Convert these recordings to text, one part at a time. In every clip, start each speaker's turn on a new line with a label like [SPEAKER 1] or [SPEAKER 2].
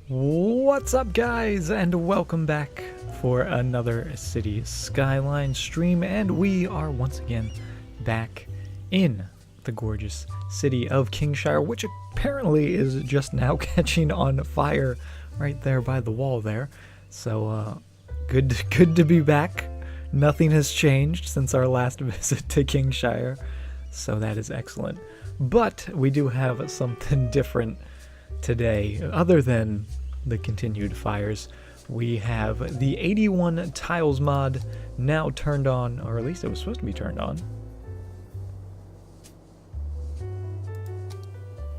[SPEAKER 1] What's up, guys, and welcome back for another City Skylines stream, and we are once again back in the gorgeous city of Kingshire, which apparently is just now catching on fire right there by the wall there. So good to be back. Nothing has changed since our last visit to Kingshire, so that is excellent. But we do have something different today, other than the continued fires. We have the 81 tiles mod now turned on, or at least it was supposed to be turned on.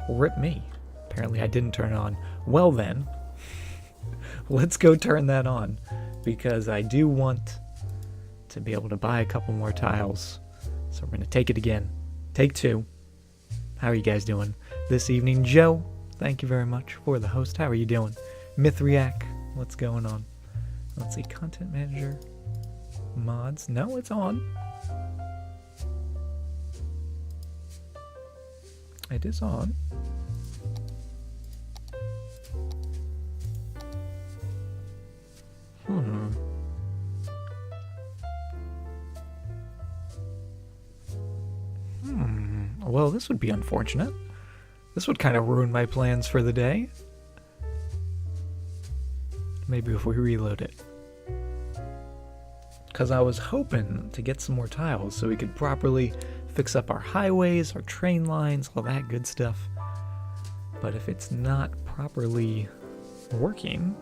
[SPEAKER 1] Rip me. Apparently I didn't turn it on. Well then, let's go turn that on, because I do want to be able to buy a couple more tiles. So we're going to take it again. Take two. How are you guys doing this evening? Joe, thank you very much for the host. How are you doing? Mithriac, what's going on? Let's see, content manager, mods. No, it's on. It is on. Well, this would be unfortunate. This would kind of ruin my plans for the day. Maybe if we reload it. Because I was hoping to get some more tiles so we could properly fix up our highways, our train lines, all that good stuff. But if it's not properly working,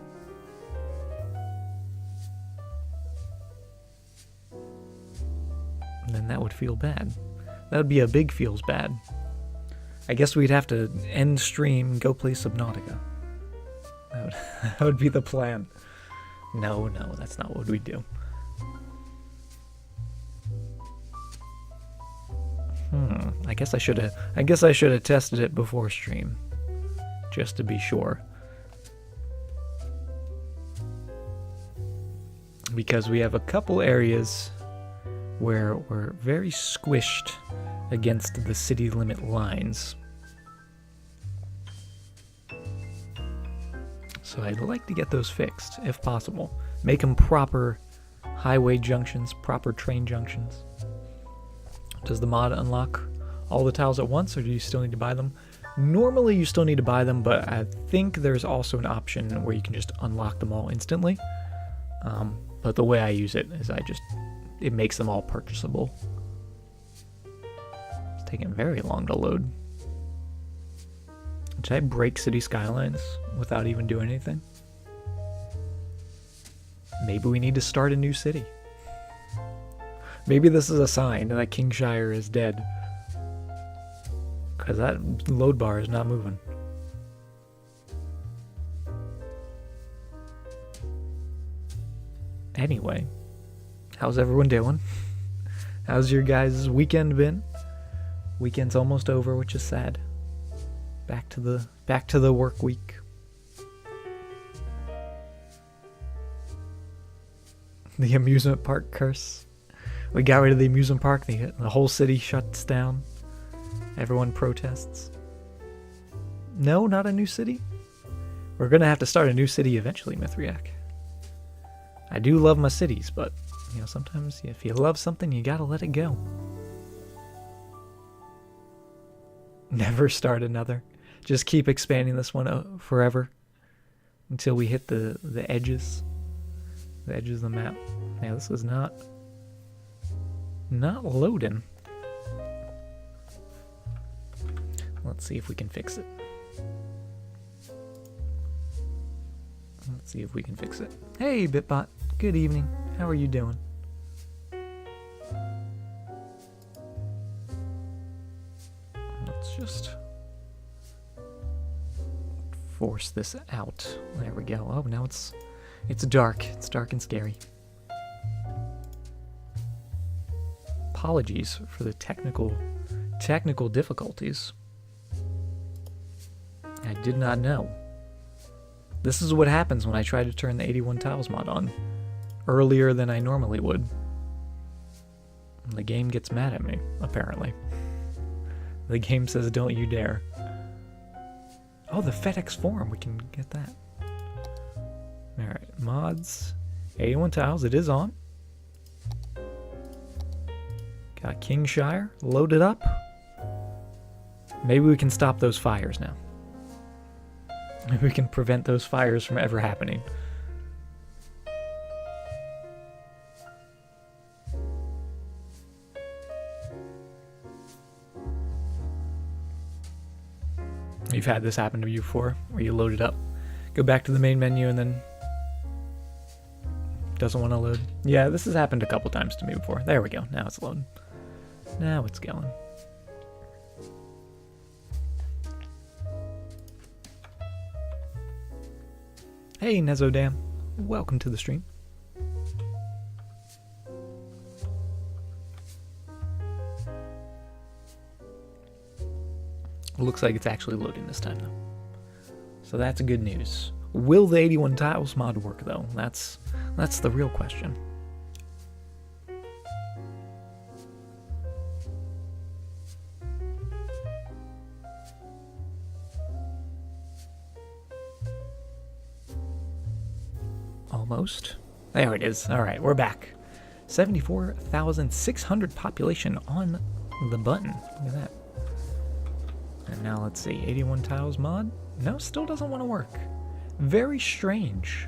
[SPEAKER 1] then that would feel bad. That would be a big feels bad. I guess we'd have to end stream, go play Subnautica. That would be the plan. No, that's not what we do. I guess I should have tested it before stream, just to be sure. Because we have a couple areas where we're very squished against the city limit lines. So I'd like to get those fixed, if possible. Make them proper highway junctions, proper train junctions. Does the mod unlock all the tiles at once, or do you still need to buy them? Normally you still need to buy them, but I think there's also an option where you can just unlock them all instantly. But the way I use it is it makes them all purchasable. It's taking very long to load. Did I break City Skylines without even doing anything? Maybe we need to start a new city. Maybe this is a sign that Kingshire is dead. Because that load bar is not moving. Anyway, how's everyone doing? How's your guys' weekend been? Weekend's almost over, which is sad. Back to the work week. The amusement park curse. We got rid of the amusement park. The whole city shuts down. Everyone protests. No, not a new city. We're gonna have to start a new city eventually, Mithriac. I do love my cities, but sometimes if you love something, you gotta let it go. Never start another. Just keep expanding this one forever until we hit the edges. The edges of the map. Yeah, this is not loading. Let's see if we can fix it. Hey, Bitbot. Good evening. How are you doing? Let's just force this out. There we go. Oh, now it's dark. It's dark and scary. Apologies for the technical difficulties. I did not know. This is what happens when I try to turn the 81 tiles mod on earlier than I normally would. The game gets mad at me, apparently. The game says don't you dare. Oh, the FedEx form, we can get that. Alright, mods. 81 tiles, it is on. Got Kingshire loaded up. Maybe we can stop those fires now. Maybe we can prevent those fires from ever happening. You've had this happen to you before, where you load it up, go back to the main menu, and then doesn't want to load. Yeah, this has happened a couple times to me before. There we go. Now it's loading. Now it's going. Hey, Nezodam. Welcome to the stream. Looks like it's actually loading this time, though. So that's good news. Will the 81 tiles mod work, though? That's the real question. Almost. There it is. All right, we're back. 74,600 population on the button. Look at that. And now let's see, 81 tiles mod? No, still doesn't want to work. Very strange.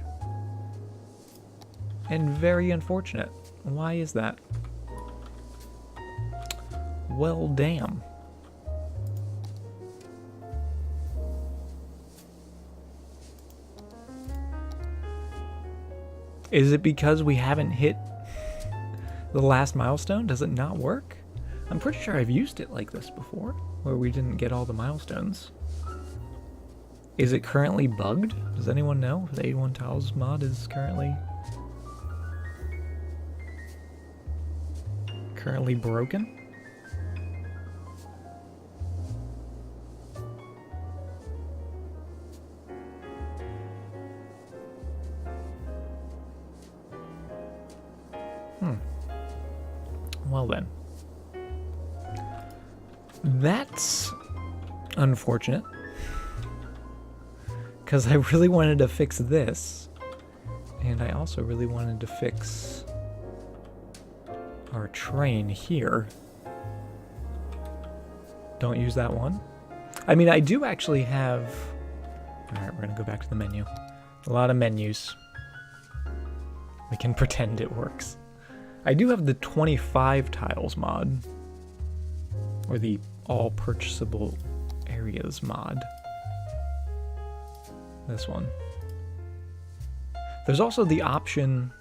[SPEAKER 1] And very unfortunate. Why is that? Well, damn. Is it because we haven't hit the last milestone? Does it not work? I'm pretty sure I've used it like this before, where we didn't get all the milestones. Is it currently bugged? Does anyone know if the 81 tiles mod is currently broken? Well then. That's unfortunate. Because I really wanted to fix this. And I also really wanted to fix our train here. Don't use that one. I mean, I do actually have... Alright, we're going to go back to the menu. A lot of menus. We can pretend it works. I do have the 25 tiles mod. Or the all purchasable areas mod. This one. There's also the option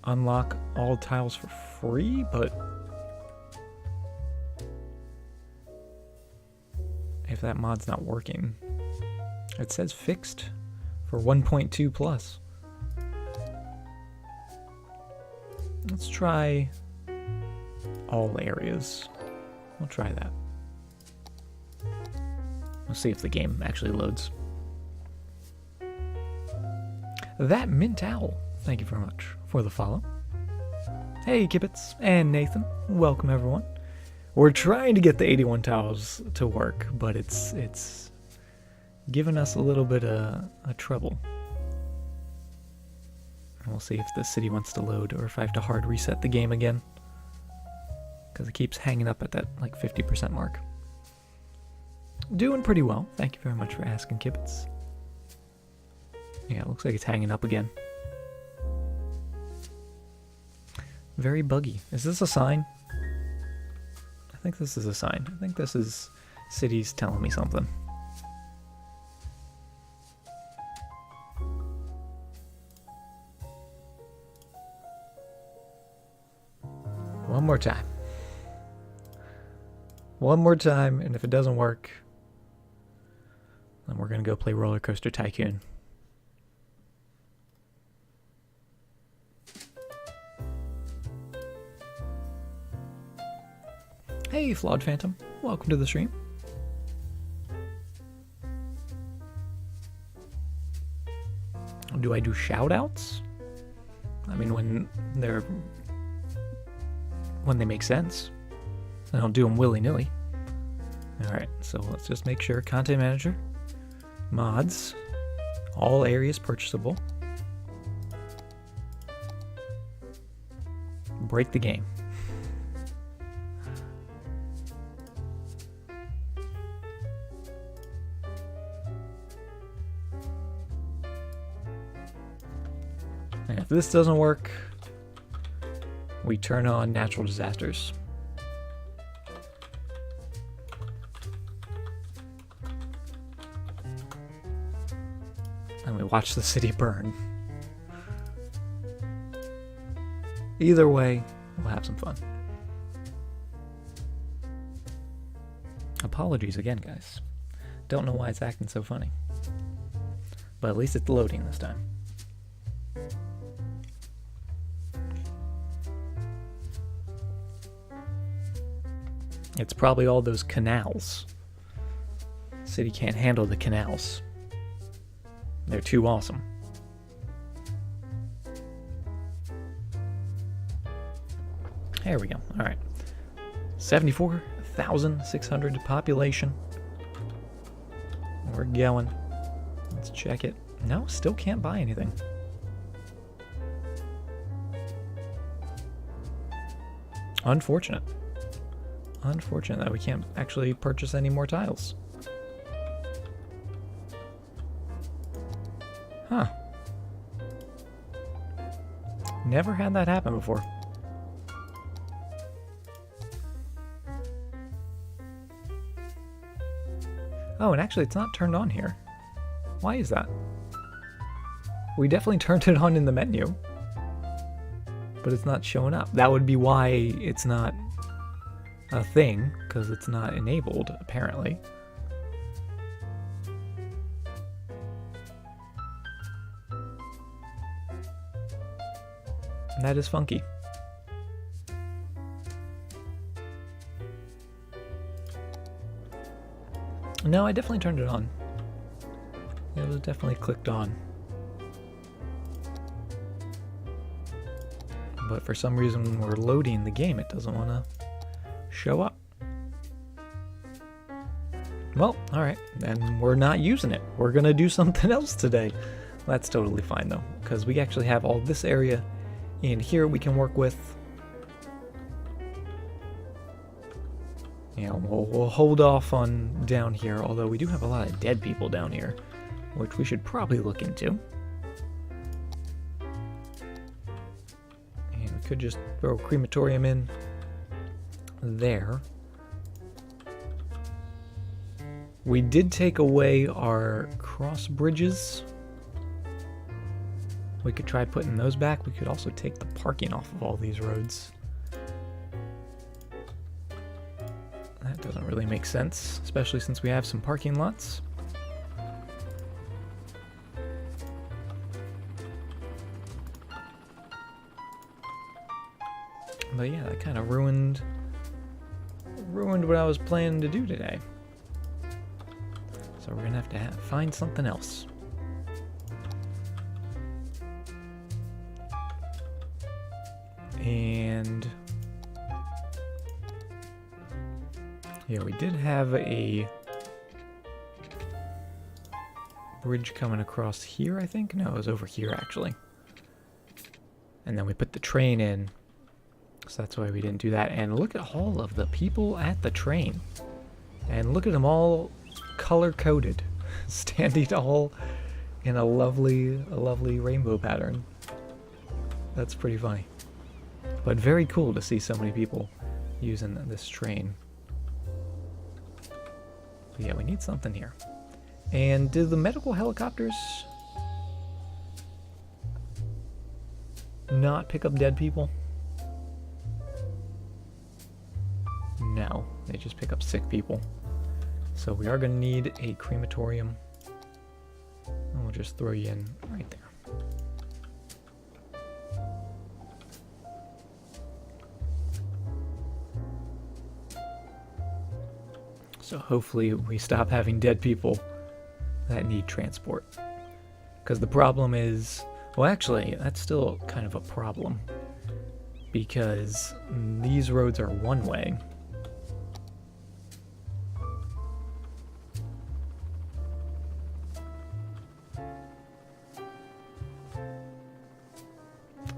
[SPEAKER 1] unlock all tiles for free, but if that mod's not working, it says fixed for 1.2 plus. Let's try all areas. We'll try that. We'll see if the game actually loads. That Mint Owl, thank you very much for the follow. Hey Kibbits and Nathan, welcome everyone. We're trying to get the 81 tiles to work, but it's giving us a little bit of trouble. And we'll see if the city wants to load or if I have to hard reset the game again. Because it keeps hanging up at that like 50% mark. Doing pretty well. Thank you very much for asking, Kibbits. Yeah, it looks like it's hanging up again. Very buggy. Is this a sign? I think this is a sign. I think this is cities telling me something. One more time. One more time, and if it doesn't work, then we're going to go play Roller Coaster Tycoon. Hey, Flawed Phantom. Welcome to the stream. Do I do shout-outs? mean, when they make sense. I don't do them willy-nilly. Alright, so let's just make sure. Content manager. Mods. All areas purchasable. Break the game. And if this doesn't work, we turn on natural disasters. And we watch the city burn. Either way, we'll have some fun. Apologies again, guys. Don't know why it's acting so funny. But at least it's loading this time. It's probably all those canals. City can't handle the canals. They're too awesome. There we go. All right. 74,600 population. We're going. Let's check it. No, still can't buy anything. Unfortunate. Unfortunate that we can't actually purchase any more tiles. Huh. Never had that happen before. Oh, and actually it's not turned on here. Why is that? We definitely turned it on in the menu, but it's not showing up. That would be why it's not a thing, because it's not enabled, apparently. And that is funky. No, I definitely turned it on. It was definitely clicked on. But for some reason when we're loading the game, it doesn't want to show up. Well, alright, then we're not using it. We're gonna do something else today. That's totally fine though, because we actually have all this area in here we can work with. Yeah, we'll hold off on down here, although we do have a lot of dead people down here, which we should probably look into. And we could just throw a crematorium in there. We did take away our cross bridges. We could try putting those back. We could also take the parking off of all these roads. That doesn't really make sense, especially since we have some parking lots. But yeah, that kind of ruined what I was planning to do today. So we're gonna have to find something else. And yeah, we did have a bridge coming across here, I think. No, it was over here actually. And then we put the train in. So that's why we didn't do that. And look at all of the people at the train. And look at them all color-coded, standing all in a lovely rainbow pattern. That's pretty funny. But very cool to see so many people using this train. But yeah, we need something here. And do the medical helicopters not pick up dead people? No, they just pick up sick people. So we are going to need a crematorium. And we'll just throw you in right there. So hopefully we stop having dead people that need transport. Because the problem is Well, actually, that's still kind of a problem because these roads are one way.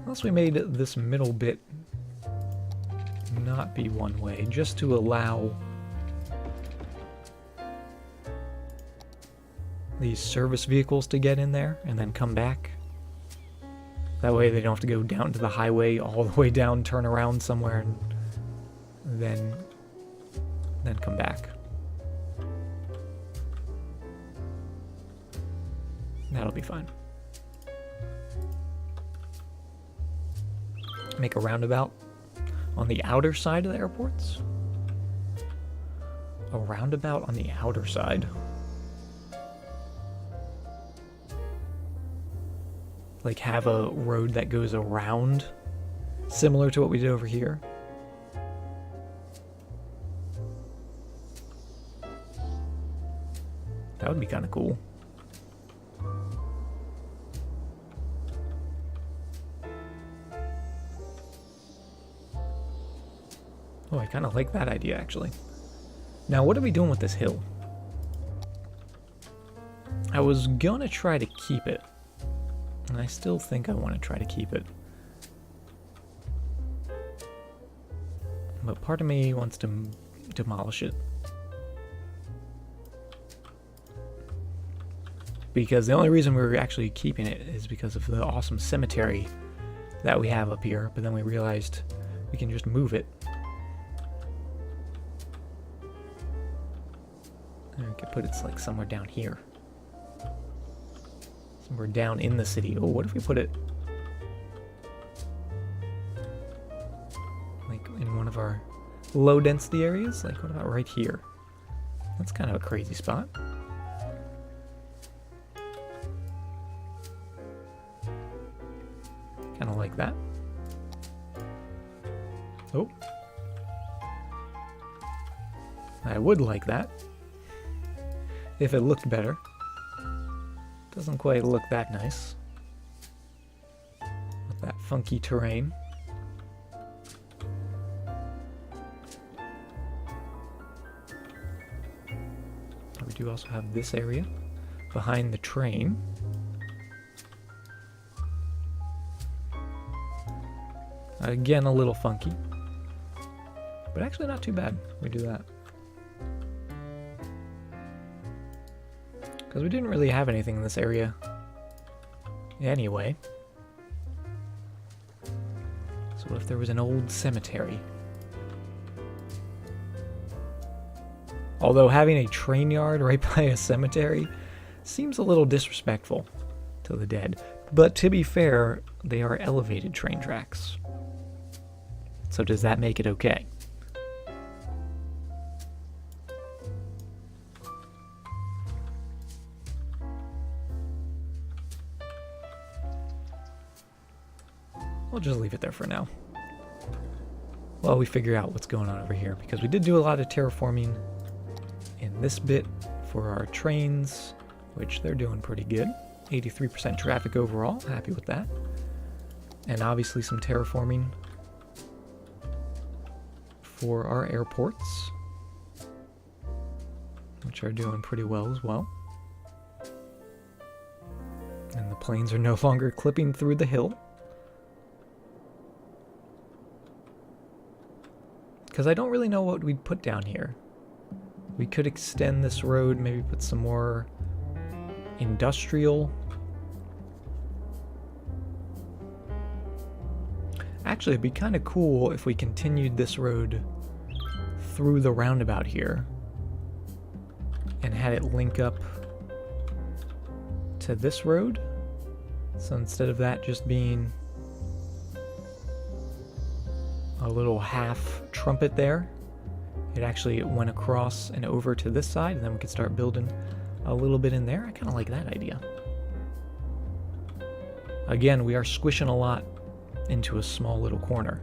[SPEAKER 1] Unless we made this middle bit not be one way, just to allow these service vehicles to get in there and then come back. That way they don't have to go down to the highway, all the way down, turn around somewhere, and then come back. That'll be fine. Make a roundabout on the outer side of the airports. A roundabout on the outer side. Like have a road that goes around, similar to what we did over here. That would be kind of cool. Oh, I kind of like that idea, actually. Now, what are we doing with this hill? I was gonna try to keep it. And I still think I want to try to keep it. But part of me wants to demolish it. Because the only reason we were actually keeping it is because of the awesome cemetery that we have up here. But then we realized we can just move it. And we could put it like somewhere down here. Somewhere down in the city. Oh, what if we put it like in one of our low density areas? Like what about right here? That's kind of a crazy spot. Kind of like that. Oh. I would like that. If it looked better. Doesn't quite look that nice. With that funky terrain. We do also have this area behind the train. Again, a little funky. But actually not too bad. We do that. Because we didn't really have anything in this area anyway. So what if there was an old cemetery? Although having a train yard right by a cemetery seems a little disrespectful to the dead. But to be fair, they are elevated train tracks. So does that make it okay? We'll just leave it there for now. While we figure out what's going on over here, because we did do a lot of terraforming in this bit for our trains, which they're doing pretty good. 83% traffic overall, happy with that. And obviously some terraforming for our airports, which are doing pretty well as well. And the planes are no longer clipping through the hill. Because I don't really know what we'd put down here. We could extend this road, maybe put some more industrial. Actually, it'd be kind of cool if we continued this road through the roundabout here and had it link up to this road. So instead of that just being a little half trumpet there, it actually went across and over to this side, and then we could start building a little bit in there. I kind of like that idea. Again, we are squishing a lot into a small little corner.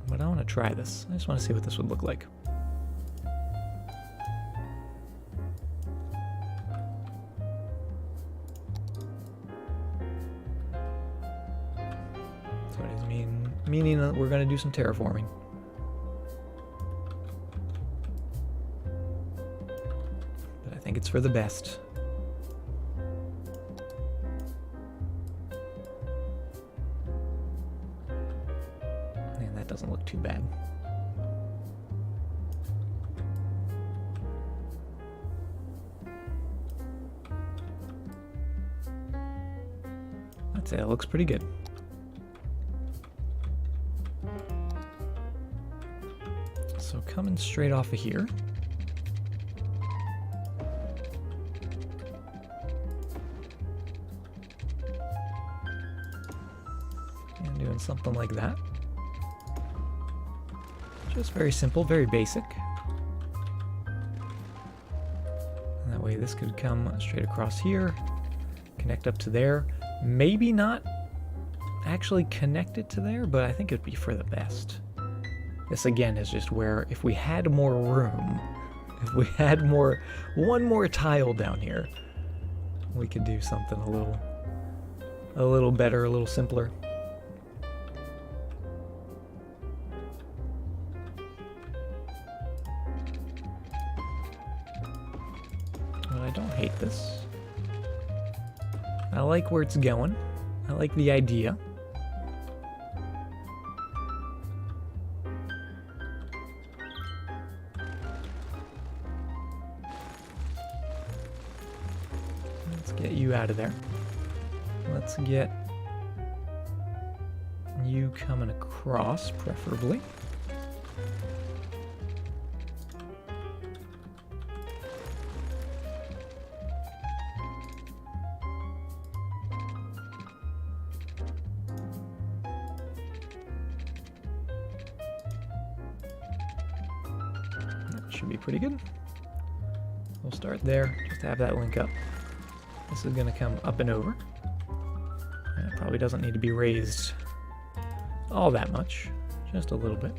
[SPEAKER 1] But I want to try this. I just want to see what this would look like. what he's meaning that we're going to do some terraforming. But I think it's for the best. And that doesn't look too bad. I'd say it looks pretty good. So coming straight off of here. And doing something like that. Just very simple, very basic. And that way this could come straight across here, connect up to there. Maybe not actually connect it to there, but I think it'd be for the best. This again is just where if we had more room, if we had one more tile down here, we could do something a little better, a little simpler. But I don't hate this. I like where it's going. I like the idea. Let's get you out of there. Let's get you coming across, preferably. Should be pretty good. We'll start there, just to have that link up. This is going to come up and over. And it probably doesn't need to be raised all that much, just a little bit.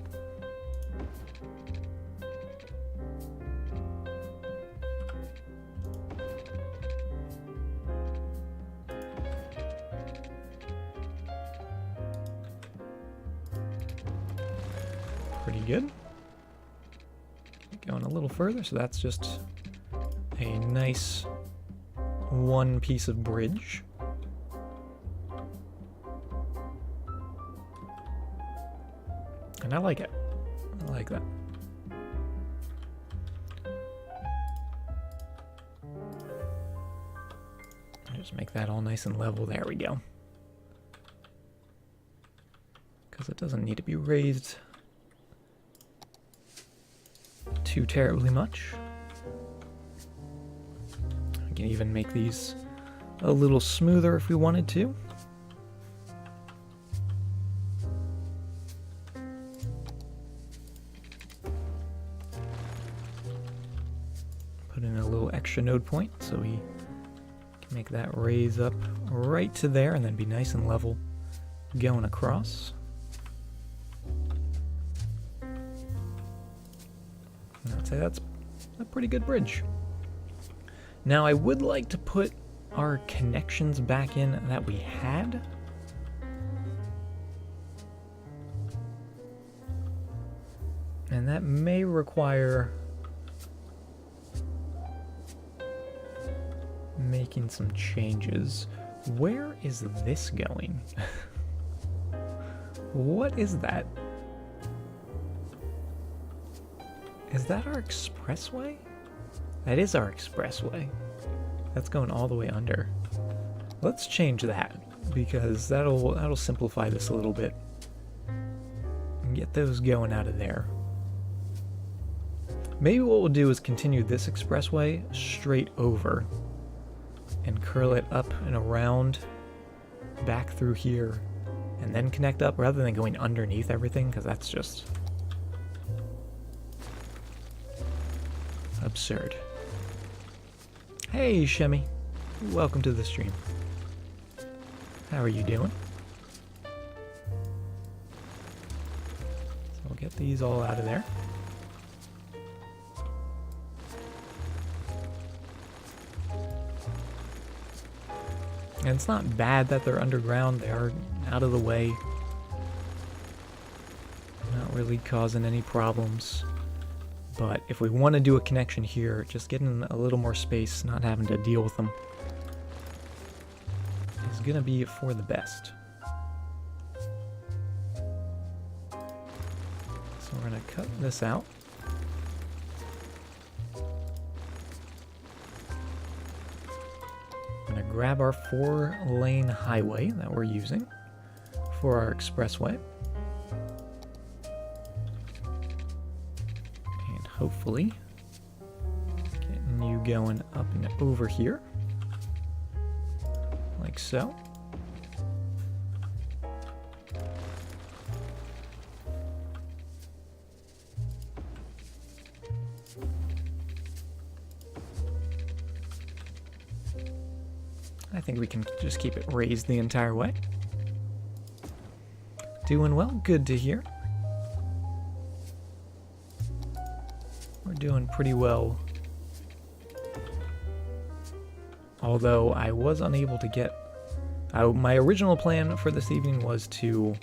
[SPEAKER 1] Pretty good. Going a little further, so that's just a nice one piece of bridge. And I like it. I like that. Just make that all nice and level. There we go. Because it doesn't need to be raised too terribly much. We can even make these a little smoother if we wanted to. Put in a little extra node point so we can make that raise up right to there and then be nice and level going across. I'd say that's a pretty good bridge. Now I would like to put our connections back in that we had. And that may require making some changes. Where is this going? What is that? Is that our expressway? That is our expressway. That's going all the way under. Let's change that because that'll simplify this a little bit. And get those going out of there. Maybe what we'll do is continue this expressway straight over and curl it up and around back through here and then connect up rather than going underneath everything, because that's just absurd. Hey Shemmy, welcome to the stream. How are you doing? So we'll get these all out of there. And it's not bad that they're underground, they are out of the way. really causing any problems. But if we want to do a connection here, just getting a little more space, not having to deal with them, is going to be for the best. So we're going to cut this out. I'm going to grab our 4-lane highway that we're using for our expressway. And hopefully getting you going up and over here, like so. I think we can just keep it raised the entire way. Doing well, good to hear. We're doing pretty well. Although I was unable to get... my original plan for this evening was to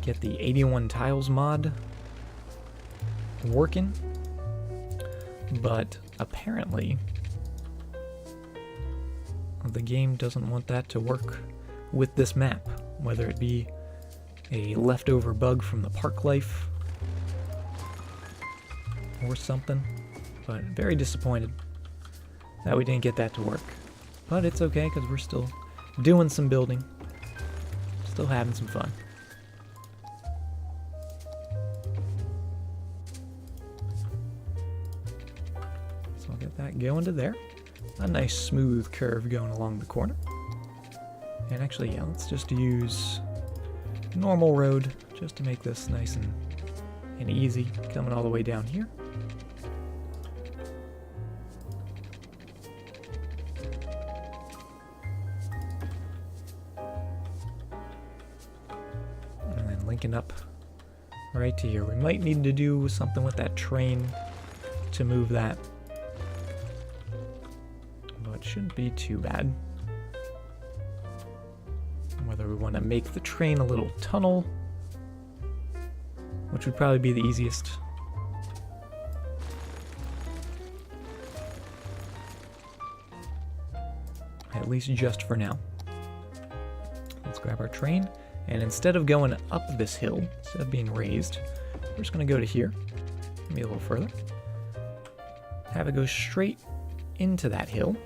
[SPEAKER 1] get the 81 tiles mod working. But apparently the game doesn't want that to work with this map, whether it be a leftover bug from the park life or something. But very disappointed that we didn't get that to work. But it's okay, because we're still doing some building, still having some fun. So I'll get that going to there. A nice smooth curve going along the corner. And actually, yeah, let's just use normal road just to make this nice and easy, coming all the way down here. And then linking up right to here. We might need to do something with that train to move that. Shouldn't be too bad. Whether we want to make the train a little tunnel, which would probably be the easiest. At least just for now. Let's grab our train, and instead of going up this hill, instead of being raised, we're just going to go to here, maybe a little further. Have it go straight into that hill.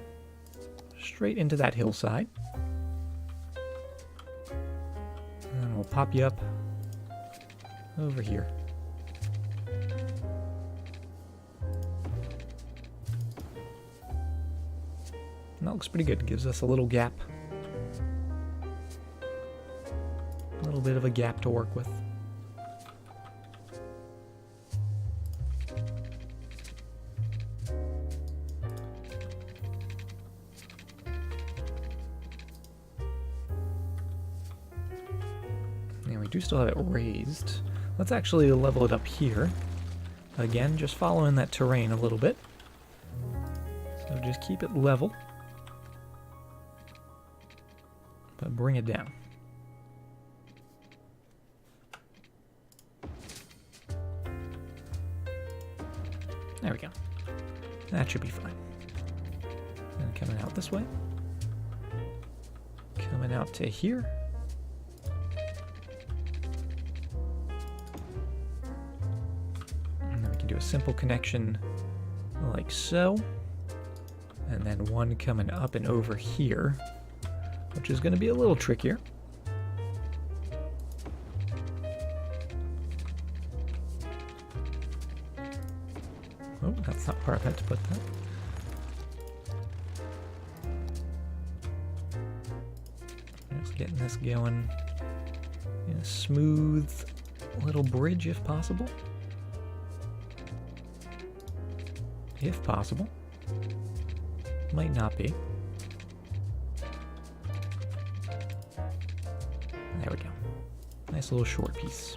[SPEAKER 1] Straight into that hillside. And we'll pop you up over here. And that looks pretty good. Gives us a little gap. A little bit of a gap to work with. Do still have it raised. Let's actually level it up here. Again, just following that terrain a little bit. So just keep it level, but bring it down. There we go. That should be fine. And coming out this way. Coming out to here. Do a simple connection like so, and then one coming up and over here, which is going to be a little trickier. Oh, that's not where I meant to put that. Just getting this going in a smooth little bridge if possible. If possible. Might not be. There we go. Nice little short piece.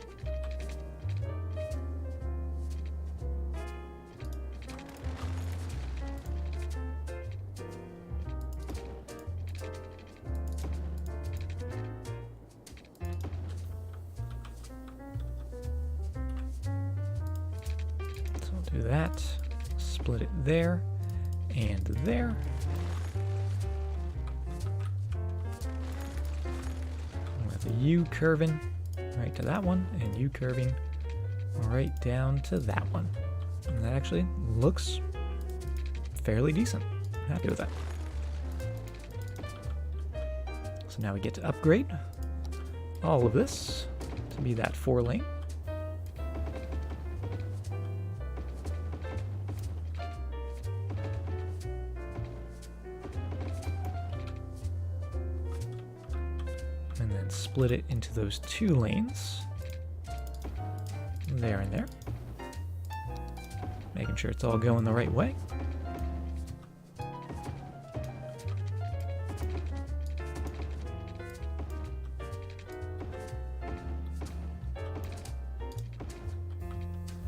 [SPEAKER 1] Do that. Split it there and there. With a U curving right to that one, and U curving right down to that one. And that actually looks fairly decent. I'm happy with that. So now we get to upgrade all of this to be that 4-lane. And then split it into those 2 lanes. There and there. Making sure it's all going the right way.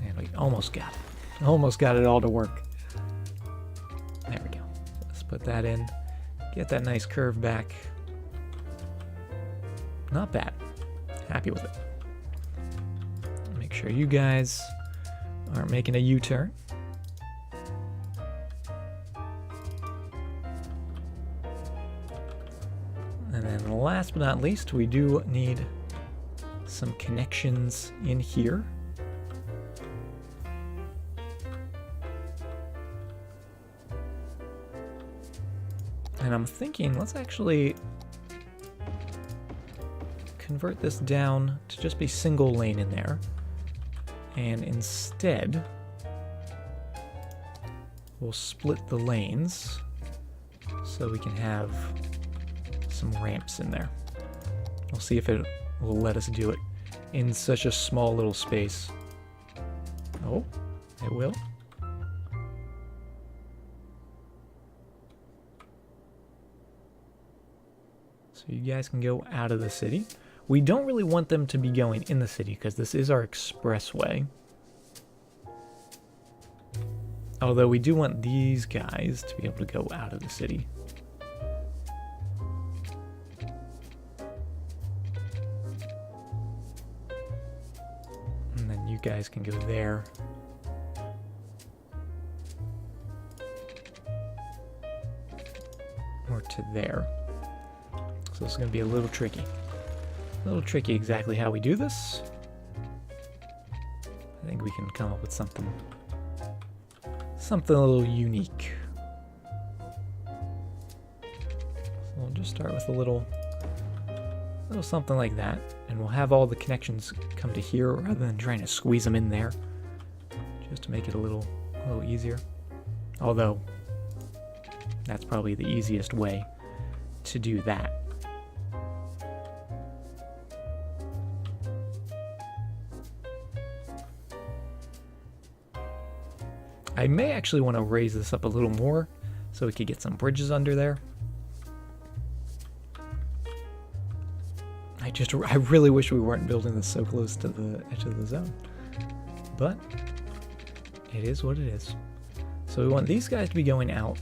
[SPEAKER 1] And we almost got it. Almost got it all to work. There we go. Let's put that in. Get that nice curve back. Not bad. Happy with it. Make sure you guys aren't making a U-turn. And then last but not least, we do need some connections in here. And I'm thinking, let's actually convert this down to just be single lane in there. And instead, we'll split the lanes so we can have some ramps in there. We'll see if it will let us do it in such a small little space. Oh, it will. So you guys can go out of the city. We don't really want them to be going in the city because this is our expressway. Although we do want these guys to be able to go out of the city. And then you guys can go there. Or to there. So this is going to be a little tricky. A little tricky exactly how we do this. I think we can come up with something a little unique. So we'll just start with a little something like that, and we'll have all the connections come to here rather than trying to squeeze them in there, just to make it a little easier. Although that's probably the easiest way to do that. I may actually want to raise this up a little more so we could get some bridges under there. I really wish we weren't building this so close to the edge of the zone. But it is what it is. So we want these guys to be going out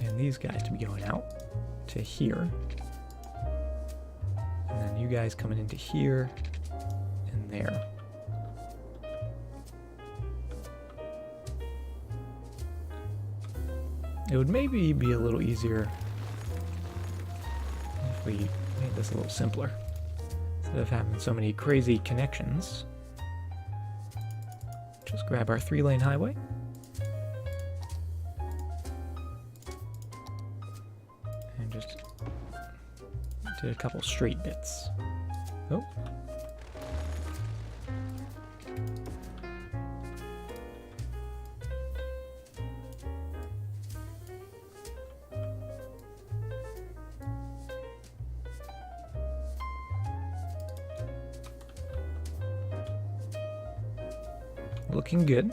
[SPEAKER 1] and these guys to be going out to here. And then you guys coming into here and there. It would maybe be a little easier if we made this a little simpler. Instead of having so many crazy connections, just grab our 3-lane highway. And just did a couple straight bits. Oh. Looking good.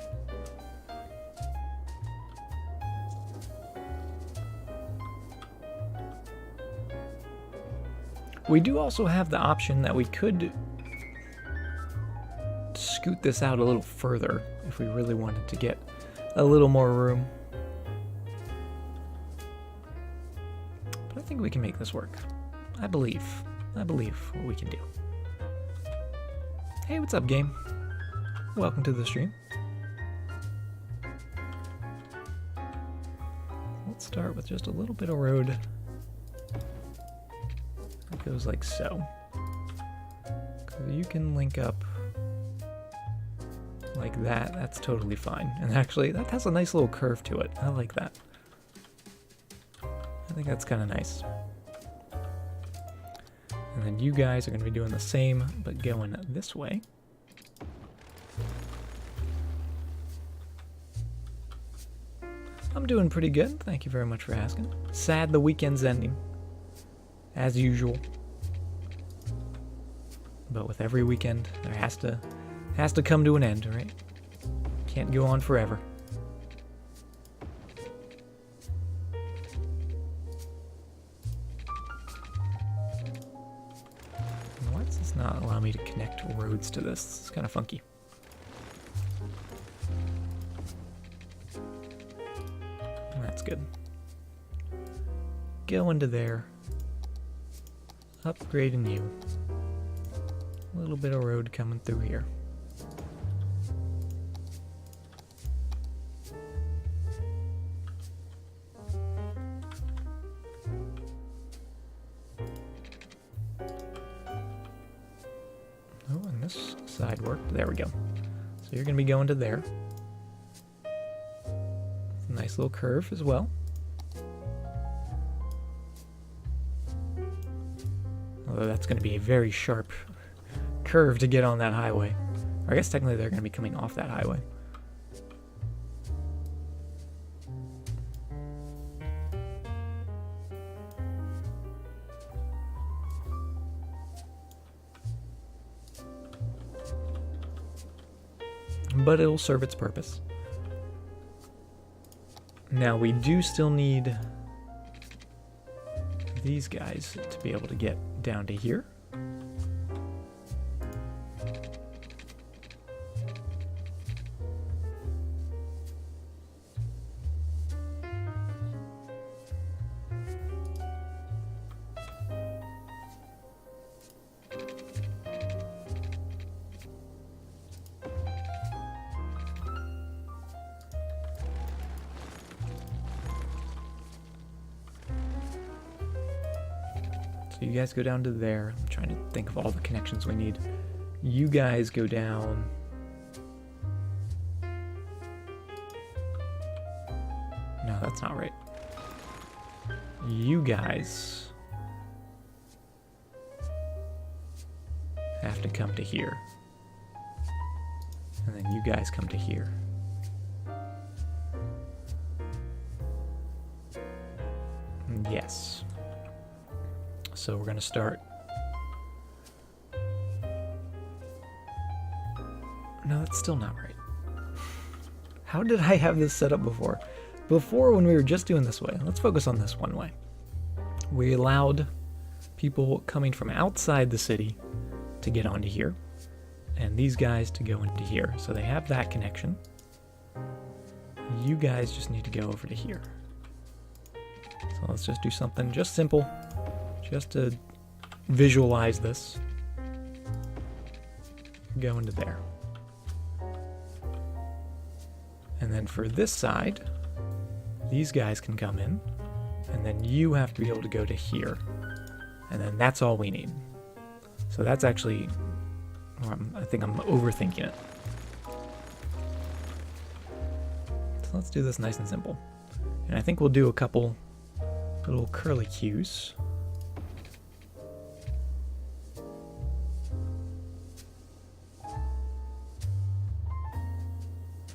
[SPEAKER 1] We do also have the option that we could scoot this out a little further if we really wanted to get a little more room. But I think we can make this work. I believe what we can do. Hey, what's up, game? Welcome to the stream. start with just a little bit of road. It goes like so. You can link up like that. That's totally fine. And actually, that has a nice little curve to it. I like that. I think that's kind of nice. And then you guys are going to be doing the same, but going this way. I'm doing pretty good. Thank you very much for asking. Sad the weekend's ending, as usual. But with every weekend, there has to come to an end, right? Can't go on forever. Why does this not allow me to connect roads to this? It's kind of funky. That's good. Go into there. Upgrading you. A little bit of road coming through here. Oh, and this side worked. There we go. So you're going to be going to there. It's a nice little curve as well. Although that's going to be a very sharp curve to get on that highway. Or I guess technically they're going to be coming off that highway. But it'll serve its purpose. Now we do still need these guys to be able to get down to here. So you guys go down to there. I'm trying to think of all the connections we need. You guys go down. No, that's not right. You guys have to come to here. And then you guys come to here. Yes. So we're going to start. No, that's still not right. How did I have this set up before? Before, when we were just doing this way, let's focus on this one way. We allowed people coming from outside the city to get onto here, and these guys to go into here. So they have that connection. You guys just need to go over to here. So let's just do something just simple, just to visualize this. Go into there. And then for this side, these guys can come in, and then you have to be able to go to here. And then that's all we need. So that's actually, I think I'm overthinking it. So let's do this nice and simple. And I think we'll do a couple little curly cues.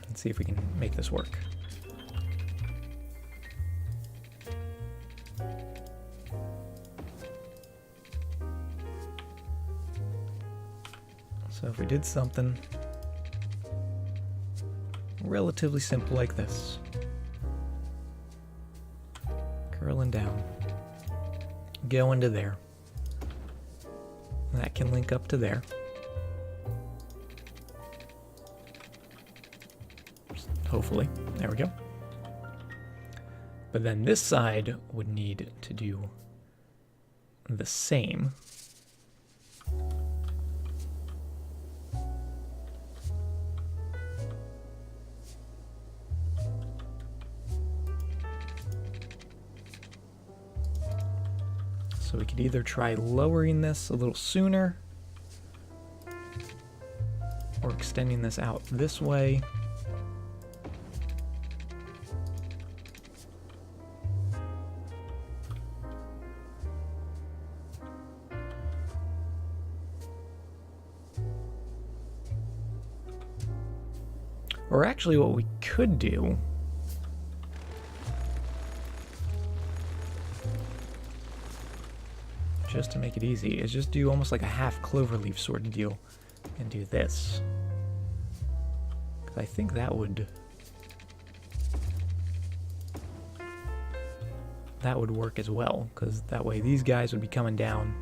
[SPEAKER 1] Let's see if we can make this work. So if we did something relatively simple like this, curling down, go into there, that can link up to there. Hopefully, there we go. But then this side would need to do the same. So we could either try lowering this a little sooner or extending this out this way. Or actually what we could do just to make it easy is just do almost like a half cloverleaf sort of deal and do this. 'Cause I think that would work as well, because that way these guys would be coming down,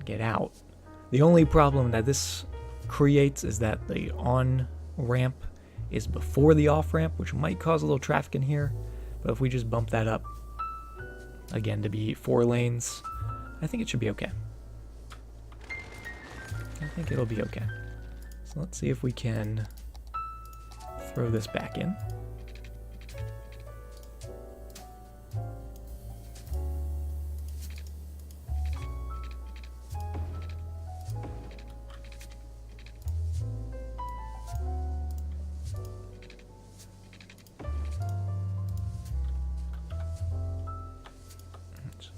[SPEAKER 1] get out. The only problem that this creates is that the on ramp is before the off ramp, which might cause a little traffic in here, but if we just bump that up again to be 4 lanes, I think it should be okay. I think it'll be okay. So let's see if we can throw this back in.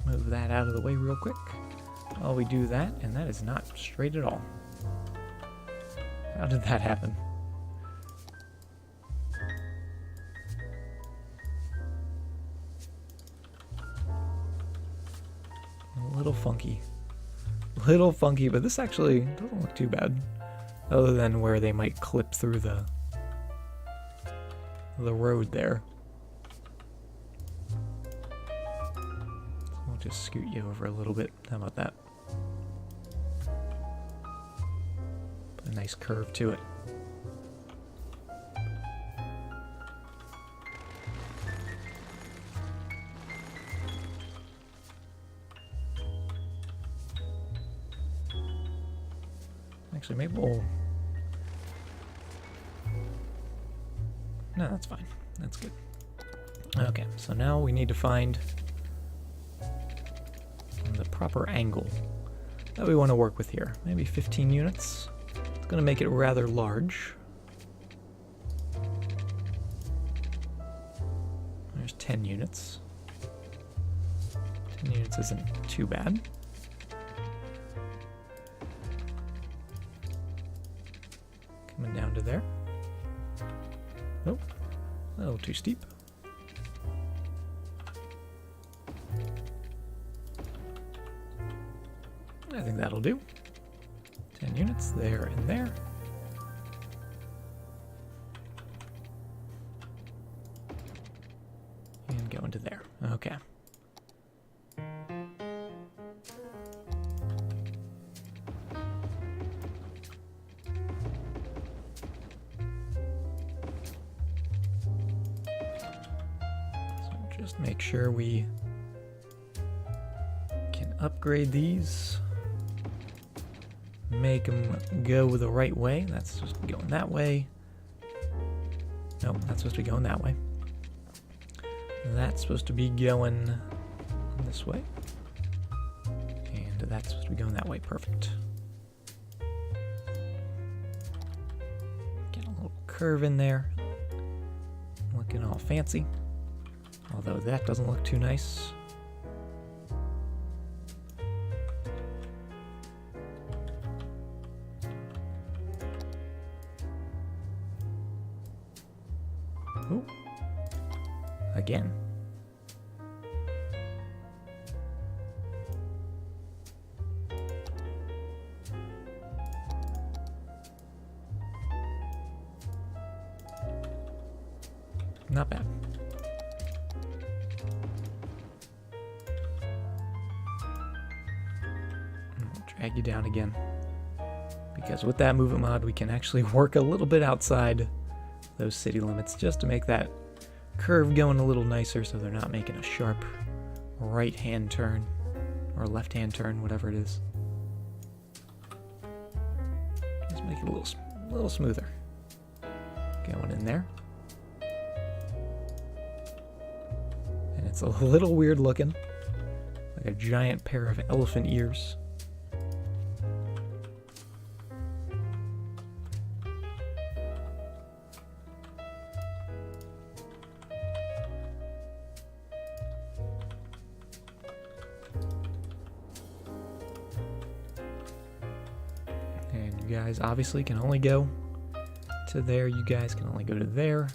[SPEAKER 1] Move that out of the way real quick while we do that, and that is not straight at all. How did that happen? A little funky. Little funky, but this actually doesn't look too bad. Other than where they might clip through the road there. Just scoot you over a little bit. How about that? Put a nice curve to it. Actually, maybe we'll... No, that's fine. That's good. Okay, so now we need to find the proper angle that we want to work with here. Maybe 15 units. It's going to make it rather large. There's 10 units. 10 units isn't too bad. Coming down to there. Nope. A little too steep. I think that'll do. 10 units there and there. And go into there. Okay. So just make sure we can upgrade these. Make them go the right way. That's supposed to be going that way. Nope, that's supposed to be going that way. That's supposed to be going this way. And that's supposed to be going that way. Perfect. Get a little curve in there. Looking all fancy. Although that doesn't look too nice. Ooh. Again. Not bad. Drag you down again. Because with that movement mod, we can actually work a little bit outside those city limits just to make that curve going a little nicer so they're not making a sharp right-hand turn or left-hand turn, whatever it is. Just make it a little smoother. Going in there. And it's a little weird looking. like a giant pair of elephant ears. And you guys obviously can only go to there. You guys can only go to there.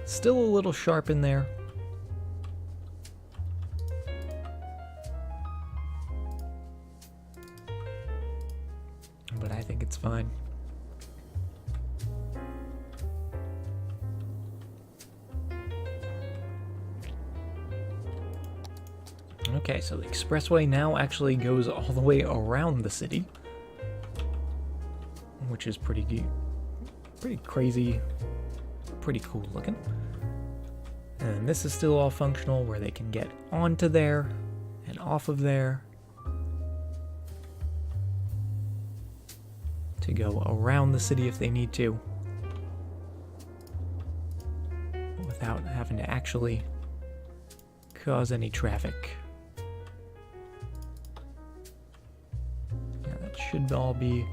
[SPEAKER 1] Still a little sharp in there. But I think it's fine. Okay, so the expressway now actually goes all the way around the city, which is pretty crazy, pretty cool looking. And this is still all functional, where they can get onto there and off of there to go around the city if they need to, without having to actually cause any traffic. Yeah, that should all be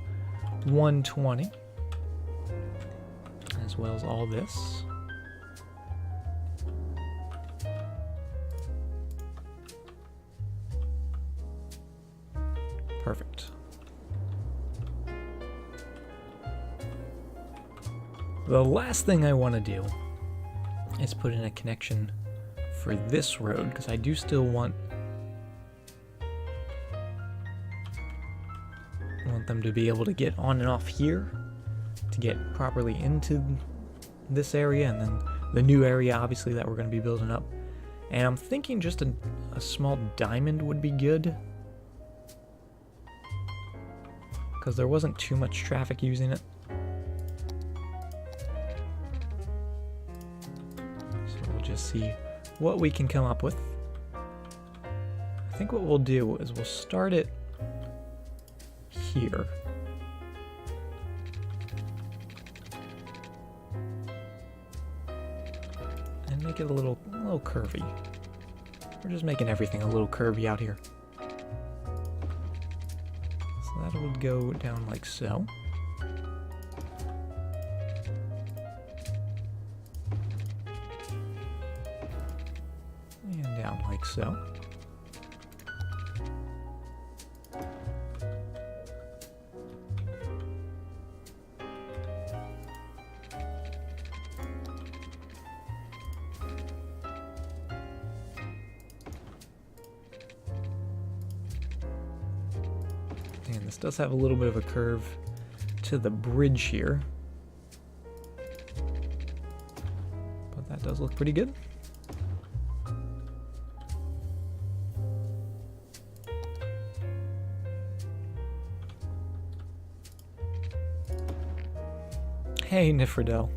[SPEAKER 1] 120, as well as all this. Perfect. The last thing I want to do is put in a connection for this road, because I do still want them to be able to get on and off here to get properly into this area, and then the new area obviously that we're going to be building up. And I'm thinking just a small diamond would be good, because there wasn't too much traffic using it. So we'll just see what we can come up with. I think what we'll do is we'll start it here. And make it a little curvy. We're just making everything a little curvy out here. So that would go down like so. And down like so. And this does have a little bit of a curve to the bridge here, but that does look pretty good. Hey Nifredel,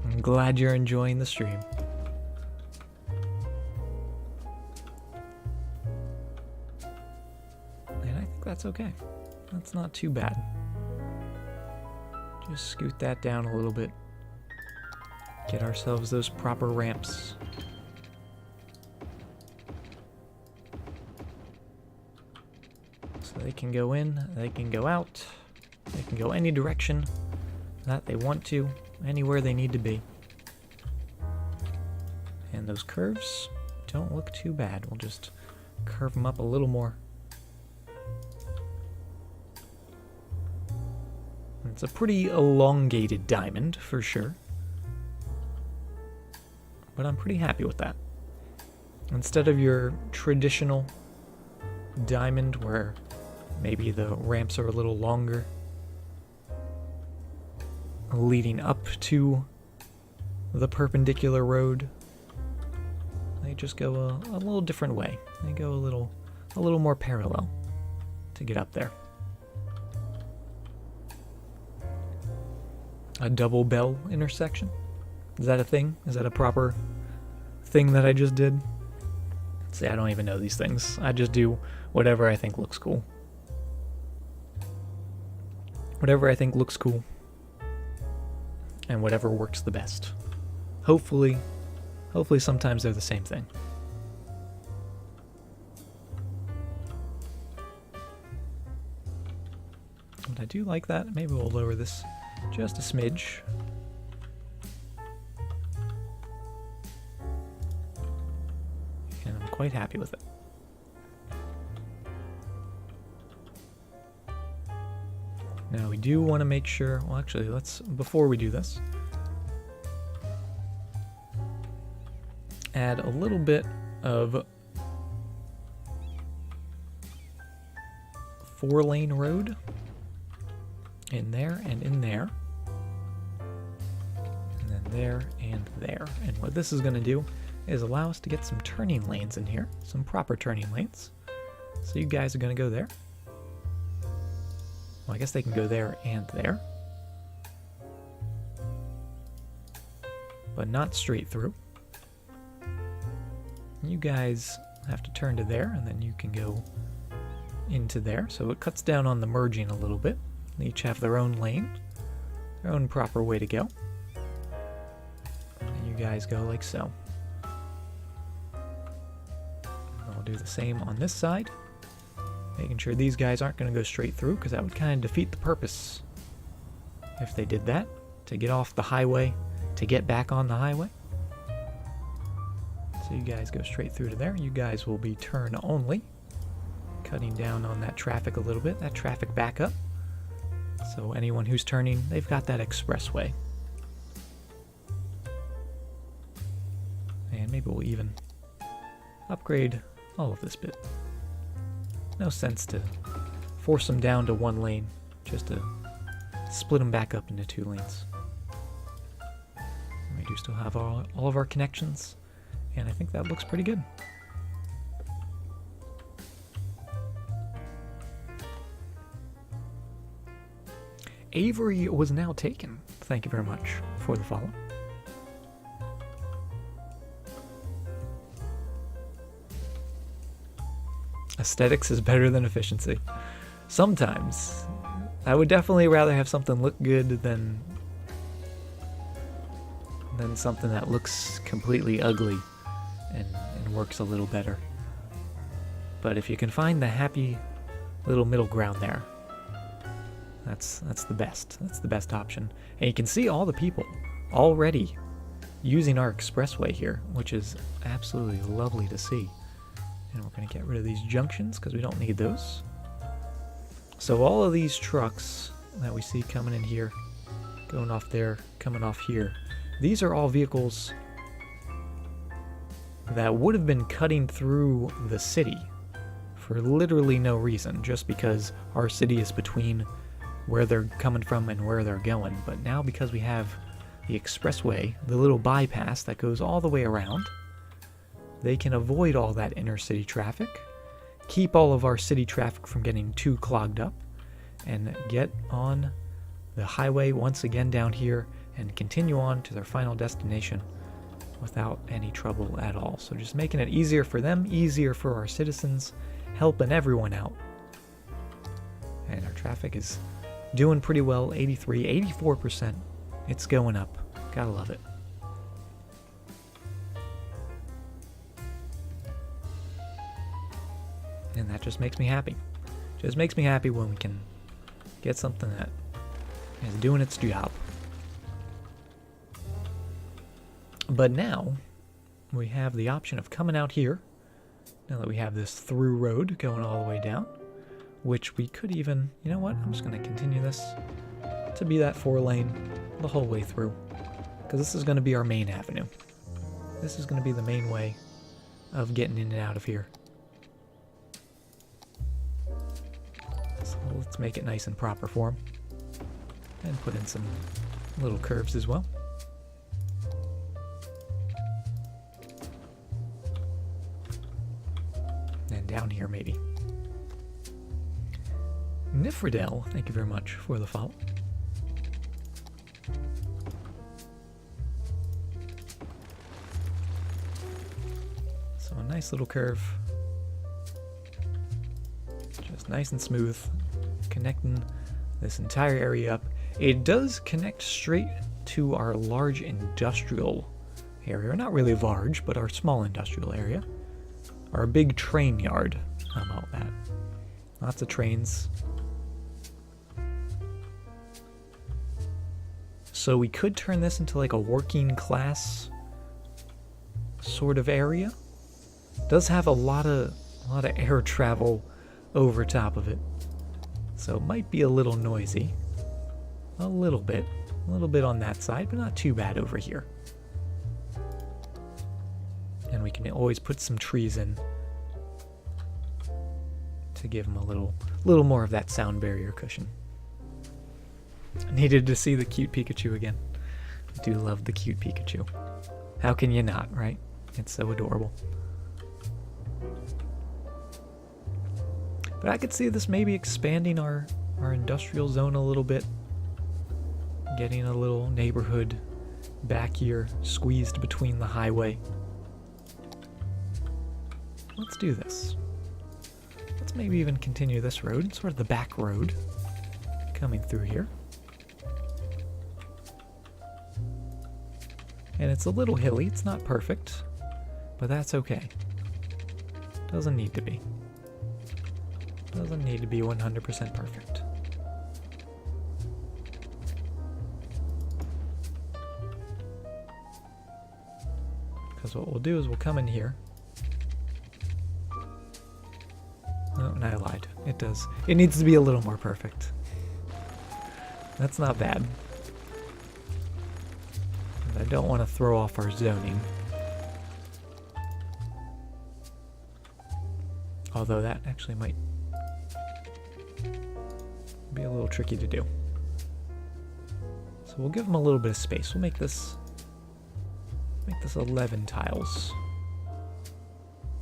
[SPEAKER 1] I'm glad you're enjoying the stream. That's okay. That's not too bad. Just scoot that down a little bit. Get ourselves those proper ramps. So they can go in, they can go out, they can go any direction that they want to, anywhere they need to be. And those curves don't look too bad. We'll just curve them up a little more. It's a pretty elongated diamond, for sure. But I'm pretty happy with that. Instead of your traditional diamond where maybe the ramps are a little longer, leading up to the perpendicular road, they just go a little different way. They go a little more parallel to get up there. A double bell intersection? Is that a thing? Is that a proper thing that I just did? See, I don't even know these things. I just do whatever I think looks cool. Whatever I think looks cool. And whatever works the best. Hopefully sometimes they're the same thing. I do like that. Maybe we'll lower this just a smidge. And I'm quite happy with it. Now we do want to make sure, well actually before we do this, add a little bit of 4-lane road in there and in there. And then there and there. And what this is going to do is allow us to get some turning lanes in here, some proper turning lanes. So you guys are going to go there. Well, I guess they can go there and there. But not straight through. You guys have to turn to there, and then you can go into there. So it cuts down on the merging a little bit. They each have their own lane, their own proper way to go. And you guys go like so. I'll do the same on this side, making sure these guys aren't going to go straight through, because that would kind of defeat the purpose if they did that, to get off the highway, to get back on the highway. So you guys go straight through to there. You guys will be turn only, cutting down on that traffic a little bit, that traffic backup. So anyone who's turning, they've got that expressway. And maybe we'll even upgrade all of this bit. No sense to force them down to 1 lane, just to split them back up into 2 lanes. And we do still have all of our connections, and I think that looks pretty good. Avery was now taken. Thank you very much for the follow. Aesthetics is better than efficiency. Sometimes. I would definitely rather have something look good than something that looks completely ugly and works a little better. But if you can find the happy little middle ground there, that's the best. That's the best option. And you can see all the people already using our expressway here, which is absolutely lovely to see. And we're going to get rid of these junctions because we don't need those. So all of these trucks that we see coming in here, going off there, coming off here, these are all vehicles that would have been cutting through the city for literally no reason, just because our city is between where they're coming from and where they're going. But now, because we have the expressway, the little bypass that goes all the way around, they can avoid all that inner city traffic, keep all of our city traffic from getting too clogged up, and get on the highway once again down here and continue on to their final destination without any trouble at all. So just making it easier for them, easier for our citizens, helping everyone out. And our traffic is doing pretty well, 83, 84%. It's going up. Gotta love it. And that just makes me happy. Just makes me happy when we can get something that is doing its job. But now we have the option of coming out here, now that we have this through road going all the way down, which we could even, you know what, I'm just going to continue this to be that 4-lane the whole way through, because this is going to be our main avenue. This is going to be the main way of getting in and out of here. So let's make it nice and proper for them, and put in some little curves as well. And down here maybe. Nifredel, thank you very much for the follow. So a nice little curve. Just nice and smooth, connecting this entire area up. It does connect straight to our large industrial area. Not really large, but our small industrial area. Our big train yard. How about that? Lots of trains So we could turn this into like a working class sort of area. Does have a lot of air travel over top of it. So it might be a little noisy. A little bit on that side, but not too bad over here. And we can always put some trees in to give them a little more of that sound barrier cushion. Needed to see the cute Pikachu again. I do love the cute Pikachu. How can you not, right? It's so adorable. But I could see this maybe expanding our industrial zone a little bit. Getting a little neighborhood back here, squeezed between the highway. Let's do this. Let's maybe even continue this road, sort of the back road, coming through here. And it's a little hilly, it's not perfect, but that's okay. Doesn't need to be. Doesn't need to be 100% perfect. Because what we'll do is we'll come in here. Oh, no, I lied. It does. It needs to be a little more perfect. That's not bad. I don't want to throw off our zoning. Although that actually might be a little tricky to do. So we'll give them a little bit of space. We'll make this 11 tiles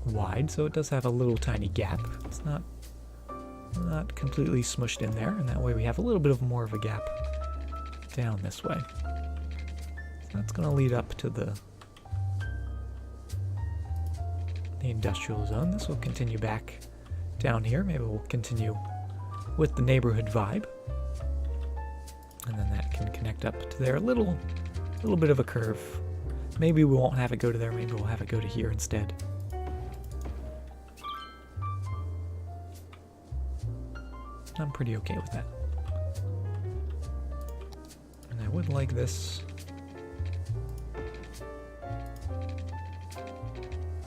[SPEAKER 1] wide, so it does have a little tiny gap. It's not completely smushed in there, and that way we have a little bit more of a gap down this way. So that's going to lead up to the industrial zone. This will continue back down here. Maybe we'll continue with the neighborhood vibe, and then that can connect up to there. A little bit of a curve. Maybe we won't have it go to there. Maybe we'll have it go to here instead. I'm pretty okay with that. And I would like this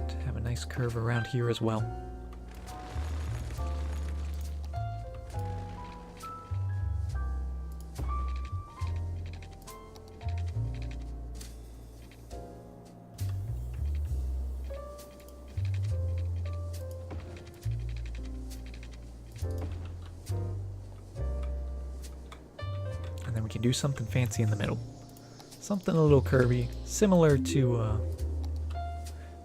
[SPEAKER 1] to have a nice curve around here as well. And then we can do something fancy in the middle. Something a little curvy, similar to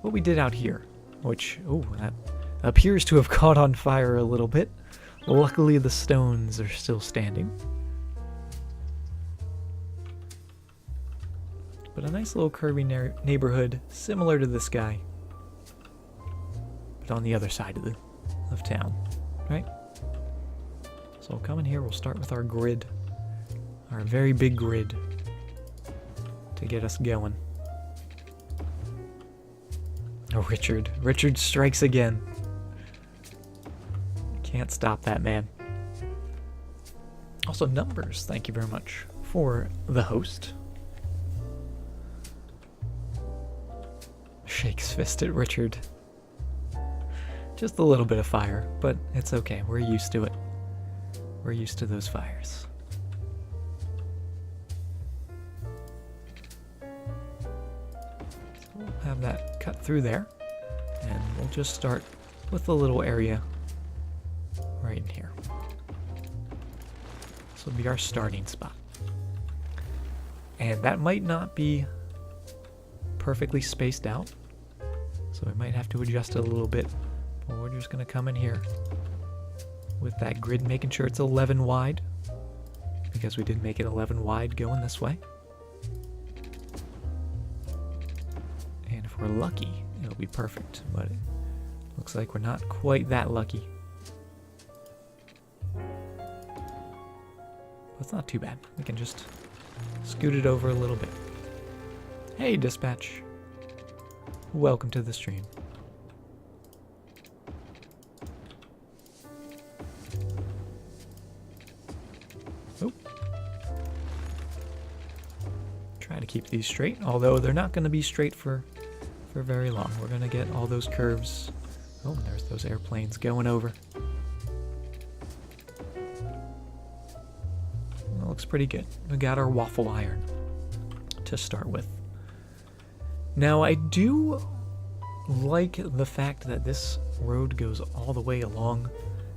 [SPEAKER 1] what we did out here, which, oh, that appears to have caught on fire a little bit. Luckily, the stones are still standing. But a nice little curvy neighborhood, similar to this guy, but on the other side of town, right? So we'll come in here, we'll start with our grid. Our very big grid to get us going. Oh, Richard strikes again. Can't stop that man. Also, numbers, thank you very much for the host. Shakes fist at Richard. Just a little bit of fire, but it's okay. We're used to it. We're used to those fires. Have that cut through there, and we'll just start with a little area right in here. This will be our starting spot, and that might not be perfectly spaced out, so we might have to adjust it a little bit, but we're just going to come in here with that grid, making sure it's 11 wide, because we did make it 11 wide going this way. If we're lucky, it'll be perfect, but it looks like we're not quite that lucky. But it's not too bad. We can just scoot it over a little bit. Hey, Dispatch. Welcome to the stream. Oh. keep these straight, although they're not going to be straight for very long. We're going to get all those curves. Oh, and there's those airplanes going over. That looks pretty good. We got our waffle iron to start with. Now, I do like the fact that this road goes all the way along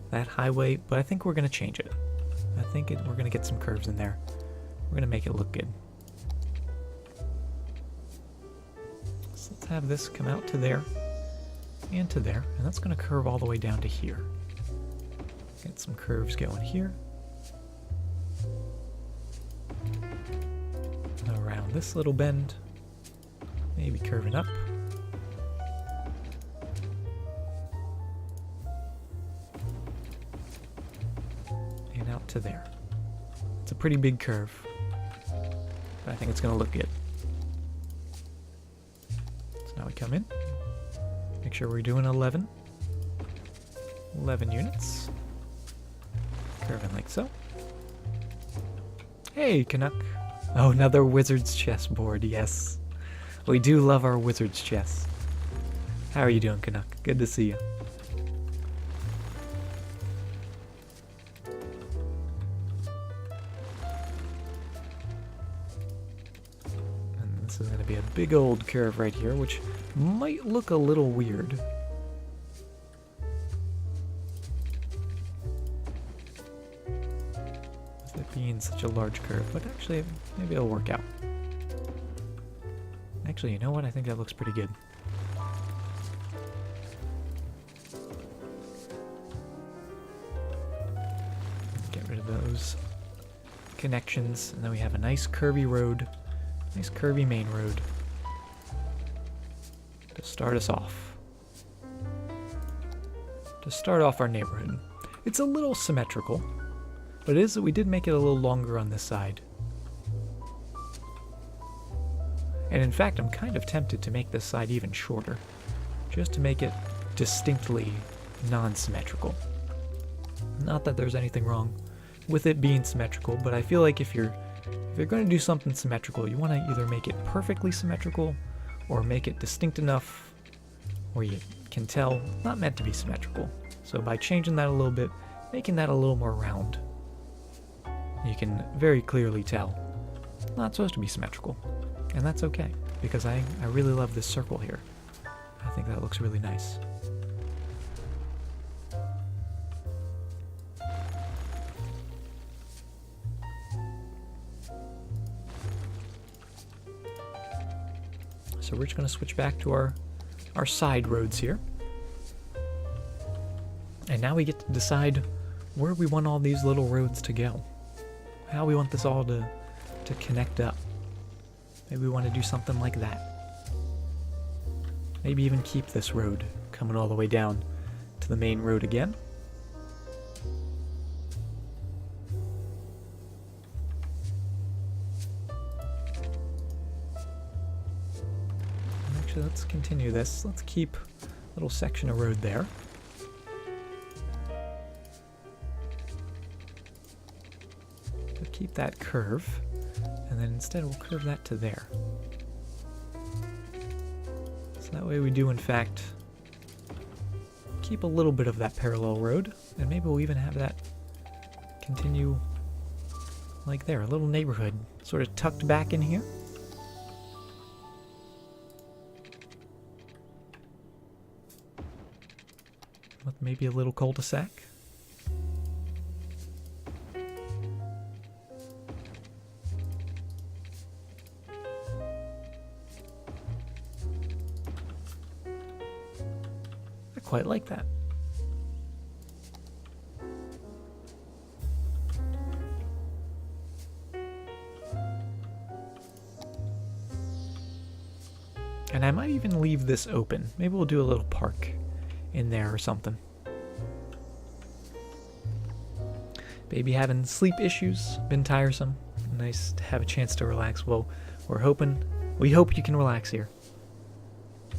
[SPEAKER 1] that highway, but I think we're going to change it. I think we're going to get some curves in there. We're going to make it look good. So let's have this come out to there and to there, and that's going to curve all the way down to here. Get some curves going here. Around this little bend. Maybe curving up. And out to there. It's a pretty big curve, but I think it's going to look good. So now we come in. Make sure we're doing 11 units. Curving like so. Hey, Canuck. Oh, another wizard's chessboard, yes. We do love our wizard's chess. How are you doing, Canuck? Good to see you. And this is going to be a big old curve right here, which might look a little weird. With it being such a large curve, but actually, maybe it'll work out. Actually, you know what? I think that looks pretty good. Get rid of those connections, and then we have a nice curvy road, nice curvy main road to start us off. To start off our neighborhood. It's a little symmetrical, but we did make it a little longer on this side. And in fact, I'm kind of tempted to make this side even shorter, just to make it distinctly non-symmetrical. Not that there's anything wrong with it being symmetrical, but I feel like if you're going to do something symmetrical, you want to either make it perfectly symmetrical or make it distinct enough where you can tell it's not meant to be symmetrical. So by changing that a little bit, making that a little more round, you can very clearly tell it's not supposed to be symmetrical. And that's okay, because I really love this circle here. I think that looks really nice. So we're just going to switch back to our side roads here. And now we get to decide where we want all these little roads to go. How we want this all to connect up. Maybe we want to do something like that. Maybe even keep this road coming all the way down to the main road again. And actually, let's continue this. Let's keep a little section of road there. We'll keep that curve. And then instead we'll curve that to there. So that way we do in fact keep a little bit of that parallel road, and maybe we'll even have that continue like there, a little neighborhood sort of tucked back in here. With maybe a little cul-de-sac. Quite like that. And I might even leave this open. Maybe we'll do a little park in there or something. Baby having sleep issues, been tiresome. Nice to have a chance to relax. Well, we hope you can relax here.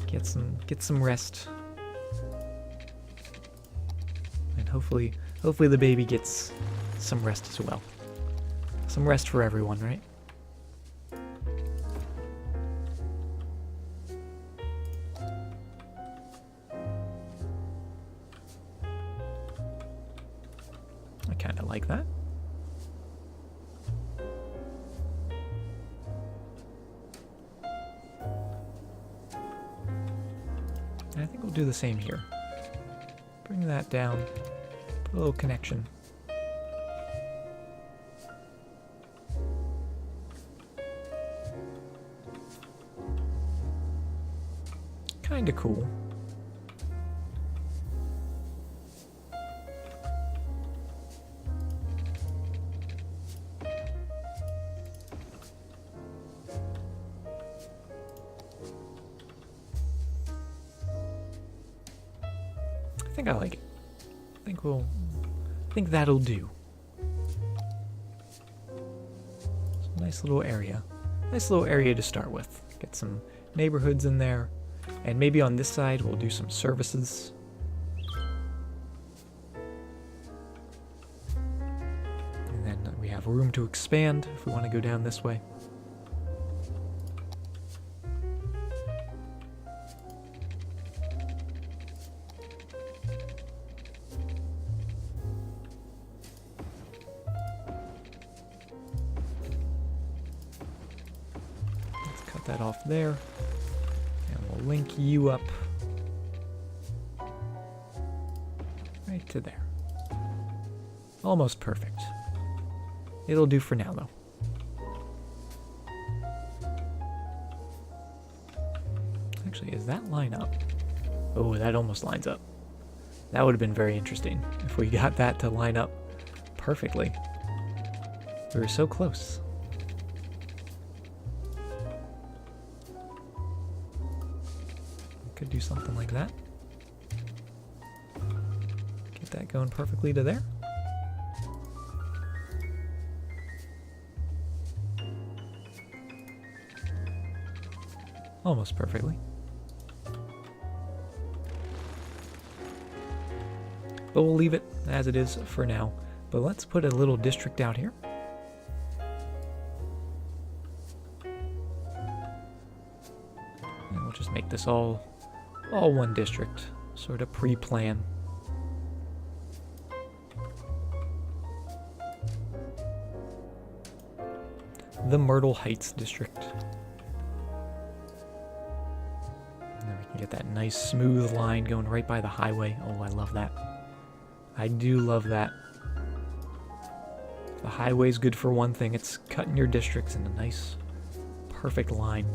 [SPEAKER 1] Get some rest. Hopefully the baby gets some rest as well. Some rest for everyone, right? kind of like that. And I think we'll do the same here. Bring that down, put a little connection. Kinda cool. I think I like it. I think that'll do. It's a nice little area. Nice little area to start with. Get some neighborhoods in there. And maybe on this side we'll do some services. And then we have room to expand if we want to go down this way. Let's cut that off there. Link you up right to there. Almost perfect. It'll do for now, though. Actually, does that line up? Oh, that almost lines up. That would have been very interesting if we got that to line up perfectly. We were so close. Could do something like that. Get that going perfectly to there. Almost perfectly. But we'll leave it as it is for now. But let's put a little district out here. And we'll just make this all one district, sort of pre-plan. The Myrtle Heights district. And then we can get that nice smooth line going right by the highway. Oh, I love that. I do love that. The highway's good for one thing. It's cutting your districts in a nice, perfect line.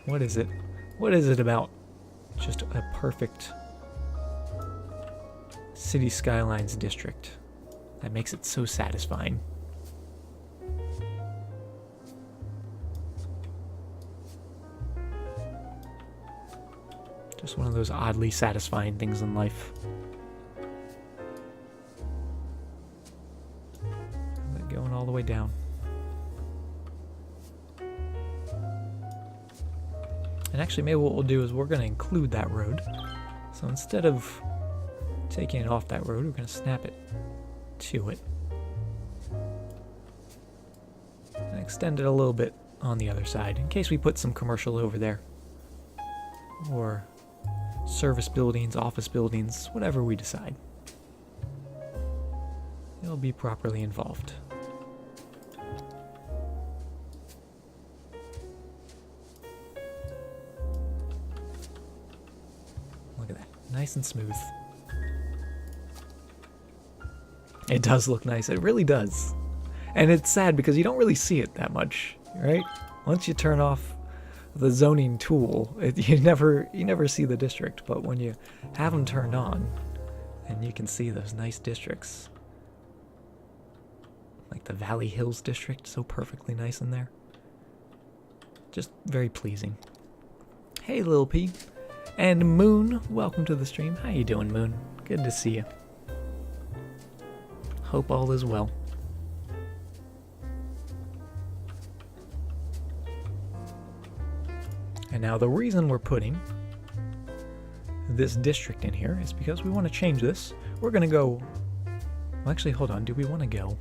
[SPEAKER 1] What is it? What is it about just a perfect City Skylines district that makes it so satisfying? Just one of those oddly satisfying things in life. Going all the way down. And actually, maybe what we'll do is we're going to include that road. So instead of taking it off that road, we're going to snap it to it. And extend it a little bit on the other side, in case we put some commercial over there. Or service buildings, office buildings, whatever we decide. It'll be properly involved. Nice and smooth. It does look nice. It really does. And it's sad because you don't really see it that much, right? Once you turn off the zoning tool, you never see the district. But when you have them turned on, and you can see those nice districts, like the Valley Hills district, so perfectly nice in there. Just very pleasing. Hey, Lil P. And Moon, welcome to the stream. How you doing, Moon? Good to see you. Hope all is well. And now the reason we're putting this district in here is because we want to change this. We're going to go... Well, actually, hold on. Do we want to go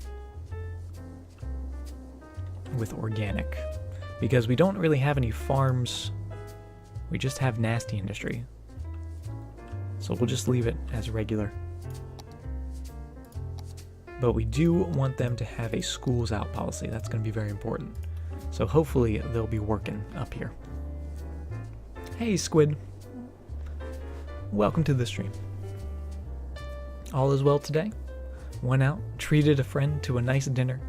[SPEAKER 1] with organic? because we don't really have any farms. We just have nasty industry. So we'll just leave it as regular. But we do want them to have a schools out policy. That's going to be very important. So hopefully they'll be working up here. Hey, Squid. Welcome to the stream. All is well today? Went out, treated a friend to a nice dinner.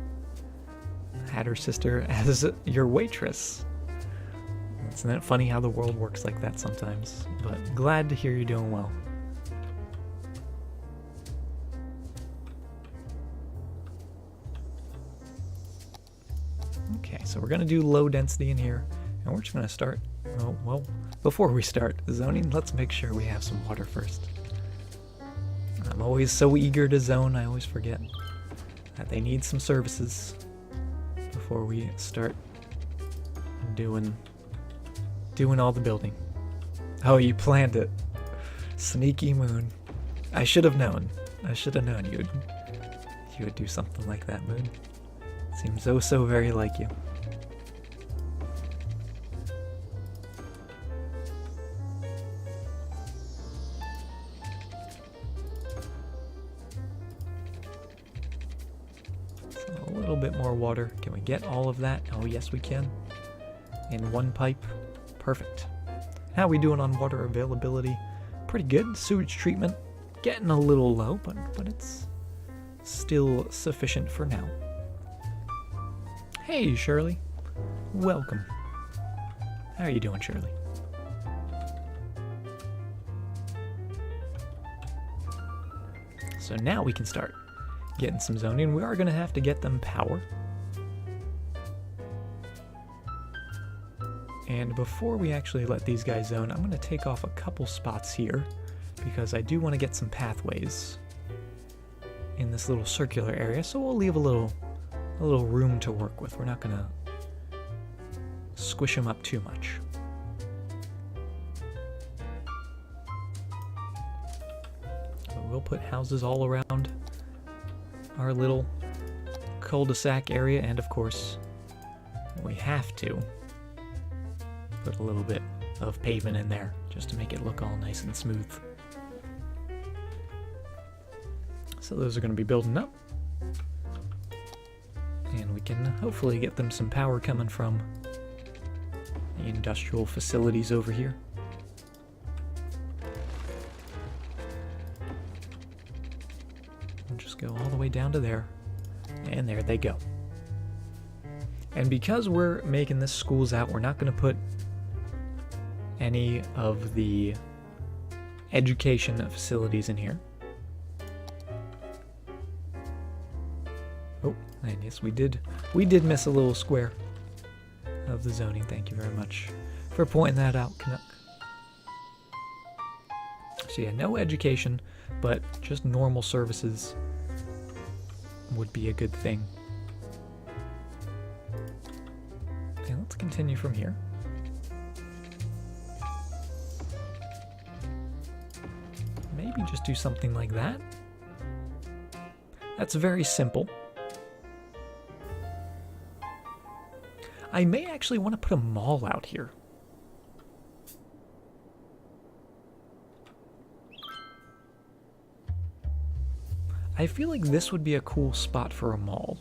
[SPEAKER 1] Had her sister as your waitress. Isn't it funny how the world works like that sometimes? But glad to hear you're doing well. Okay, so we're going to do low density in here. And we're just going to start, oh, well, before we start zoning, let's make sure we have some water first. I'm always so eager to zone, I always forget that they need some services before we start doing all the building. Oh, you planned it. Sneaky Moon. I should have known. I should have known you would do something like that, Moon. Seems so very like you. So a little bit more water. Can we get all of that? Oh, yes we can. In one pipe. Perfect. How are we doing on water availability? Pretty good. Sewage treatment getting a little low, but it's still sufficient for now. Hey, Shirley. Welcome. How are you doing, Shirley? So now we can start getting some zoning. We are going to have to get them power. And before we actually let these guys zone, I'm going to take off a couple spots here because I do want to get some pathways in this little circular area. So we'll leave a little room to work with. We're not going to squish them up too much. But we'll put houses all around our little cul-de-sac area, and of course, we have to put a little bit of pavement in there just to make it look all nice and smooth. So those are going to be building up. And we can hopefully get them some power coming from the industrial facilities over here. We'll just go all the way down to there. And there they go. And because we're making this schools out, we're not going to put any of the education facilities in here. Oh, and yes, we did miss a little square of the zoning. Thank you very much for pointing that out, Canuck. So yeah, no education, but just normal services would be a good thing. Okay, let's continue from here. Maybe just do something like that. That's very simple. I may actually want to put a mall out here. I feel like this would be a cool spot for a mall.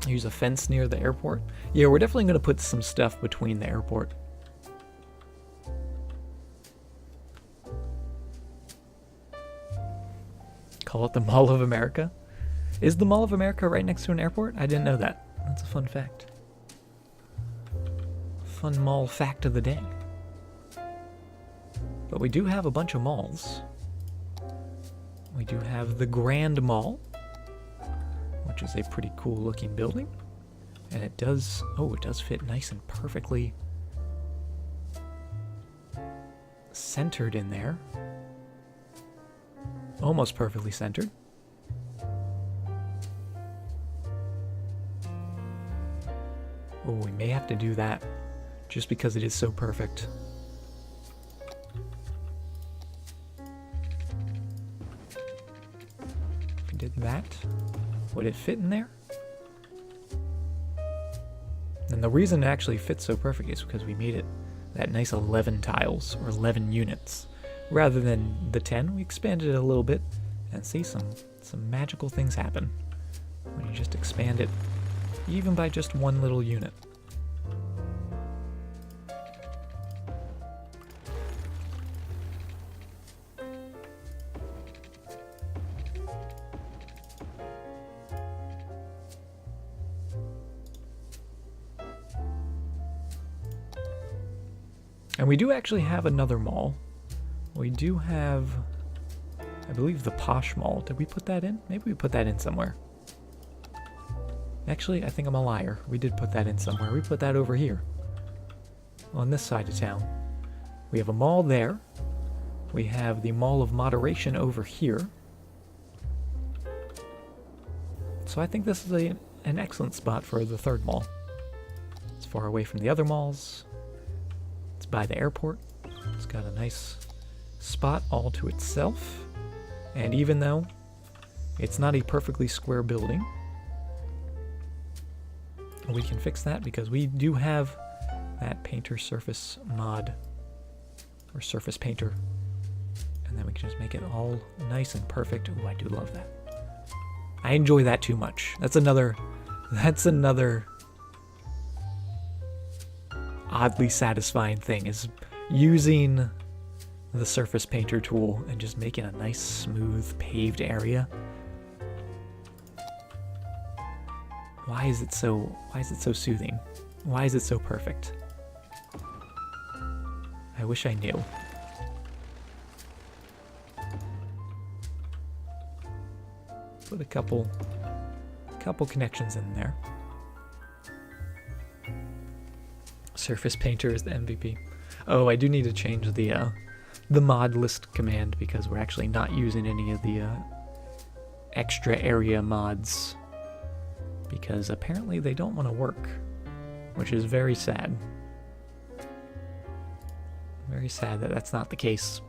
[SPEAKER 1] Use a fence near the airport. Yeah, we're definitely going to put some stuff between the airport. Call it the Mall of America. Is the Mall of America right next to an airport? I didn't know that. That's a fun fact. Fun mall fact of the day. But we do have a bunch of malls. We do have the Grand Mall, which is a pretty cool looking building. And it does, oh, it does fit nice and perfectly centered in there. Almost perfectly centered. Oh, we may have to do that just because it is so perfect. If we did that, would it fit in there? And the reason it actually fits so perfect is because we made it that nice 11 tiles, or 11 units. Rather than the 10, we expanded it a little bit, and see some magical things happen when you just expand it, even by just one little unit. And we do actually have another mall. We do have, I believe, the Posh Mall. Did we put that in? Maybe we put that in somewhere. Actually, I think I'm a liar. We did put that in somewhere. We put that over here, on this side of town. We have a mall there. We have the Mall of Moderation over here. So I think this is an excellent spot for the third mall. It's far away from the other malls. It's by the airport. It's got a nice spot all to itself. And even though it's not a perfectly square building, we can fix that because we do have that painter surface mod, or surface painter. And then we can just make it all nice and perfect. Ooh, I do love that. I enjoy that too much. That's another oddly satisfying thing, is using the surface painter tool and just making a nice smooth paved area. Why is it so soothing? Why is it so perfect? I wish I knew. Put a couple connections in there. Surface painter is the MVP. Oh, I do need to change the mod list command because we're actually not using any of the extra area mods, because apparently they don't want to work, which is very sad. Very sad that that's not the case.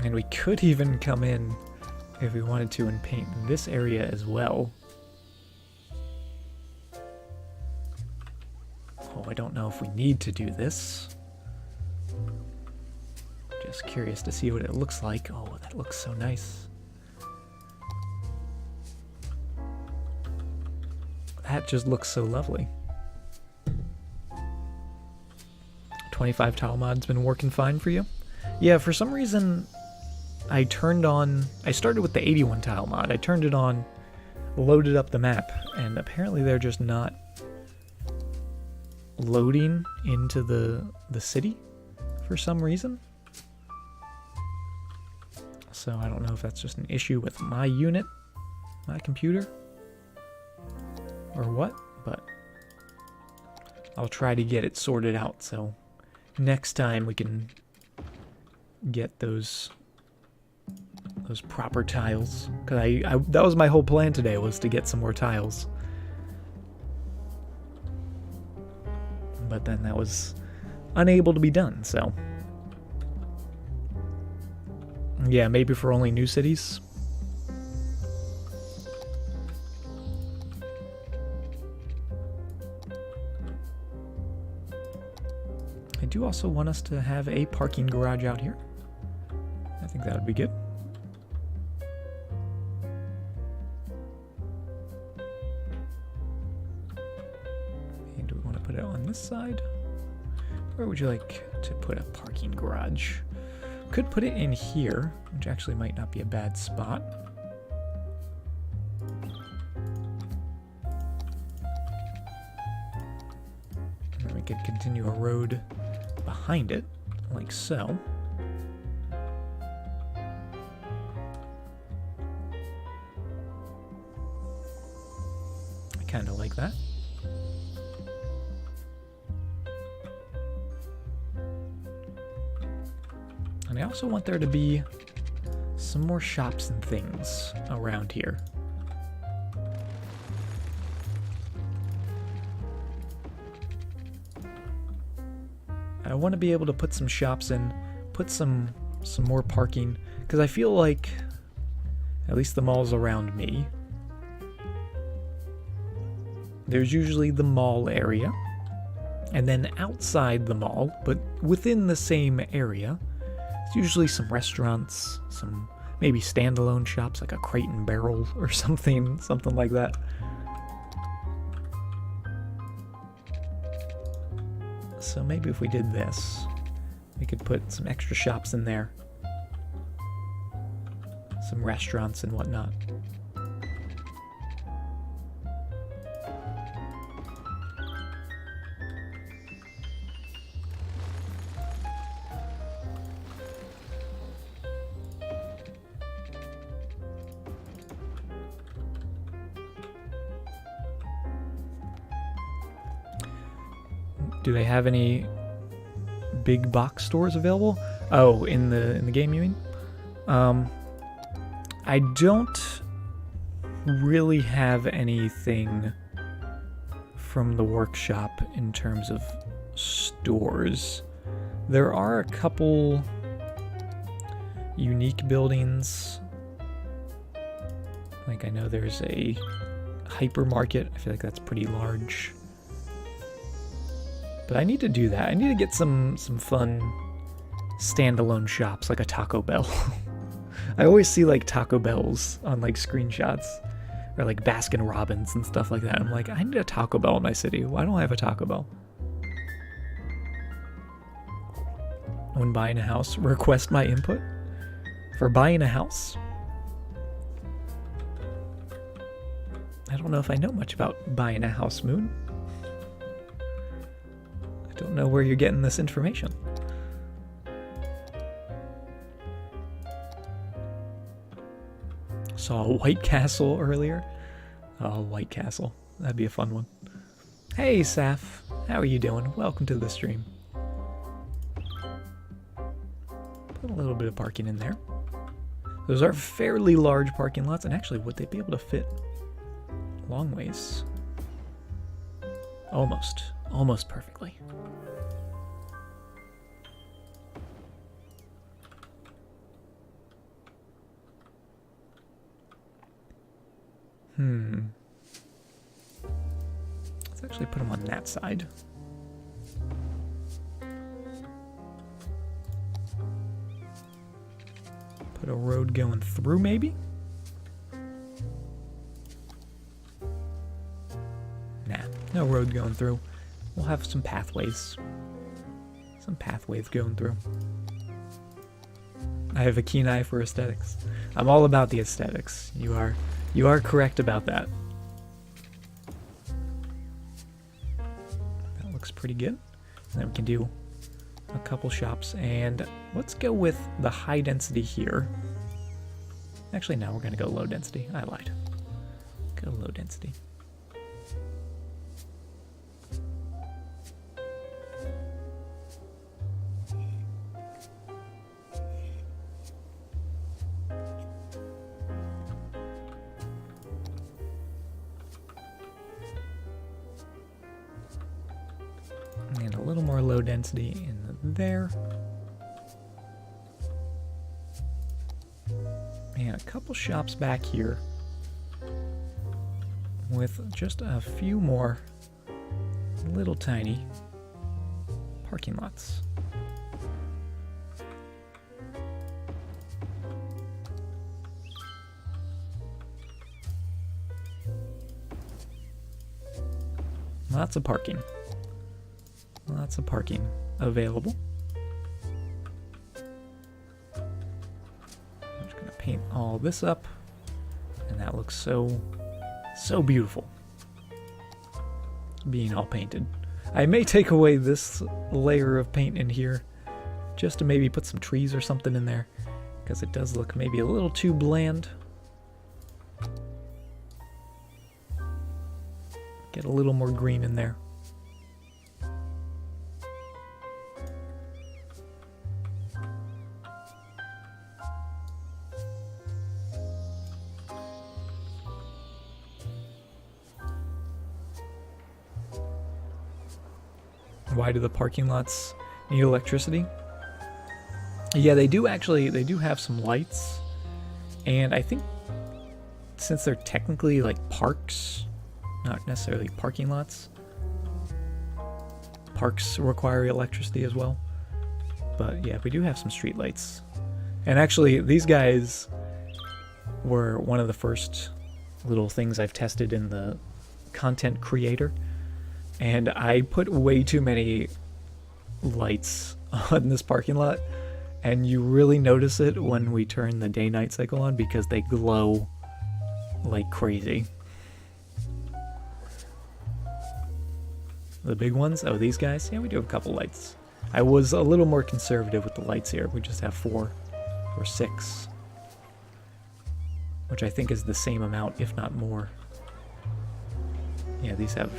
[SPEAKER 1] And we could even come in, if we wanted to, and paint this area as well. Oh, I don't know if we need to do this. Just curious to see what it looks like. Oh, that looks so nice. That just looks so lovely. 25 tile mod's been working fine for you? Yeah, for some reason I started with the 81 tile mod. I turned it on, loaded up the map, and apparently they're just not loading into the city for some reason. So I don't know if that's just an issue with my unit, my computer, or what, but I'll try to get it sorted out so next time we can get those proper tiles. Because that was my whole plan today, was to get some more tiles. But then that was unable to be done, so yeah, maybe for only new cities. I do also want us to have a parking garage out here. I think that would be good. And do we want to put it on this side? Where would you like to put a parking garage? Could put it in here, which actually might not be a bad spot. And then we could continue a road behind it, like so. I kind of like that. And I also want there to be some more shops and things around here. I want to be able to put some shops in, put some more parking, because I feel like, at least the malls around me, there's usually the mall area, and then outside the mall, but within the same area, there's usually some restaurants, some maybe standalone shops like a Crate and Barrel or something like that. So maybe if we did this, we could put some extra shops in there, some restaurants and whatnot. Do they have any big box stores available? Oh, in the game, you mean? I don't really have anything from the workshop in terms of stores. There are a couple unique buildings. Like I know there's a hypermarket. I feel like that's pretty large. But I need to do that. I need to get some fun standalone shops, like a Taco Bell. I always see like Taco Bells on like screenshots, or like Baskin Robbins and stuff like that. I'm like, I need a Taco Bell in my city. Why don't I have a Taco Bell? When buying a house, request my input for buying a house. I don't know if I know much about buying a house, Moon. Don't know where you're getting this information. Saw a White Castle earlier. Oh, White Castle. That'd be a fun one. Hey, Saf. How are you doing? Welcome to the stream. Put a little bit of parking in there. Those are fairly large parking lots, and actually, would they be able to fit long ways? Almost perfectly. Let's actually put them on that side. Put a road going through, maybe? Nah, no road going through. We'll have some pathways. Some pathways going through. I have a keen eye for aesthetics. I'm all about the aesthetics. You are correct about that. That looks pretty good. Then we can do a couple shops, and let's go with the high density here. Actually, no, we're gonna go low density. I lied. Go low density. And a little more low density in there. And a couple shops back here with just a few more little tiny parking lots. Lots of parking. Lots of parking available. I'm just gonna paint all this up, and that looks so beautiful. Being all painted. I may take away this layer of paint in here, just to maybe put some trees or something in there, because it does look maybe a little too bland. Get a little more green in there. Why do the parking lots need electricity? Yeah, they do actually. They do have some lights. And I think since they're technically like parks, not necessarily parking lots, parks require electricity as well. But yeah, we do have some street lights. And actually, these guys were one of the first little things I've tested in the content creator. And I put way too many lights on this parking lot. And you really notice it when we turn the day-night cycle on because they glow like crazy. The big ones? Oh, these guys? Yeah, we do have a couple lights. I was a little more conservative with the lights here. We just have 4 or 6. Which I think is the same amount, if not more. Yeah, these have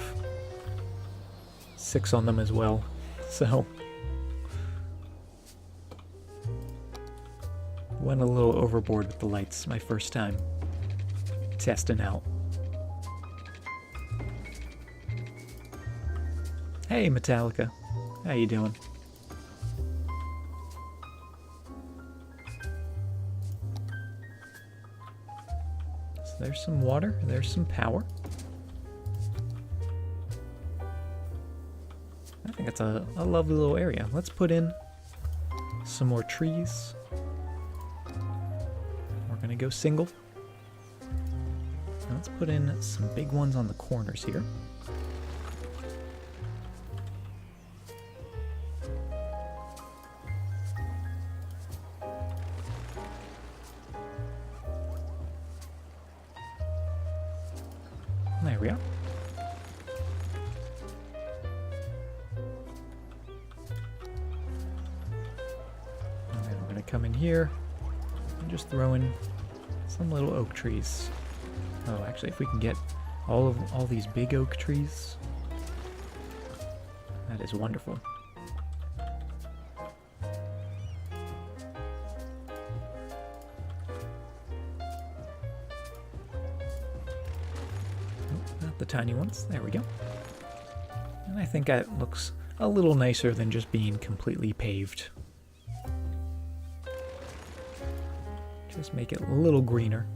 [SPEAKER 1] 6 on them as well. So went a little overboard with the lights my first time testing out. Hey Metallica, how you doing? So there's some water, there's some power. I think it's a lovely little area. Let's put in some more trees. We're gonna go single. Let's put in some big ones on the corners here. There we are. And then we're going to come in here and just throw in some little oak trees. Oh, actually, if we can get all these big oak trees, that is wonderful. Not the tiny ones. There we go. And I think that looks a little nicer than just being completely paved. Just make it a little greener.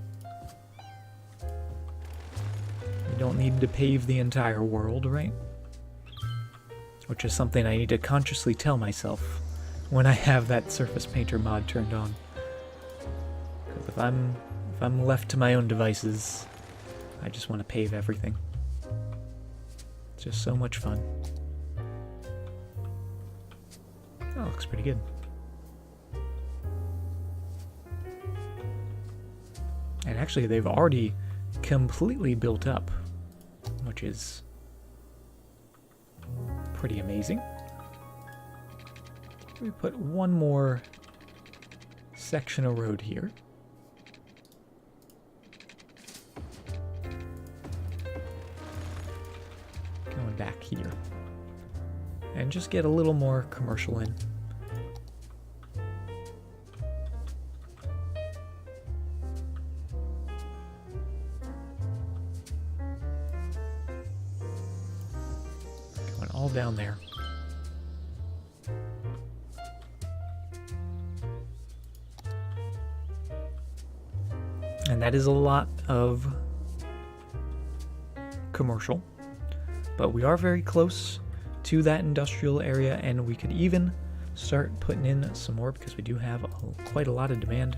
[SPEAKER 1] You don't need to pave the entire world, right? Which is something I need to consciously tell myself when I have that surface painter mod turned on. Because if I'm left to my own devices, I just want to pave everything. It's just so much fun. That looks pretty good. And actually, they've already completely built up, which is pretty amazing. We put one more section of road here. Going back here. And just get a little more commercial in. Going all down there. And that is a lot of commercial, but we are very close to that industrial area, and we could even start putting in some more because we do have quite a lot of demand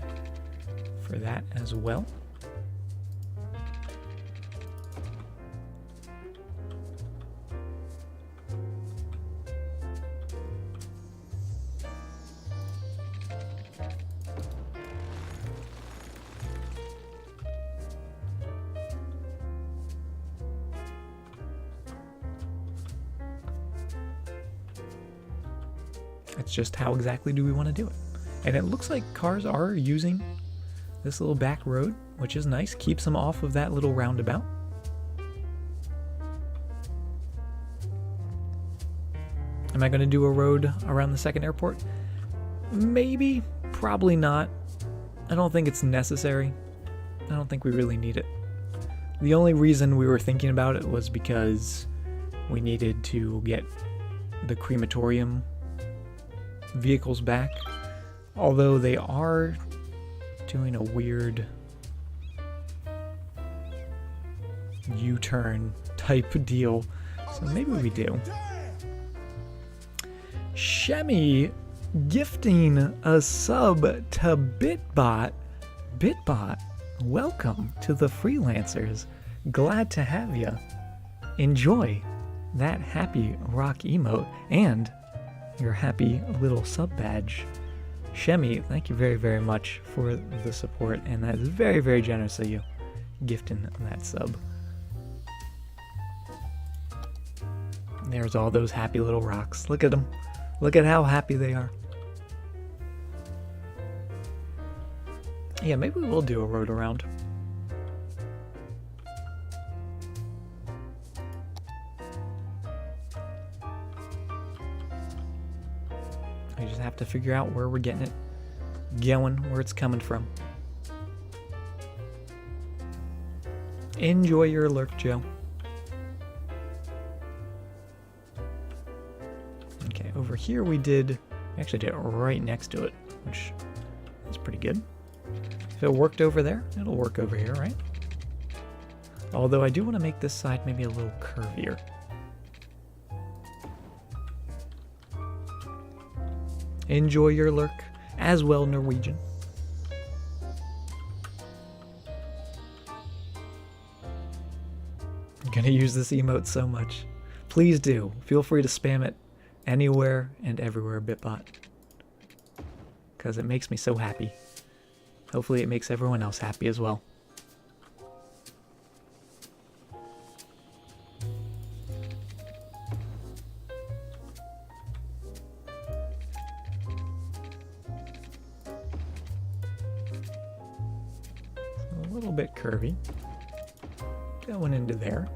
[SPEAKER 1] for that as well. It's just how exactly do we want to do it. And it looks like cars are using this little back road, which is nice. Keeps them off of that little roundabout. Am I going to do a road around the second airport? Maybe, probably not. I don't think it's necessary. I don't think we really need it. The only reason we were thinking about it was because we needed to get the crematorium vehicles back. Although they are doing a weird U-turn type deal. So maybe we do. Shemi gifting a sub to Bitbot. Bitbot, welcome to the Freelancers. Glad to have you. Enjoy that happy rock emote and your happy little sub badge. Shemi, thank you very, very much for the support, and that is very, very generous of you gifting that sub. There's all those happy little rocks. Look at them. Look at how happy they are. Yeah, maybe we'll do a road around. We just have to figure out where we're getting it going, where it's coming from. Enjoy your lurk, Joe. Okay, over here we actually did it right next to it, which is pretty good. If it worked over there, it'll work over here, right? Although I do want to make this side maybe a little curvier. Enjoy your lurk as well, Norwegian. I'm gonna use this emote so much. Please do. Feel free to spam it anywhere and everywhere, Bitbot. Because it makes me so happy. Hopefully it makes everyone else happy as well. A little bit curvy. Going into there.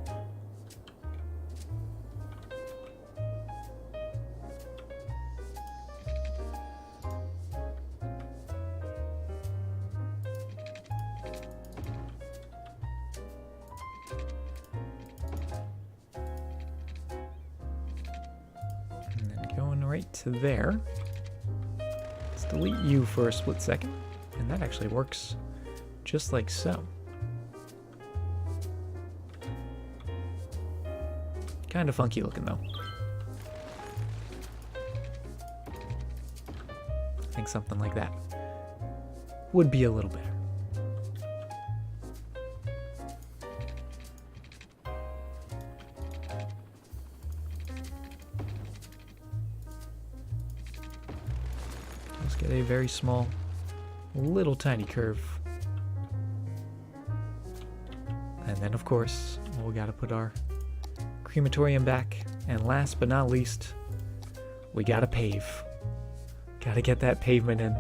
[SPEAKER 1] Right to there. Let's delete you for a split second, and that actually works just like so. Kind of funky looking though. I think something like that would be a little better. Let's get a very small, little tiny curve. And then of course, we gotta put our crematorium back. And last but not least, we gotta pave. Gotta get that pavement in.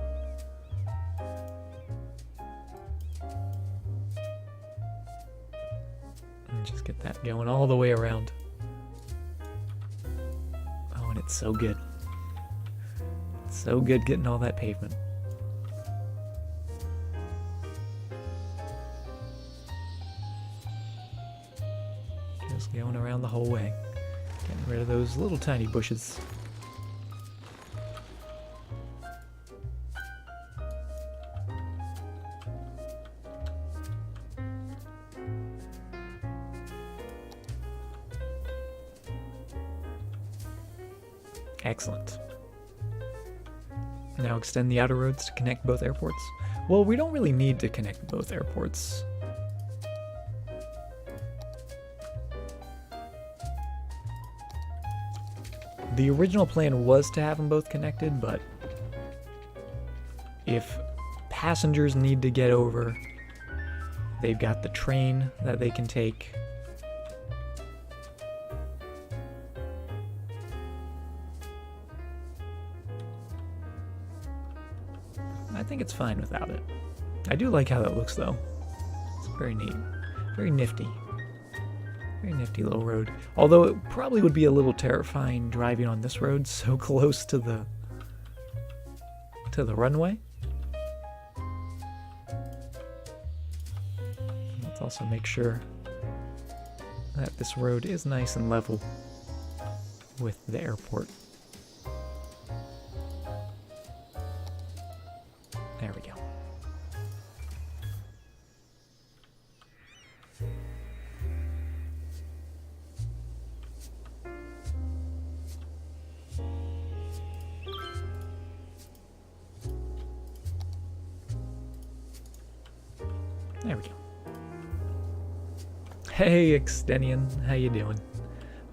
[SPEAKER 1] And just get that going all the way around. Oh, and it's so good. So good getting all that pavement. Just going around the whole way. Getting rid of those little tiny bushes. Excellent. Now extend the outer roads to connect both airports. Well, we don't really need to connect both airports. The original plan was to have them both connected, but if passengers need to get over, they've got the train that they can take. I think it's fine without it. I do like how that looks though. It's very neat. Very nifty. Very nifty little road. Although it probably would be a little terrifying driving on this road so close to the runway. Let's also make sure that this road is nice and level with the airport. There we go. There we go. Hey, Extenian, how you doing?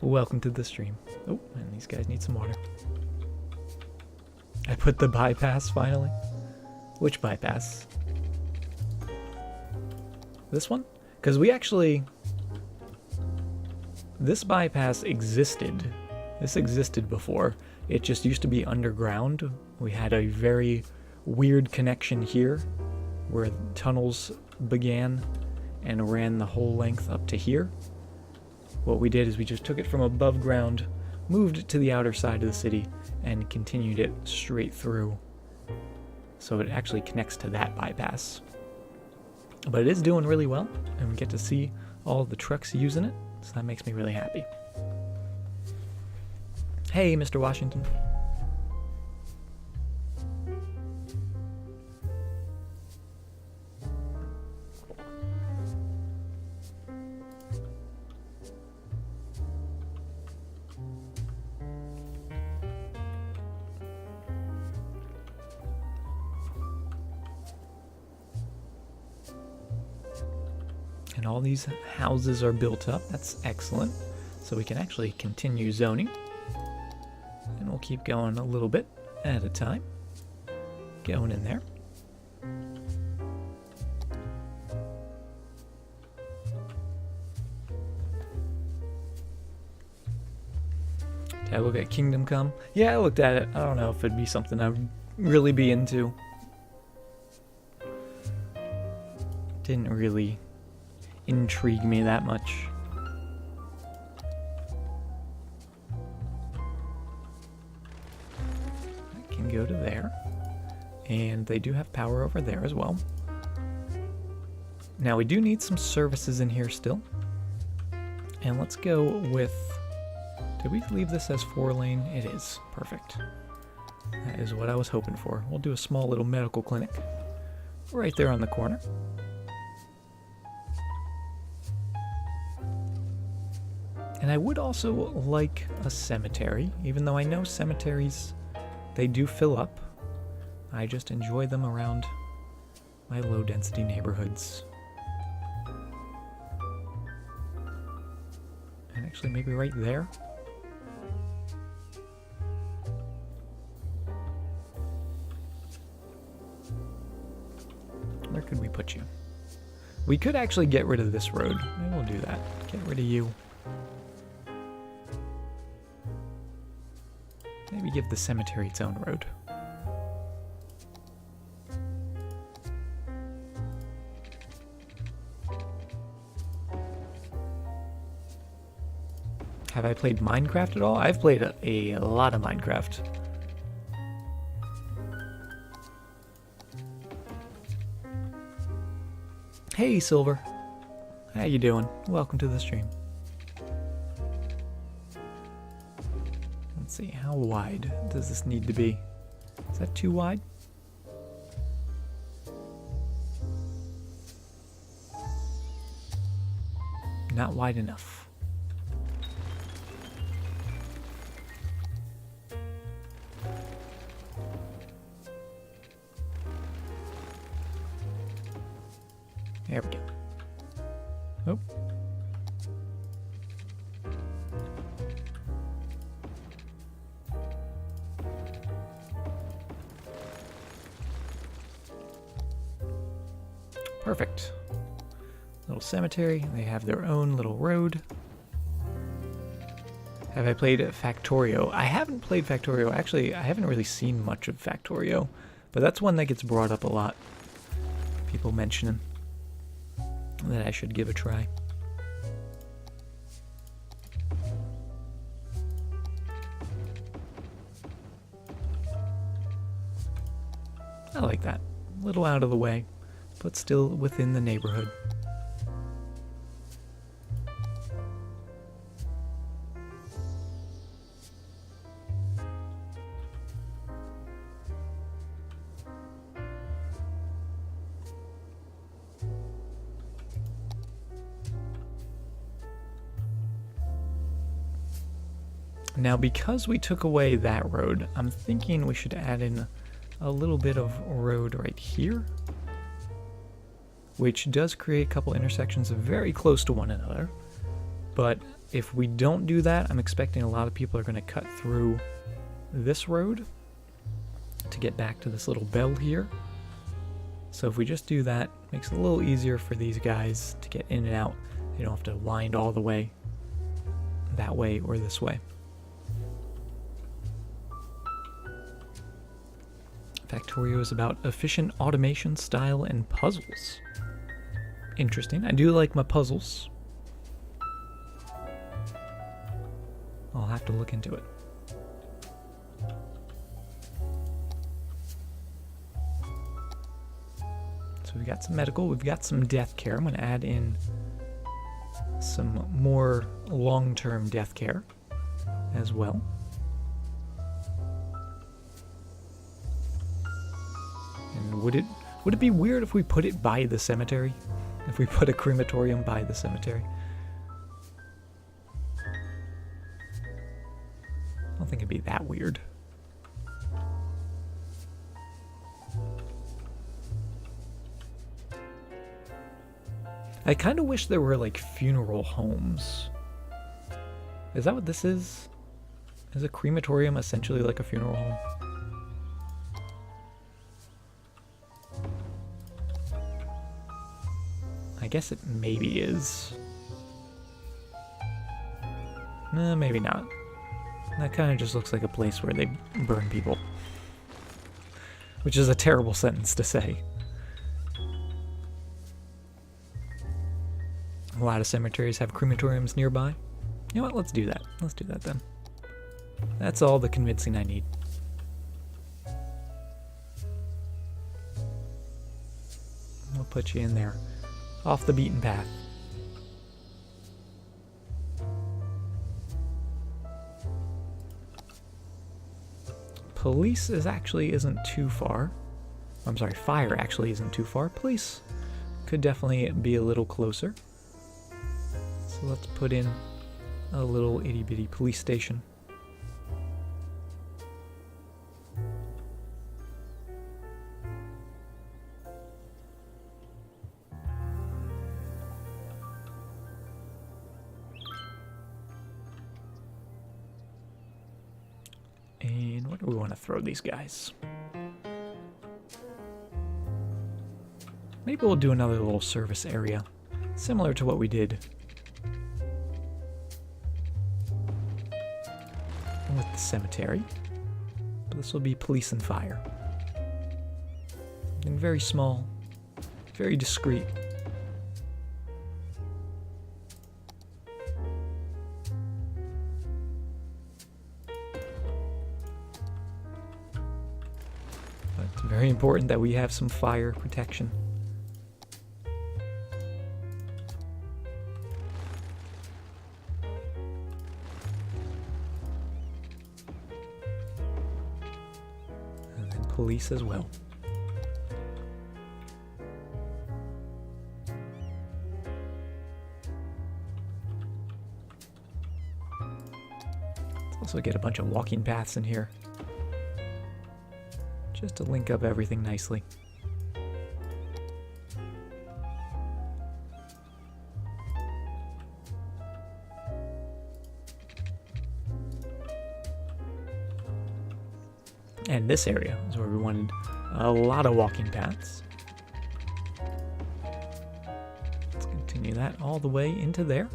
[SPEAKER 1] Welcome to the stream. Oh, and these guys need some water. I put the bypass finally. Which bypass? This one? Because we actually... This bypass existed. This existed before. It just used to be underground. We had a very weird connection here where tunnels began and ran the whole length up to here. What we did is we just took it from above ground, moved it to the outer side of the city, and continued it straight through. So it actually connects to that bypass. But it is doing really well, and we get to see all the trucks using it, so that makes me really happy. Hey, Mr. Washington. And all these houses are built up. That's excellent. So we can actually continue zoning. And we'll keep going a little bit at a time. Going in there. Did I look at Kingdom Come? Yeah, I looked at it. I don't know if it'd be something I would really be into. Didn't really intrigue me that much. I can go to there. And they do have power over there as well. Now we do need some services in here still. And let's go with... Did we leave this as 4-lane? It is. Perfect. That is what I was hoping for. We'll do a small little medical clinic right there on the corner. And I would also like a cemetery, even though I know cemeteries, they do fill up. I just enjoy them around my low-density neighborhoods. And actually maybe right there. Where could we put you? We could actually get rid of this road. Maybe we'll do that. Get rid of you. Maybe give the cemetery its own road. Have I played Minecraft at all? I've played a lot of Minecraft. Hey, Silver. How you doing? Welcome to the stream. Let's see, how wide does this need to be? Is that too wide? Not wide enough. There we go. Oh. Perfect. Little cemetery. They have their own little road. Have I played Factorio? I haven't played Factorio. Actually, I haven't really seen much of Factorio, but that's one that gets brought up a lot. People mentioning that I should give a try. I like that. A little out of the way, but still within the neighborhood. Now, because we took away that road, I'm thinking we should add in a little bit of road right here, which does create a couple intersections very close to one another. But if we don't do that, I'm expecting a lot of people are going to cut through this road to get back to this little bell here. So if we just do that, it makes it a little easier for these guys to get in and out. They don't have to wind all the way that way or this way. Factorio is about efficient automation, style, and puzzles. Interesting. I do like my puzzles. I'll have to look into it. So we've got some medical, we've got some death care. I'm going to add in some more long-term death care as well. And would it be weird if we put it by the cemetery? If we put a crematorium by the cemetery? I don't think it'd be that weird. I kind of wish there were like funeral homes. Is that what this is? Is a crematorium essentially like a funeral home? I guess it maybe is. Maybe not. That kind of just looks like a place where they burn people. Which is a terrible sentence to say. A lot of cemeteries have crematoriums nearby. You know what? Let's do that. Let's do that then. That's all the convincing I need. We'll put you in there. Off the beaten path. Police isn't too far. I'm sorry, fire actually isn't too far. Police could definitely be a little closer. So let's put in a little itty bitty police station. And where do we want to throw these guys? Maybe we'll do another little service area, similar to what we did with the cemetery. But this will be police and fire. And very small, very discreet. But it's very important that we have some fire protection. Police as well. Let's also get a bunch of walking paths in here, just to link up everything nicely. And this area is where we wanted a lot of walking paths. Let's continue that all the way into there.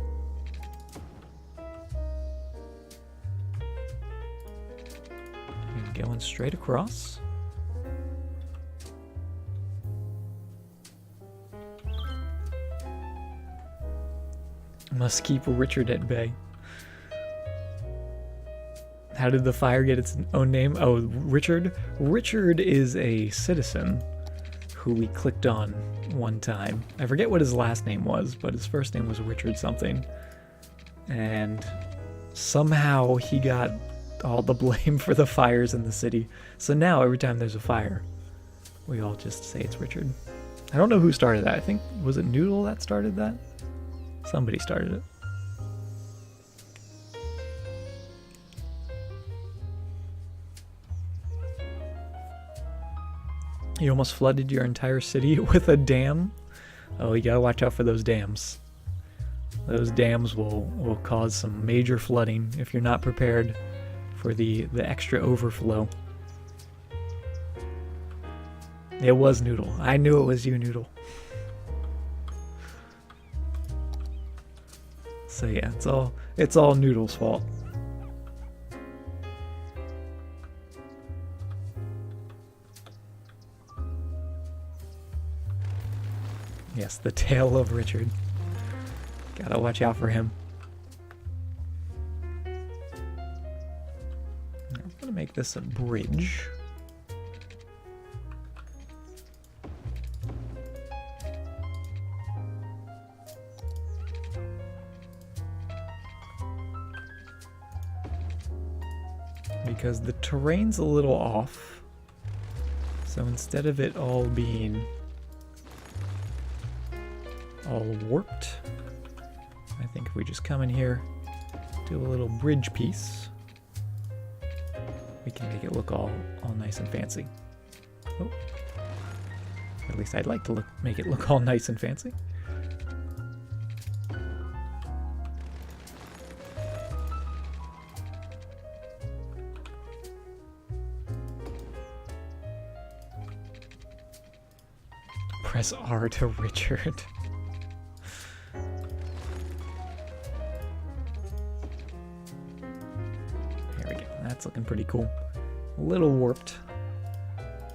[SPEAKER 1] And going straight across. Must keep Richard at bay. How did the fire get its own name? Oh, Richard. Richard is a citizen who we clicked on one time. I forget what his last name was, but his first name was Richard something. And somehow he got all the blame for the fires in the city. So now every time there's a fire, we all just say it's Richard. I don't know who started that. I think, was it Noodle that started that? Somebody started it. You almost flooded your entire city with a dam? Oh, you gotta watch out for those dams. Those dams will cause some major flooding if you're not prepared for the extra overflow. It was Noodle. I knew it was you, Noodle. So yeah, it's all Noodle's fault. Yes, the tale of Richard. Gotta watch out for him. I'm gonna make this a bridge. Because the terrain's a little off. So instead of it all being all warped, I think if we just come in here, do a little bridge piece, we can make it look all nice and fancy. Oh. At least I'd like to make it look all nice and fancy. Press R to Richard. There we go. That's looking pretty cool. A little warped.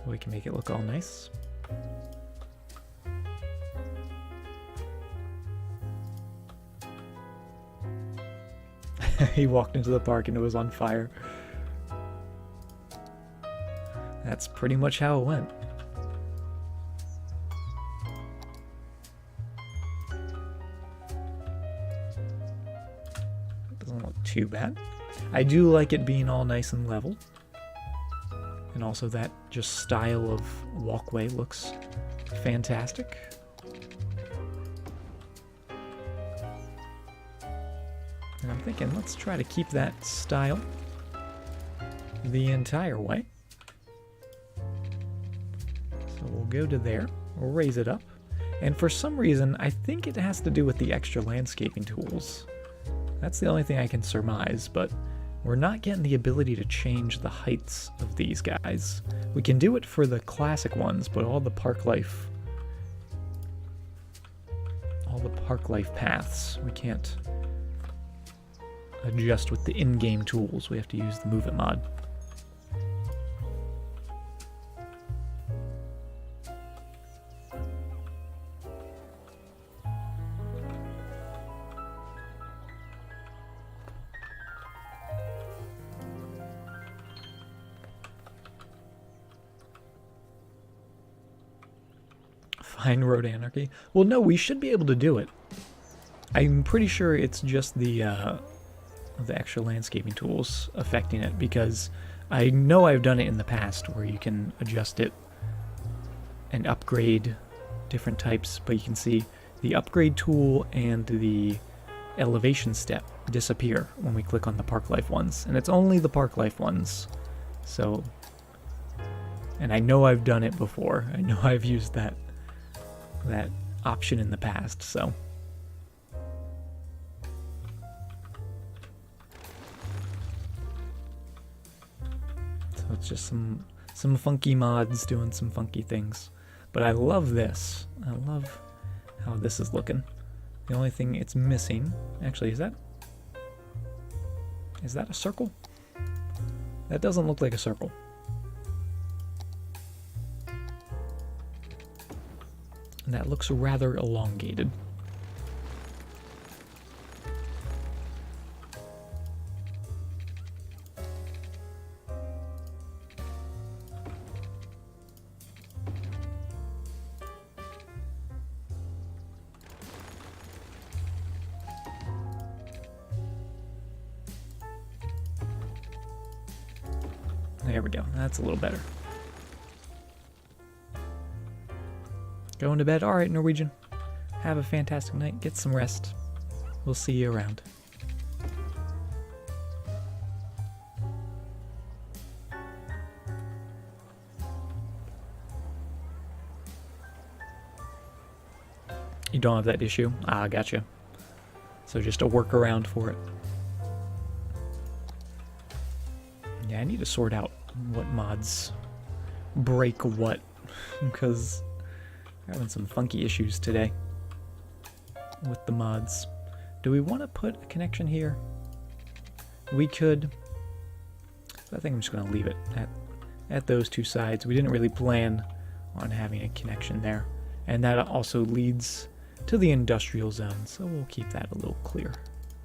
[SPEAKER 1] We can make it look all nice. He walked into the park and it was on fire. That's pretty much how it went. Doesn't look too bad. I do like it being all nice and level. And also that just style of walkway looks fantastic. And I'm thinking, let's try to keep that style the entire way. So we'll go to there, we'll raise it up. And for some reason, I think it has to do with the extra landscaping tools. That's the only thing I can surmise, but we're not getting the ability to change the heights of these guys. We can do it for the classic ones, but all the park life paths, we can't adjust with the in-game tools. We have to use the Move It mod. Find road anarchy. Well, no, we should be able to do it. I'm pretty sure it's just the extra landscaping tools affecting it, because I know I've done it in the past where you can adjust it and upgrade different types, but you can see the upgrade tool and the elevation step disappear when we click on the park life ones, and it's only the park life ones. So, and I know I've done it before. I know I've used that option in the past, so. So it's just some funky mods doing some funky things. But I love this. I love how this is looking. The only thing it's missing, actually, is that a circle? That doesn't look like a circle. And that looks rather elongated. There we go. That's a little better. Going to bed. All right, Norwegian. Have a fantastic night. Get some rest. We'll see you around. You don't have that issue? Ah, gotcha. So just a workaround for it. Yeah, I need to sort out what mods break what, because I'm having some funky issues today with the mods. Do we want to put a connection here? We could. I think I'm just going to leave it at those two sides. We didn't really plan on having a connection there. And that also leads to the industrial zone, so we'll keep that a little clear.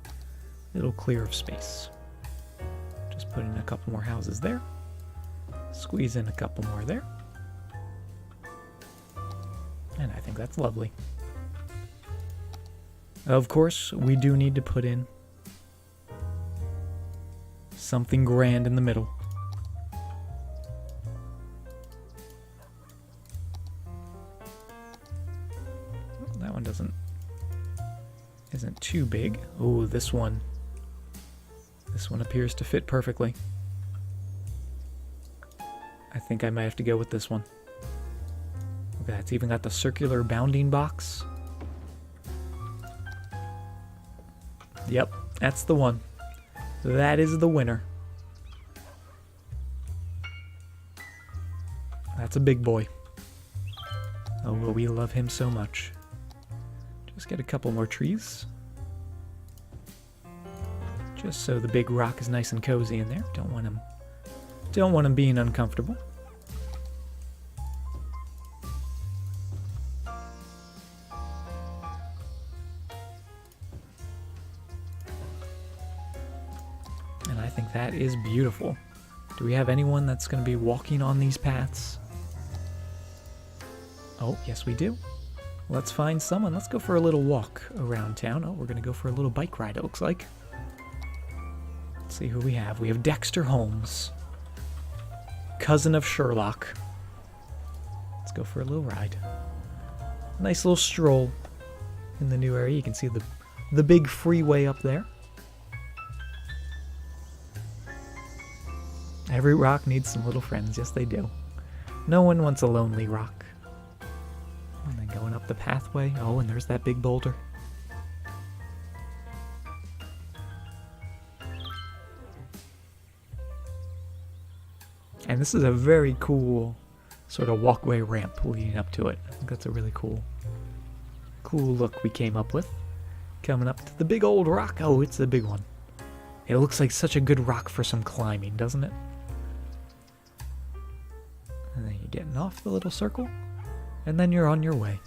[SPEAKER 1] A little clear of space. Just put in a couple more houses there. Squeeze in a couple more there. And I think that's lovely. Of course, we do need to put in something grand in the middle. That one isn't too big. Oh, this one appears to fit perfectly. I think I might have to go with this one. Look at that, it's even got the circular bounding box. Yep, that's the one. That is the winner. That's a big boy. Oh, well, we love him so much. Just get a couple more trees. Just so the big rock is nice and cozy in there. Don't want him being uncomfortable. And I think that is beautiful. Do we have anyone that's going to be walking on these paths? Oh, yes we do. Let's find someone. Let's go for a little walk around town. Oh, we're going to go for a little bike ride, it looks like. Let's see who we have. We have Dexter Holmes, cousin of Sherlock. Let's go for a little ride. Nice little stroll in the new area. You can see the big freeway up there. Every rock needs some little friends. Yes, they do. No one wants a lonely rock. And then going up the pathway. Oh, and there's that big boulder. And this is a very cool sort of walkway ramp leading up to it. I think that's a really cool look we came up with. Coming up to the big old rock. Oh, it's a big one. It looks like such a good rock for some climbing, doesn't it? And then you're getting off the little circle. And then you're on your way.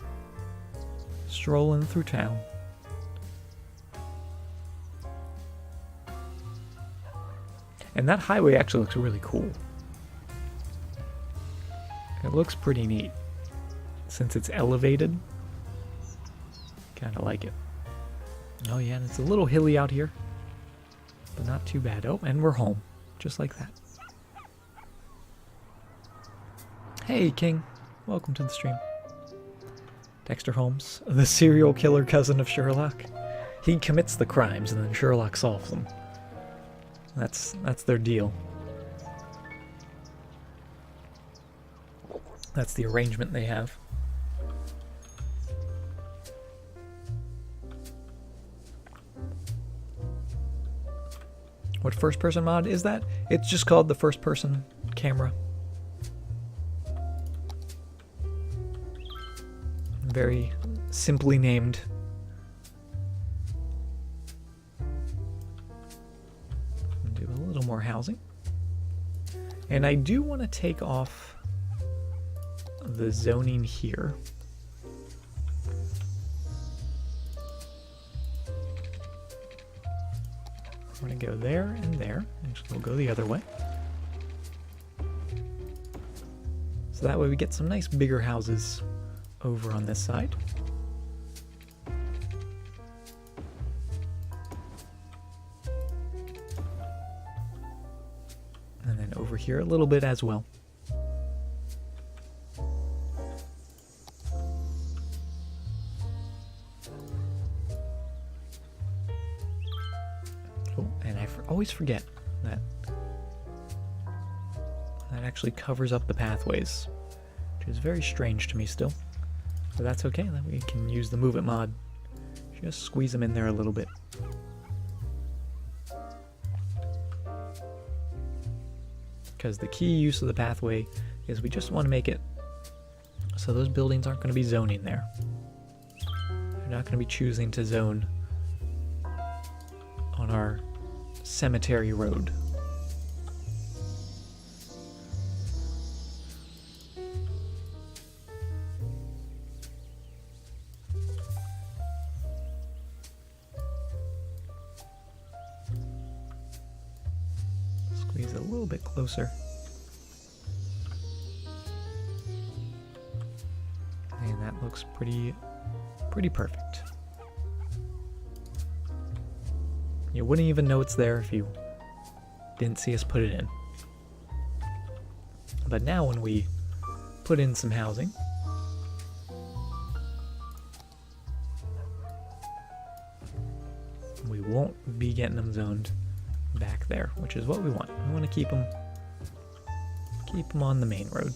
[SPEAKER 1] Strolling through town. And that highway actually looks really cool. It looks pretty neat. Since it's elevated. Kinda like it. Oh yeah, and it's a little hilly out here. But not too bad. Oh, and we're home. Just like that. Hey, King. Welcome to the stream. Dexter Holmes, the serial killer cousin of Sherlock. He commits the crimes and then Sherlock solves them. That's their deal. That's the arrangement they have. What first person mod is that? It's just called the first person camera. Very simply named. Do a little more housing. And I do want to take off the zoning here. I'm going to go there and there. Actually, we'll go the other way. So that way we get some nice bigger houses over on this side. And then And over here a little bit as well. Oh, and I always forget that that actually covers up the pathways, which is very strange to me still. But that's okay, then we can use the Move It mod. Just squeeze them in there a little bit. Because the key use of the pathway is we just want to make it so those buildings aren't going to be zoning there. They're not going to be choosing to zone on our cemetery road. Squeeze it a little bit closer. And that looks pretty perfect. You wouldn't even know it's there if you didn't see us put it in. But now when we put in some housing, we won't be getting them zoned back there, which is what we want. We want to keep them on the main road.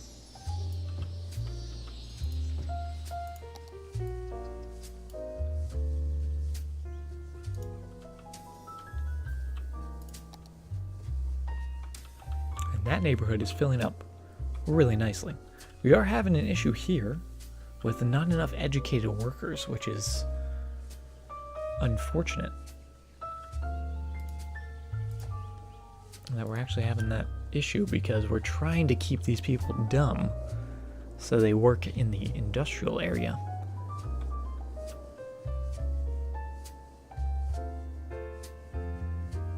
[SPEAKER 1] And that neighborhood is filling up really nicely. We are having an issue here with not enough educated workers, which is unfortunate. That we're actually having that issue because we're trying to keep these people dumb so they work in the industrial area.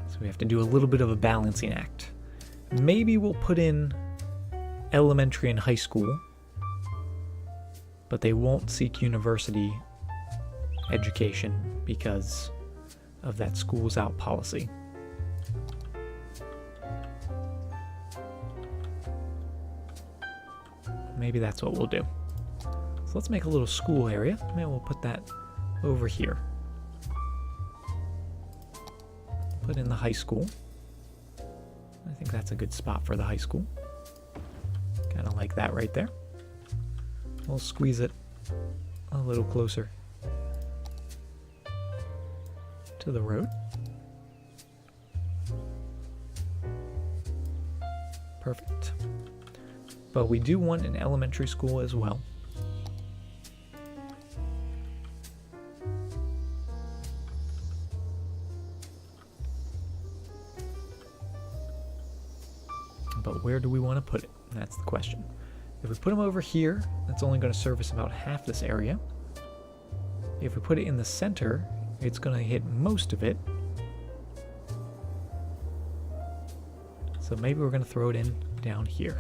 [SPEAKER 1] So we have to do a little bit of a balancing act. Maybe we'll put in elementary and high school, but they won't seek university education because of that schools out policy. Maybe that's what we'll do. So let's make a little school area. Maybe we'll put that over here. Put in the high school. I think that's a good spot for the high school. Kind of like that right there. We'll squeeze it a little closer to the road. Perfect. But we do want an elementary school as well. But where do we want to put it? That's the question. If we put them over here, that's only going to service about half this area. If we put it in the center, it's going to hit most of it. So maybe we're going to throw it in down here.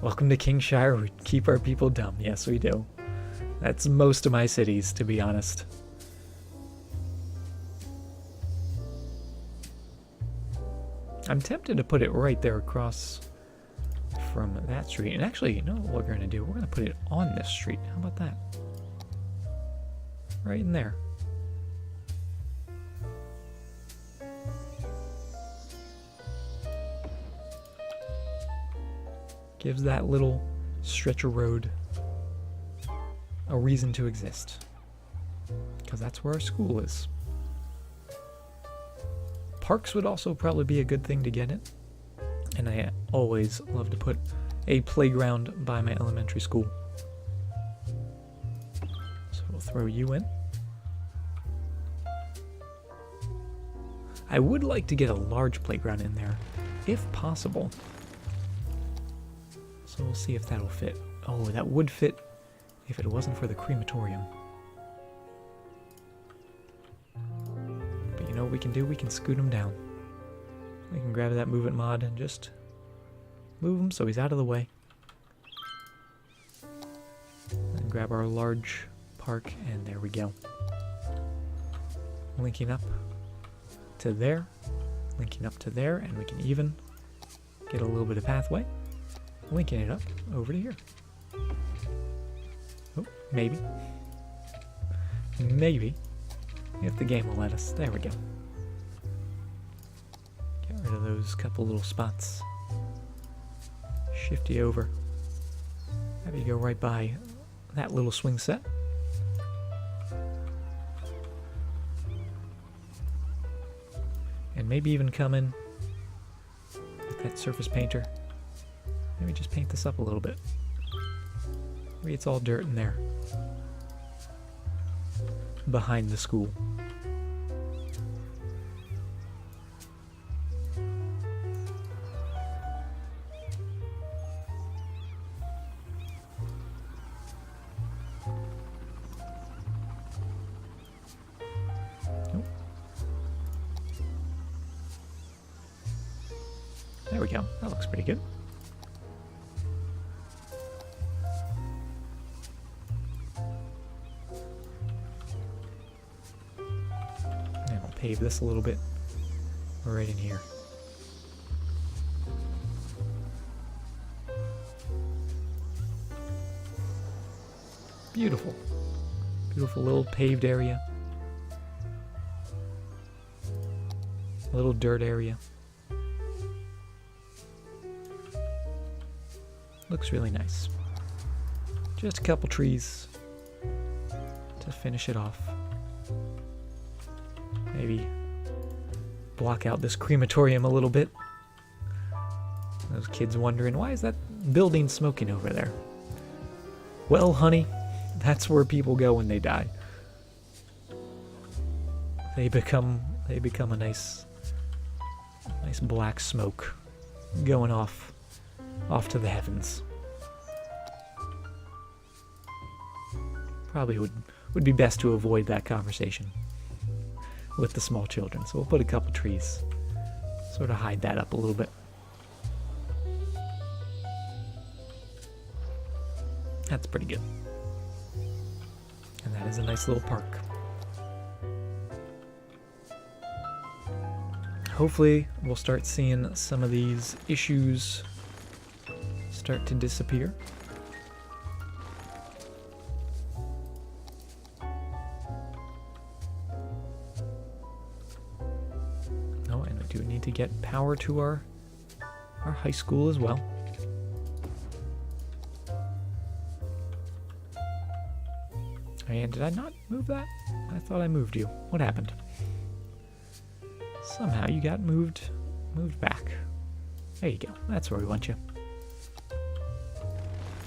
[SPEAKER 1] Welcome to Kingshire. We keep our people dumb. Yes, we do. That's most of my cities, to be honest. I'm tempted to put it right there across from that street. And actually, you know what we're going to do? We're going to put it on this street. How about that? Right in there. Gives that little stretch of road a reason to exist. Because that's where our school is. Parks would also probably be a good thing to get it. And I always love to put a playground by my elementary school. So we'll throw you in. I would like to get a large playground in there, if possible. So we'll see if that'll fit. Oh, that would fit if it wasn't for the crematorium. But you know what we can do? We can scoot him down. We can grab that Move It mod and just move him so he's out of the way. And grab our large park, and there we go. Linking up to there, linking up to there, and we can even get a little bit of pathway, linking it up over to here. Oh, maybe. Maybe. If the game will let us. There we go. Get rid of those couple little spots. Shift you over. Have you go right by that little swing set. And maybe even come in with that surface painter. Maybe just paint this up a little bit. Maybe it's all dirt in there. Behind the school. Nope. There we go. That looks pretty good. Pave this a little bit right in here. Beautiful. Beautiful little paved area. A little dirt area. Looks really nice. Just a couple trees to finish it off. Maybe block out this crematorium a little bit. Those kids wondering, why is that building smoking over there? Well, honey, that's where people go when they die. They become a nice black smoke going off to the heavens. Probably would be best to avoid that conversation with the small children. So we'll put a couple trees, sort of hide that up a little bit. That's pretty good. And that is a nice little park. Hopefully we'll start seeing some of these issues start to disappear. Do need to get power to our high school as well. And did I not move that? I thought I moved you. What happened? Somehow you got moved back. There you go. That's where we want you.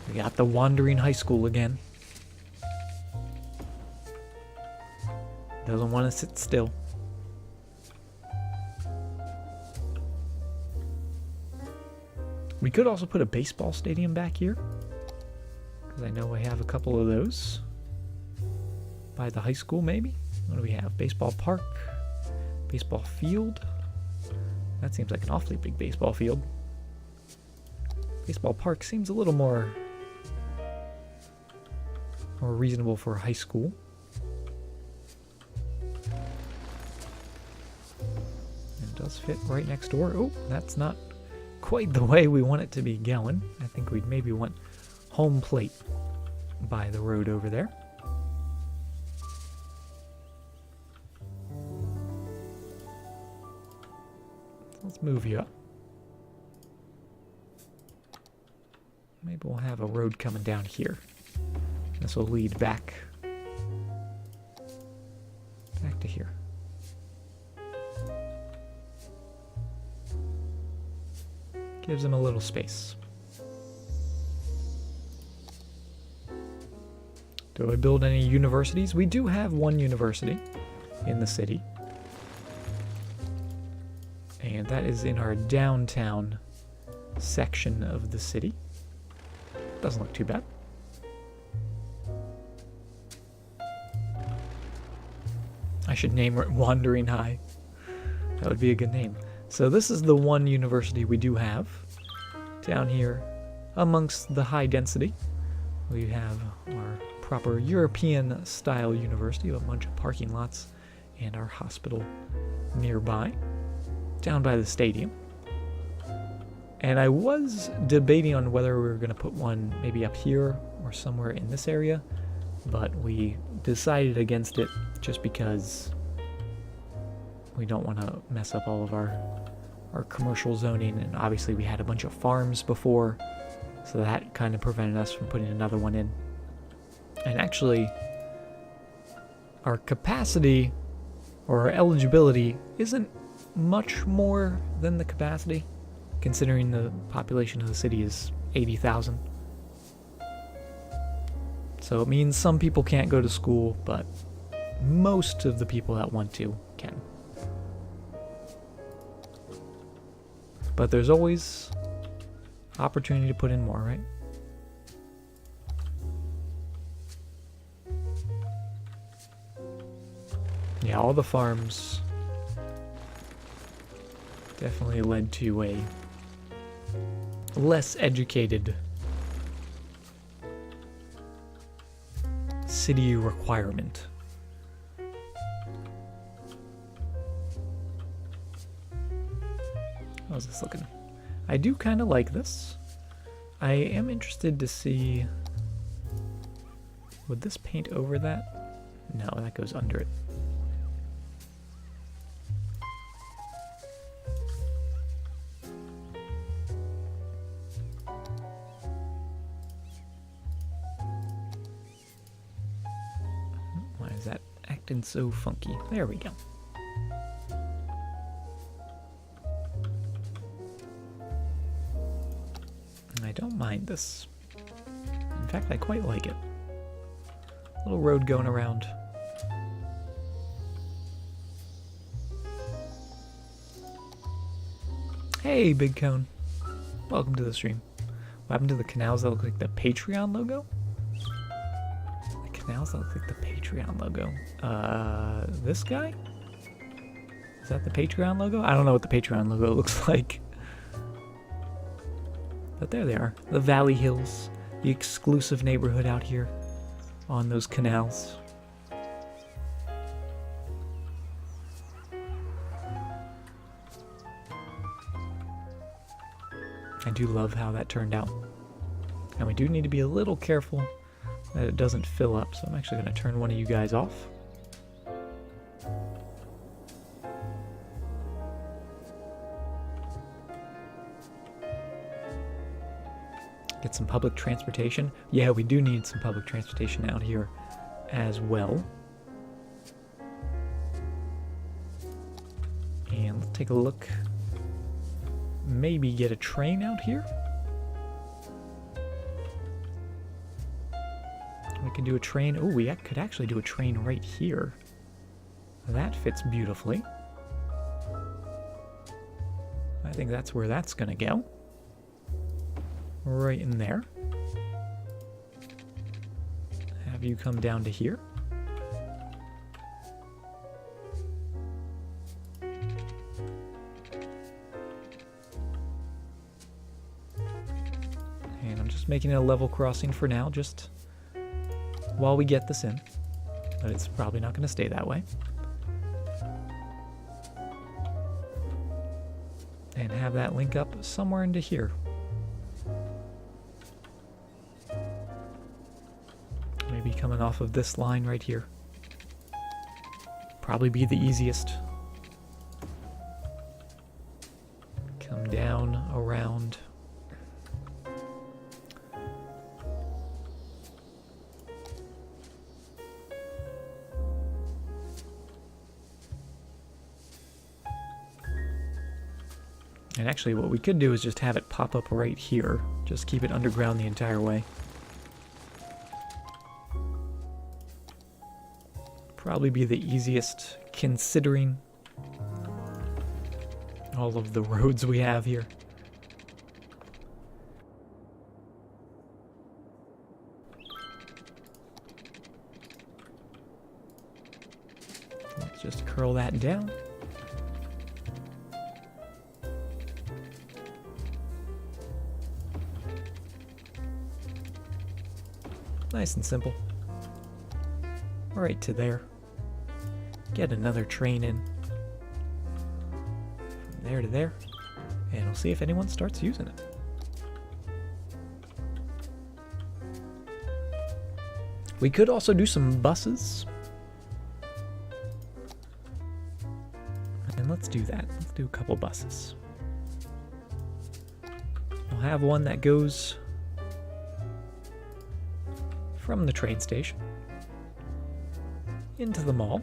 [SPEAKER 1] We got the wandering high school again. Doesn't want to sit still. We could also put a baseball stadium back here, because I know I have a couple of those by the high school, maybe. What do we have? Baseball park, baseball field. That seems like an awfully big baseball field. Baseball park seems a little more reasonable for a high school. It does fit right next door. Oh, that's not quite the way we want it to be going. I think we'd maybe want home plate by the road over there. Let's move you up. Maybe we'll have a road coming down here. This will lead back to here. Gives them a little space. Do I build any universities? We do have one university in the city. And that is in our downtown section of the city. Doesn't look too bad. I should name it Wandering High. That would be a good name. So this is the one university we do have. Down here, amongst the high density, we have our proper European-style university, a bunch of parking lots, and our hospital nearby, down by the stadium. And I was debating on whether we were going to put one maybe up here or somewhere in this area, but we decided against it just because we don't want to mess up all of our commercial zoning, and obviously we had a bunch of farms before, so that kind of prevented us from putting another one in. And actually, our capacity or our eligibility isn't much more than the capacity, considering the population of the city is 80,000. So it means some people can't go to school, but most of the people that want to can. But there's always opportunity to put in more, right? Yeah, all the farms definitely led to a less educated city requirement. How's this looking? I do kind of like this. I am interested to see, would this paint over that? No, that goes under it. Why is that acting so funky? There we go. I don't mind this. In fact, I quite like it. Little road going around. Hey, Big Cone. Welcome to the stream. What happened to the canals that look like the Patreon logo? The canals that look like the Patreon logo. This guy? Is that the Patreon logo? I don't know what the Patreon logo looks like. But there they are, the Valley Hills, the exclusive neighborhood out here on those canals. I do love how that turned out. And we do need to be a little careful that it doesn't fill up, so I'm actually going to turn one of you guys off. Get some public transportation. Yeah, we do need some public transportation out here as well. And let's take a look. Maybe get a train out here. We can do a train. Oh, we could actually do a train right here. That fits beautifully. I think that's where that's gonna go. Right in there. Have you come down to here. And I'm just making it a level crossing for now, just while we get this in. But it's probably not going to stay that way. And have that link up somewhere into here. Maybe coming off of this line right here. Probably be the easiest. Come down, around. And actually what we could do is just have it pop up right here. Just keep it underground the entire way. Probably be the easiest, considering all of the roads we have here. Let's just curl that down. Nice and simple. Right to there. Get another train in. From there to there. And we'll see if anyone starts using it. We could also do some buses. And let's do that. Let's do a couple buses. We'll have one that goes from the train station into the mall.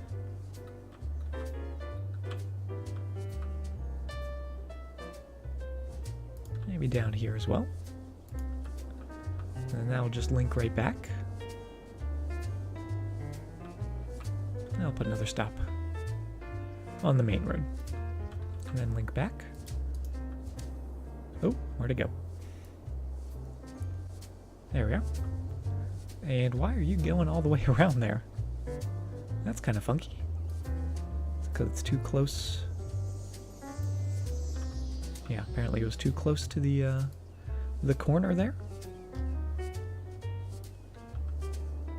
[SPEAKER 1] Maybe down here as well. And that will just link right back. And I'll put another stop on the main road. And then link back. Oh, where'd it go? There we go. And why are you going all the way around there? That's kind of funky. It's because it's too close. Yeah, apparently it was too close to the corner there.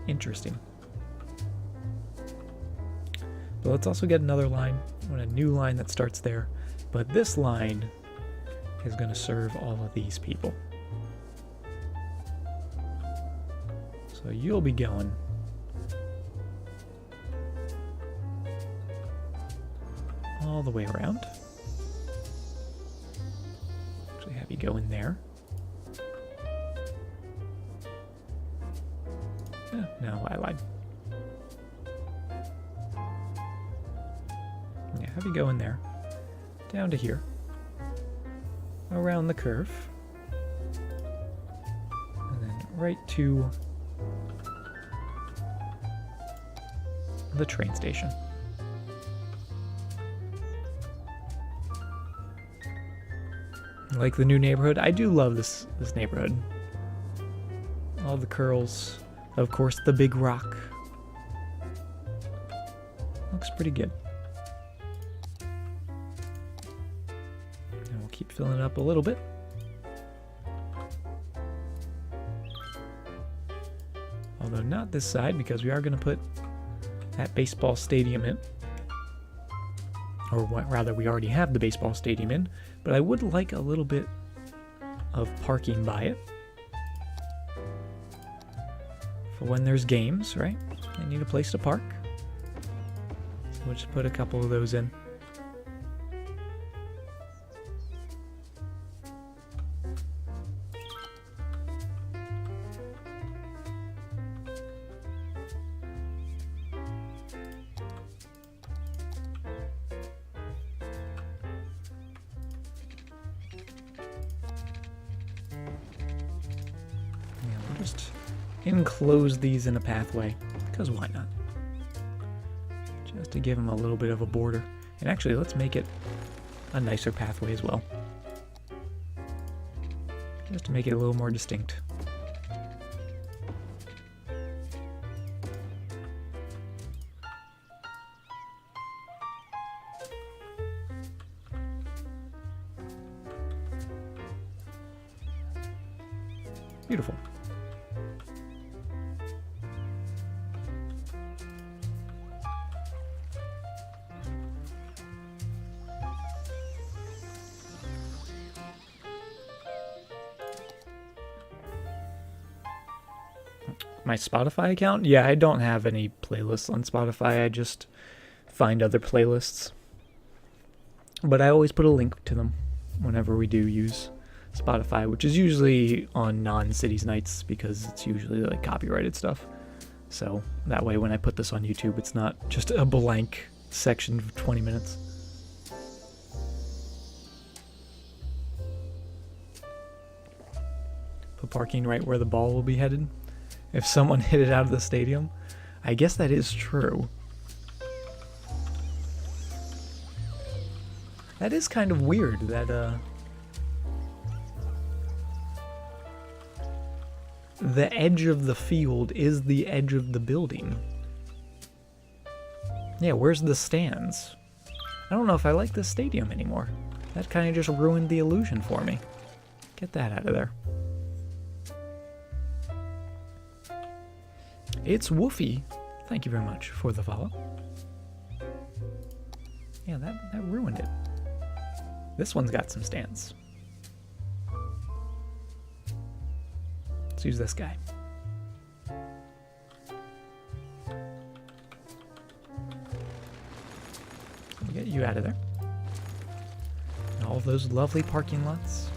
[SPEAKER 1] Interesting. But let's also get another line, a new line that starts there. But this line is going to serve all of these people. So you'll be going all the way around. Actually have you go in there. No, I lied. Yeah, have you go in there. Down to here. Around the curve. And then right to the train station. Like the new neighborhood. I do love this neighborhood. All the curls. Of course, the big rock. Looks pretty good. And we'll keep filling it up a little bit. Although not this side, because we are going to put that baseball stadium in. Or rather, we already have the baseball stadium in. But I would like a little bit of parking by it. For when there's games, right? They need a place to park. So we'll just put a couple of those in. Just enclose these in a pathway, because why not? Just to give them a little bit of a border. And actually, let's make it a nicer pathway as well. Just to make it a little more distinct. Beautiful. My Spotify account? Yeah, I don't have any playlists on Spotify. I just find other playlists. But I always put a link to them whenever we do use Spotify, which is usually on non-cities nights because it's usually like copyrighted stuff. So that way when I put this on YouTube, it's not just a blank section of 20 minutes. Put parking right where the ball will be headed. If someone hit it out of the stadium, I guess that is true. That is kind of weird that the edge of the field is the edge of the building. Yeah, where's the stands? I don't know if I like this stadium anymore. That kind of just ruined the illusion for me. Get that out of there. It's Woofy. Thank you very much for the follow. Yeah, that ruined it. This one's got some stands. Let's use this guy. We'll get you out of there. And all those lovely parking lots.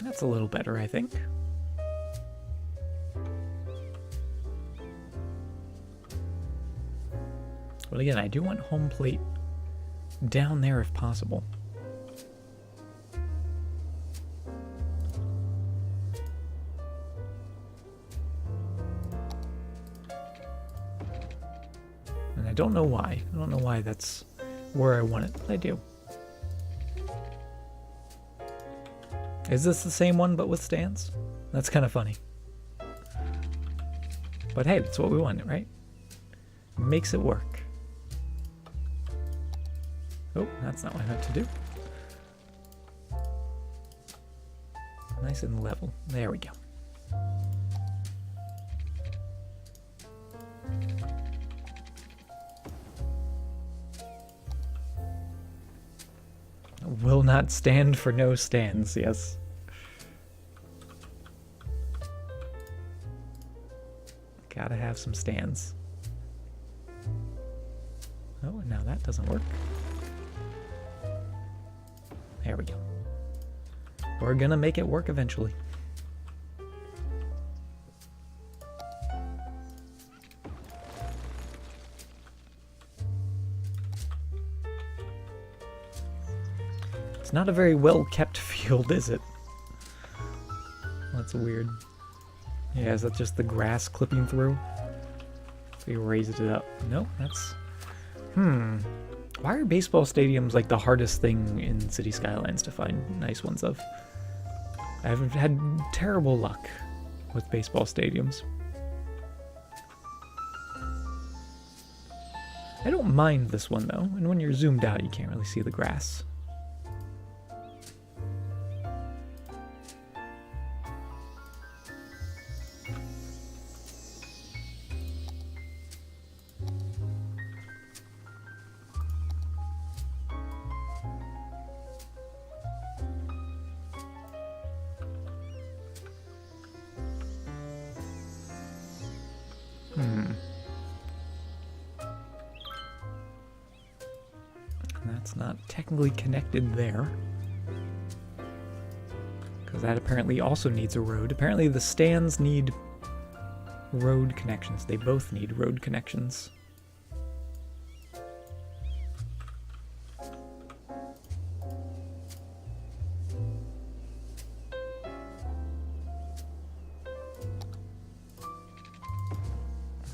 [SPEAKER 1] That's a little better, I think. But again, I do want home plate down there if possible. And I don't know why. I don't know why that's where I want it, but I do. Is this the same one but with stands? That's kind of funny. But hey, that's what we wanted, right? Makes it work. Oh, that's not what I meant to do. Nice and level. There we go. Will not stand for no stands, yes. Gotta have some stands. Oh, and now that doesn't work. There we go. We're gonna make it work eventually. It's not a very well-kept field, is it? That's weird. Yeah, is that just the grass clipping through? We raised it up. Nope, that's... Why are baseball stadiums like the hardest thing in City Skylines to find nice ones of? I've had terrible luck with baseball stadiums. I don't mind this one though, and when you're zoomed out you can't really see the grass. That's not technically connected there. Because that apparently also needs a road. Apparently the stands need road connections. They both need road connections.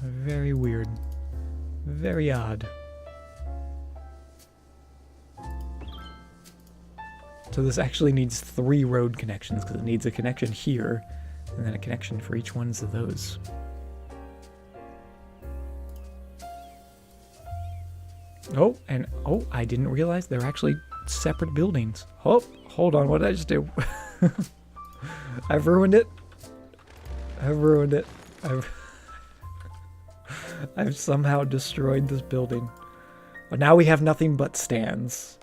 [SPEAKER 1] Very weird. Very odd. So this actually needs 3 road connections because it needs a connection here and then a connection for each one of those. Oh, and oh, I didn't realize they're actually separate buildings. Oh, hold on, what did I just do? I've ruined it. I've ruined it. I've somehow destroyed this building. But now we have nothing but stands.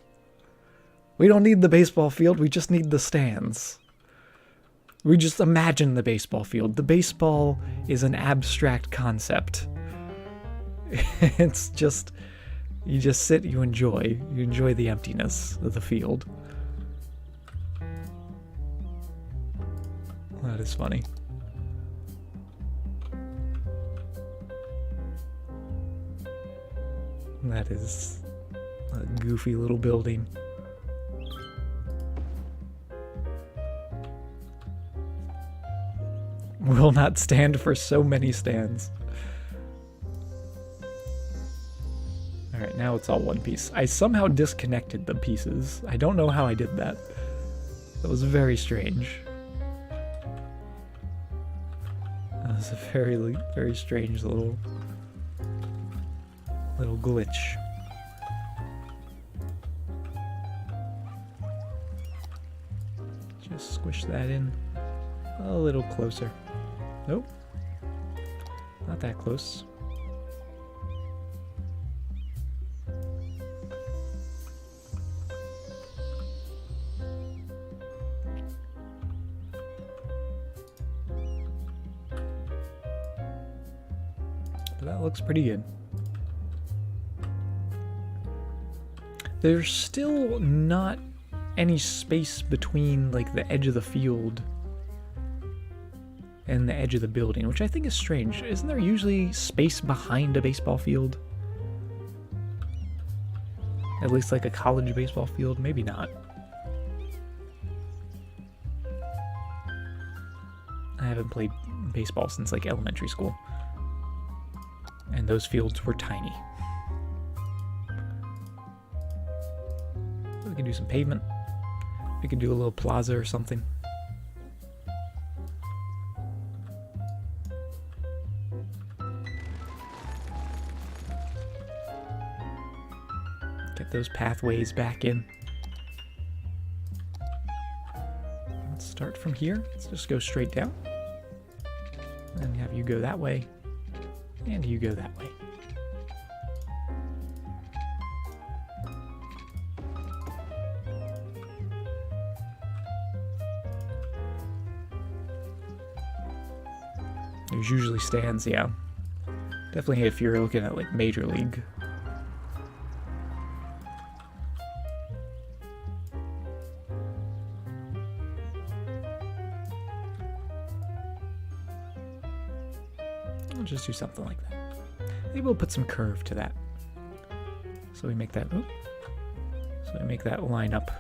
[SPEAKER 1] We don't need the baseball field, we just need the stands. We just imagine the baseball field. The baseball is an abstract concept. It's just, you just sit, you enjoy the emptiness of the field. That is funny. That is a goofy little building. Will not stand for so many stands. Alright, now it's all one piece. I somehow disconnected the pieces. I don't know how I did that. That was very strange. That was a very strange little glitch. Just squish that in a little closer. Nope. Not that close. That looks pretty good. There's still not any space between like the edge of the field and the edge of the building, which I think is strange. Isn't there usually space behind a baseball field? At least like a college baseball field? Maybe not. I haven't played baseball since like elementary school. And those fields were tiny. We could do some pavement. We could do a little plaza or something. Get those pathways back in. Let's start from here. Let's just go straight down. And have you go that way. And you go that way. There's usually stands, yeah. Definitely if you're looking at like Major League. We'll just do something like that. Maybe we'll put some curve to that. So we make that, so we make that line up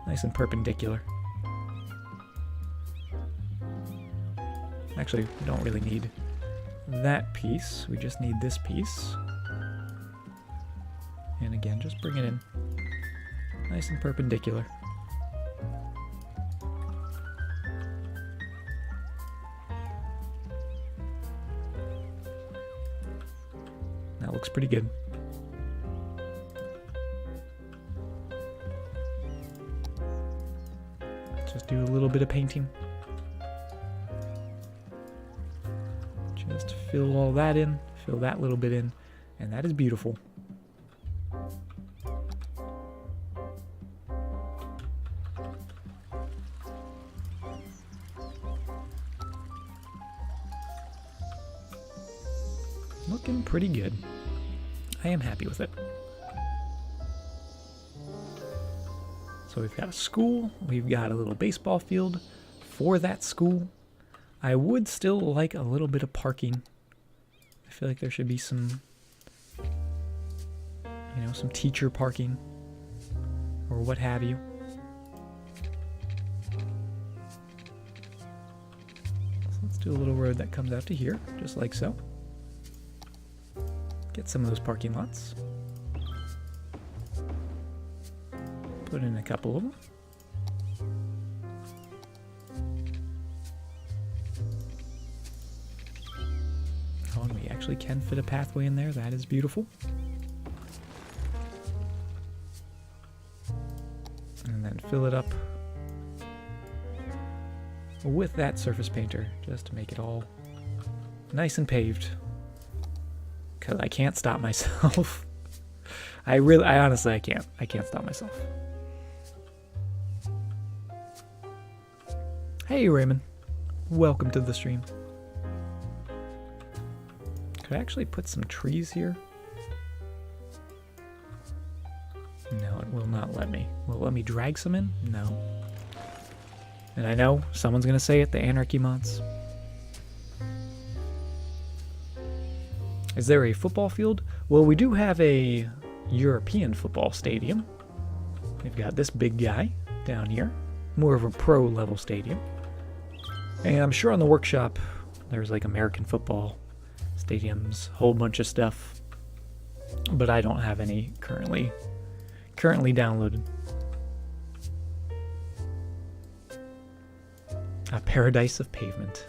[SPEAKER 1] nice and perpendicular. Actually, we don't really need that piece. We just need this piece. And again, just bring it in nice and perpendicular. That looks pretty good. Just do a little bit of painting. Just fill all that in, fill that little bit in, and that is beautiful. Looking pretty good. I am happy with it. So we've got a school, we've got a little baseball field for that school. I would still like a little bit of parking. I feel like there should be some, you know, some teacher parking or what have you. So let's do a little road that comes out to here, just like so. Get some of those parking lots. Put in a couple of them. Oh, and we actually can fit a pathway in there. That is beautiful. And then fill it up with that surface painter just to make it all nice and paved. Because I can't stop myself. I honestly, I can't stop myself. Hey Raymond, welcome to the stream. Could I actually put some trees here? No, it will not let me. Will it let me drag some in? No. And I know someone's gonna say it, the anarchy mods. Is there a football field? Well, we do have a European football stadium. We've got this big guy down here. More of a pro level stadium. And I'm sure on the workshop there's like American football stadiums, whole bunch of stuff. But I don't have any currently downloaded. A paradise of pavement.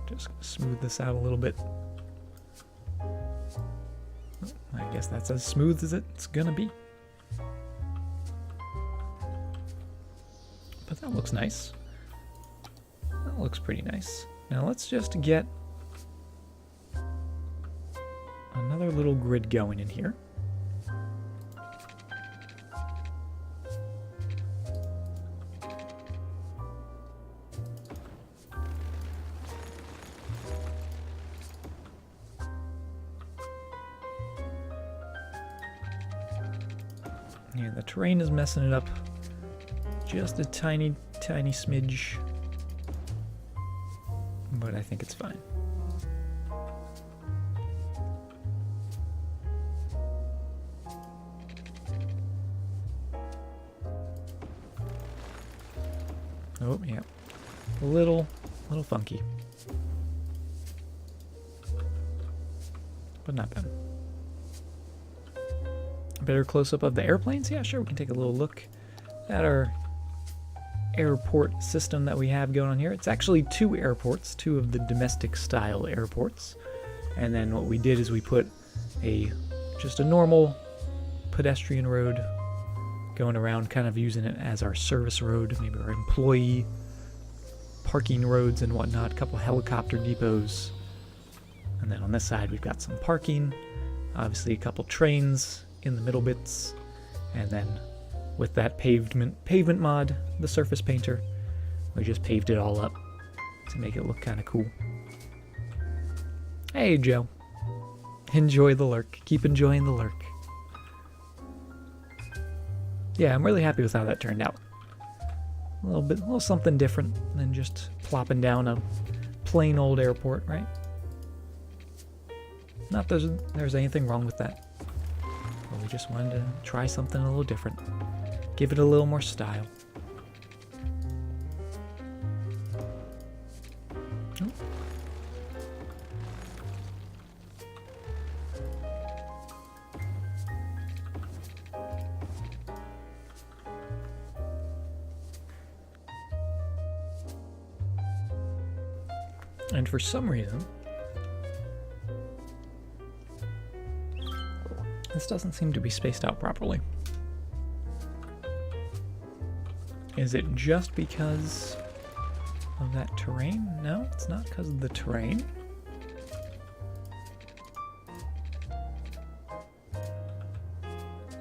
[SPEAKER 1] Just gonna smooth this out a little bit. Oh, my I guess that's as smooth as it's gonna be. But that looks nice. That looks pretty nice. Now let's just get another little grid going in here. Yeah, the terrain is messing it up just a tiny, tiny smidge, but I think it's fine. Oh, yeah. A little funky. But not bad. A better close-up of the airplanes? Yeah, sure, we can take a little look at our airport system that we have going on here. It's actually 2 airports, 2 of the domestic-style airports. And then what we did is we put just a normal pedestrian road going around, kind of using it as our service road, maybe our employee parking roads and whatnot, a couple helicopter depots. And then on this side we've got some parking, obviously a couple trains in the middle bits, and then with that pavement mod, the surface painter, we just paved it all up to make it look kind of cool. Hey Joe, enjoy the lurk, keep enjoying the lurk. Yeah, I'm really happy with how that turned out. A little something different than just plopping down a plain old airport, right? Not that there's anything wrong with that. But we just wanted to try something a little different. Give it a little more style. Oh. And for some reason, this doesn't seem to be spaced out properly. Is it just because of that terrain? No, it's not because of the terrain.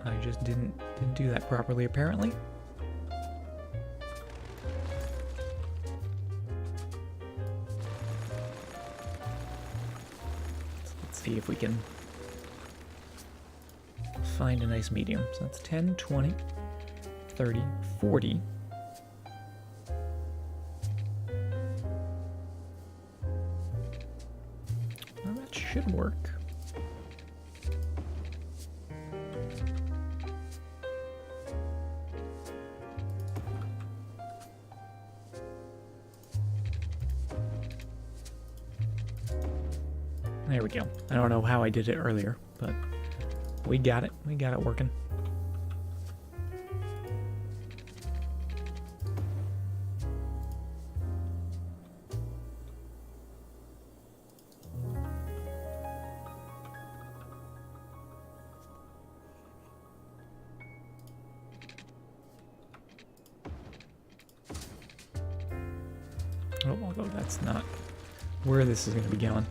[SPEAKER 1] I just didn't do that properly, apparently. Let's see if we can find a nice medium. So that's 10, 20, 30, 40. Well, that should work. There we go. I don't know how I did it earlier, but we got it. We got it working. Oh, although that's not where this is going to be going.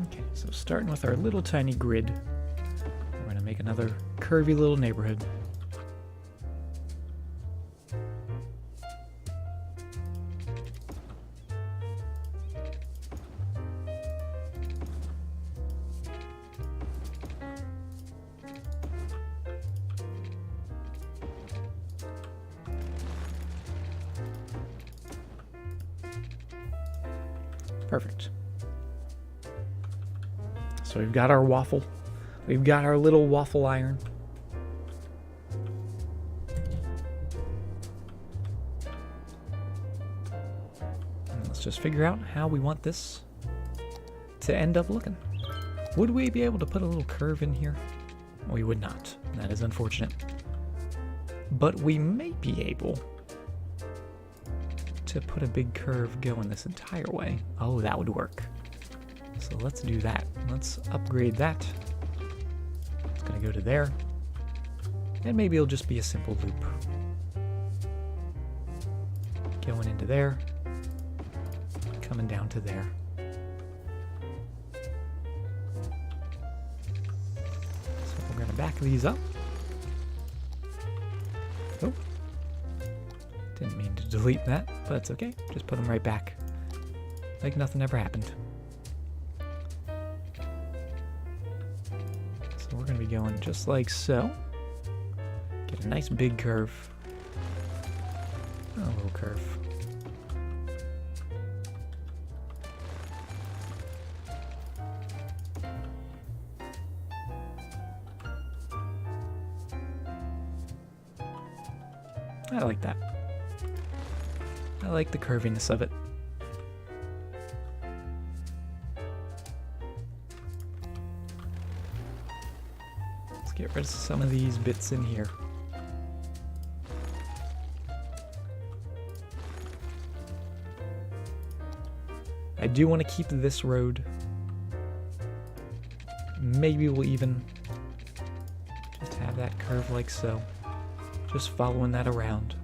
[SPEAKER 1] Okay, so starting with our little tiny grid, we're going to make another curvy little neighborhood. Perfect. So we've got our waffle. We've got our little waffle iron. And let's just figure out how we want this to end up looking. Would we be able to put a little curve in here? We would not. That is unfortunate. But we may be able to put a big curve going this entire way. Oh, that would work. So let's do that. Let's upgrade that. It's gonna go to there. And maybe it'll just be a simple loop. Going into there. Coming down to there. So we're gonna back these up. Oh. Didn't mean to delete that, but it's okay. Just put them right back. Like nothing ever happened. So we're going to be going just like so. Get a nice big curve. A little curve. I like that. I like the curviness of it. Let's get rid of some of these bits in here. I do want to keep this road. Maybe we'll even just have that curve like so. Just following that around.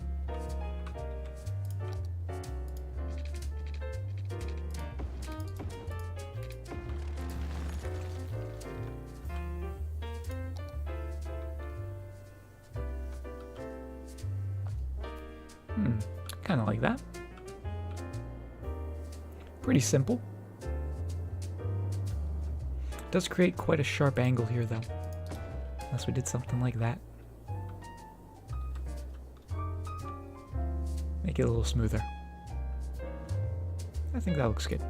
[SPEAKER 1] Kind of like that. Pretty simple. Does create quite a sharp angle here though. Unless we did something like that. Make it a little smoother. I think that looks good.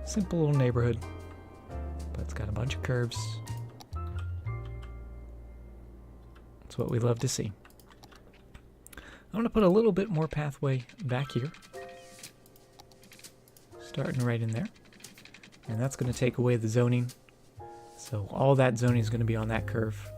[SPEAKER 1] Simple little neighborhood, but it's got a bunch of curves. That's what we love to see. I'm going to put a little bit more pathway back here. Starting right in there. And that's going to take away the zoning. So all that zoning is going to be on that curve.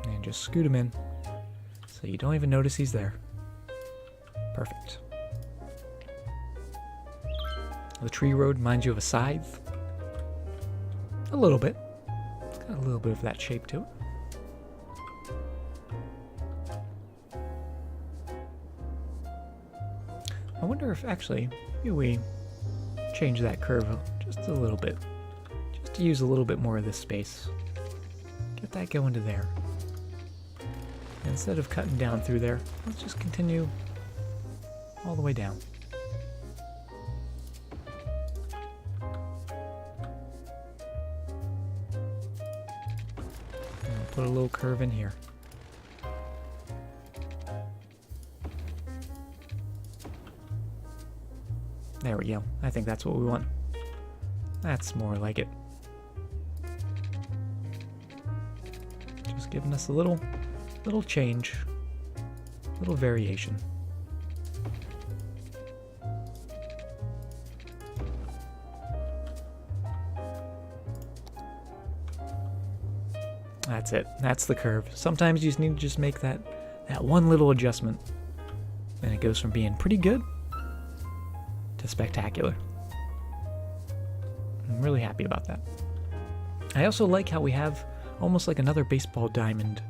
[SPEAKER 1] And just scoot him in so you don't even notice he's there. Perfect. The tree road reminds you of a scythe. A little bit. It's got a little bit of that shape to it. I wonder if actually maybe we change that curve just a little bit. Just to use a little bit more of this space. Get that going to there. And instead of cutting down through there, let's just continue all the way down. Put a little curve in here. There we go. I think that's what we want. That's more like it. Just giving us a little change, little variation. That's it. That's the curve. Sometimes you just need to just make that one little adjustment, and it goes from being pretty good to spectacular. I'm really happy about that. I also like how we have almost like another baseball diamond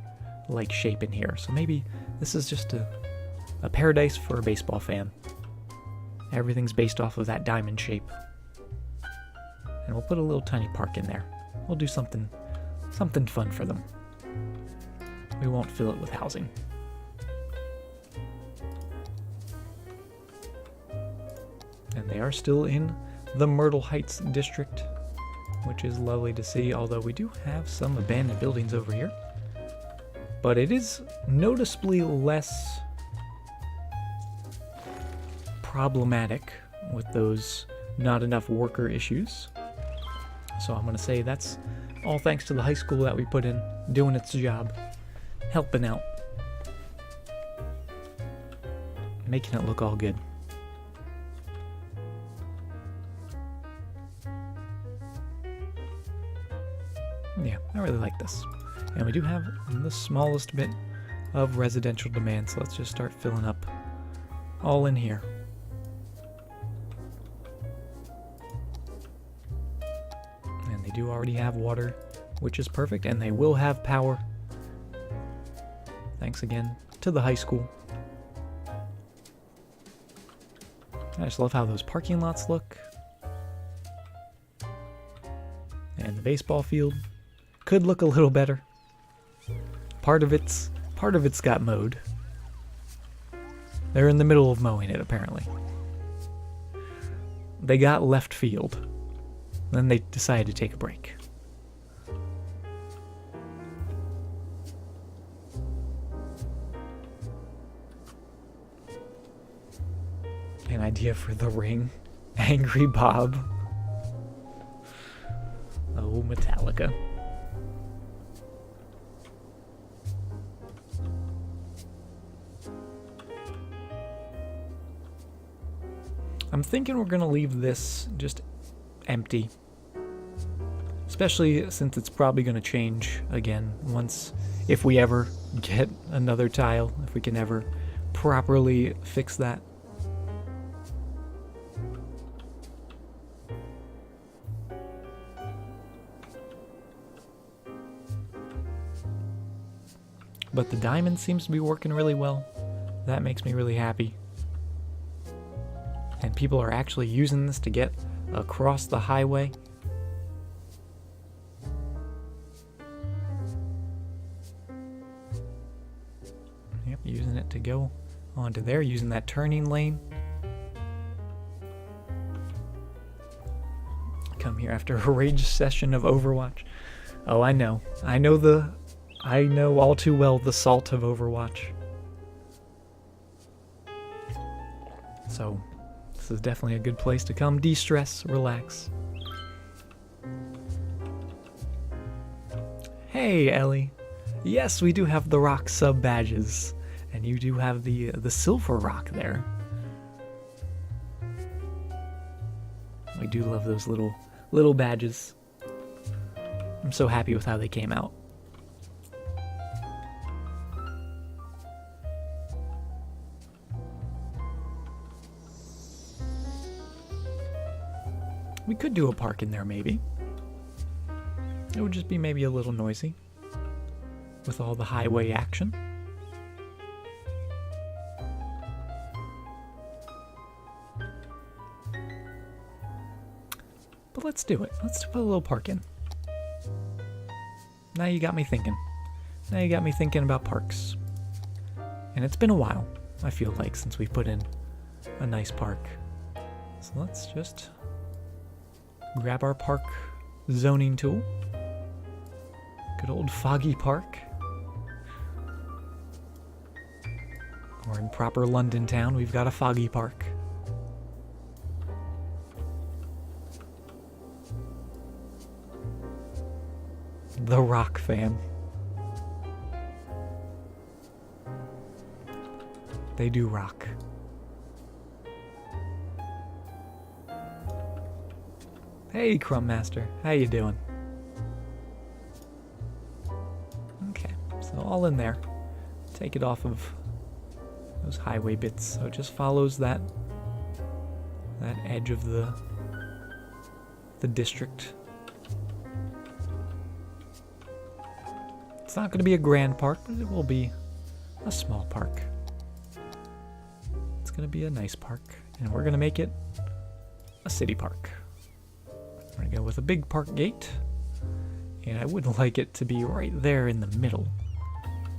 [SPEAKER 1] like shape in here. So maybe this is just a paradise for a baseball fan. Everything's based off of that diamond shape. And we'll put a little tiny park in there. We'll do something fun for them. We won't fill it with housing. And they are still in the Myrtle Heights district, which is lovely to see, although we do have some abandoned buildings over here. But it is noticeably less problematic with those not enough worker issues. So I'm going to say that's all thanks to the high school that we put in, doing its job, helping out, making it look all good. Yeah, I really like this. And we do have the smallest bit of residential demand, so let's just start filling up all in here. And they do already have water, which is perfect, and they will have power. Thanks again to the high school. I just love how those parking lots look. And the baseball field could look a little better. Part of it's got mowed. They're in the middle of mowing it, apparently. They got left field. Then they decided to take a break. An idea for the ring. Angry Bob. Oh, Metallica. I'm thinking we're going to leave this just empty. Especially since it's probably going to change again once, if we ever get another tile, if we can ever properly fix that. But the diamond seems to be working really well. That makes me really happy. And people are actually using this to get across the highway. Yep, using it to go onto there, using that turning lane. Come here after a rage session of Overwatch. Oh, I know. I know all too well the salt of Overwatch. So, this is definitely a good place to come de-stress, relax. Hey, Ellie. Yes, we do have the rock sub badges, and you do have the silver rock there. We do love those little badges. I'm so happy with how they came out. We could do a park in there, maybe. It would just be maybe a little noisy with all the highway action. But let's do it. Let's put a little park in. Now you got me thinking. Now you got me thinking about parks. And it's been a while, I feel like, since we put in a nice park. So let's just grab our park zoning tool. Good old Foggy Park. Or in proper London town, we've got a Foggy Park. The Rock fan. They do rock. Hey, Crumb Master, how you doing? Okay, so all in there. Take it off of those highway bits, so it just follows that edge of the district. It's not going to be a grand park, but it will be a small park. It's going to be a nice park, and we're going to make it a city park. We're going to go with a big park gate, and I would like it to be right there in the middle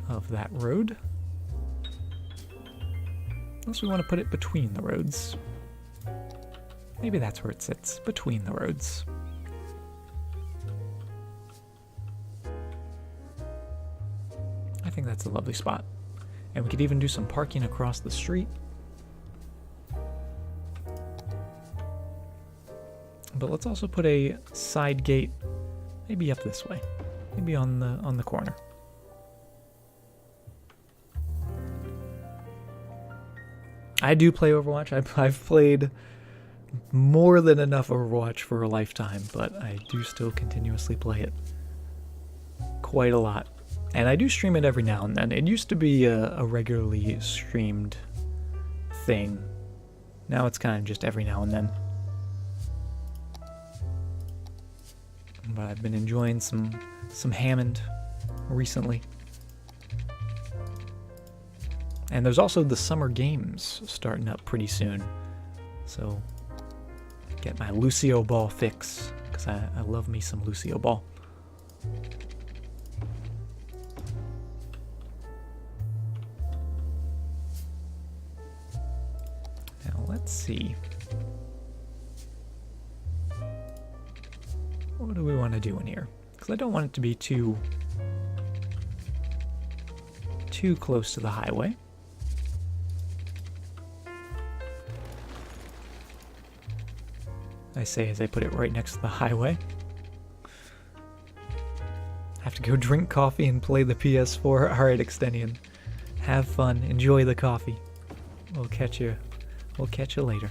[SPEAKER 1] of that road. Unless we want to put it between the roads. Maybe that's where it sits, between the roads. I think that's a lovely spot. And we could even do some parking across the street. But let's also put a side gate, maybe up this way, maybe on the corner. I do play Overwatch. I've played more than enough Overwatch for a lifetime, but I do still continuously play it quite a lot. And I do stream it every now and then. It used to be a regularly streamed thing. Now it's kind of just every now and then. But I've been enjoying some Hammond recently. And there's also the summer games starting up pretty soon. So get my Lucio Ball fix, because I love me some Lucio Ball. Now let's see. What do we want to do in here? Because I don't want it to be too close to the highway. I say as I put it right next to the highway. Have to go drink coffee and play the PS4. Alright, Extennion. Have fun. Enjoy the coffee. We'll catch you later.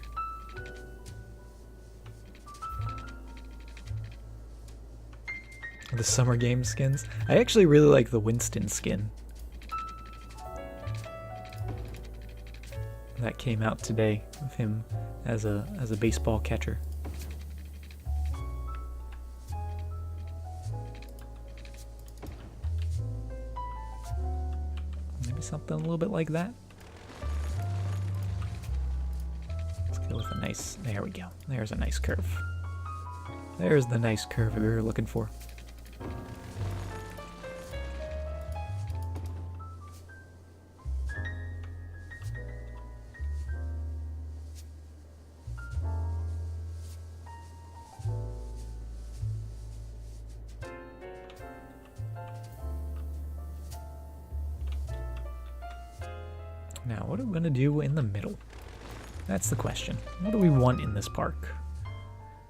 [SPEAKER 1] The summer game skins. I actually really like the Winston skin. That came out today of him as a baseball catcher. Maybe something a little bit like that. Let's go with a nice, there we go. There's a nice curve. There's the nice curve we were looking for. Now, what are we going to do in the middle? That's the question. What do we want in this park?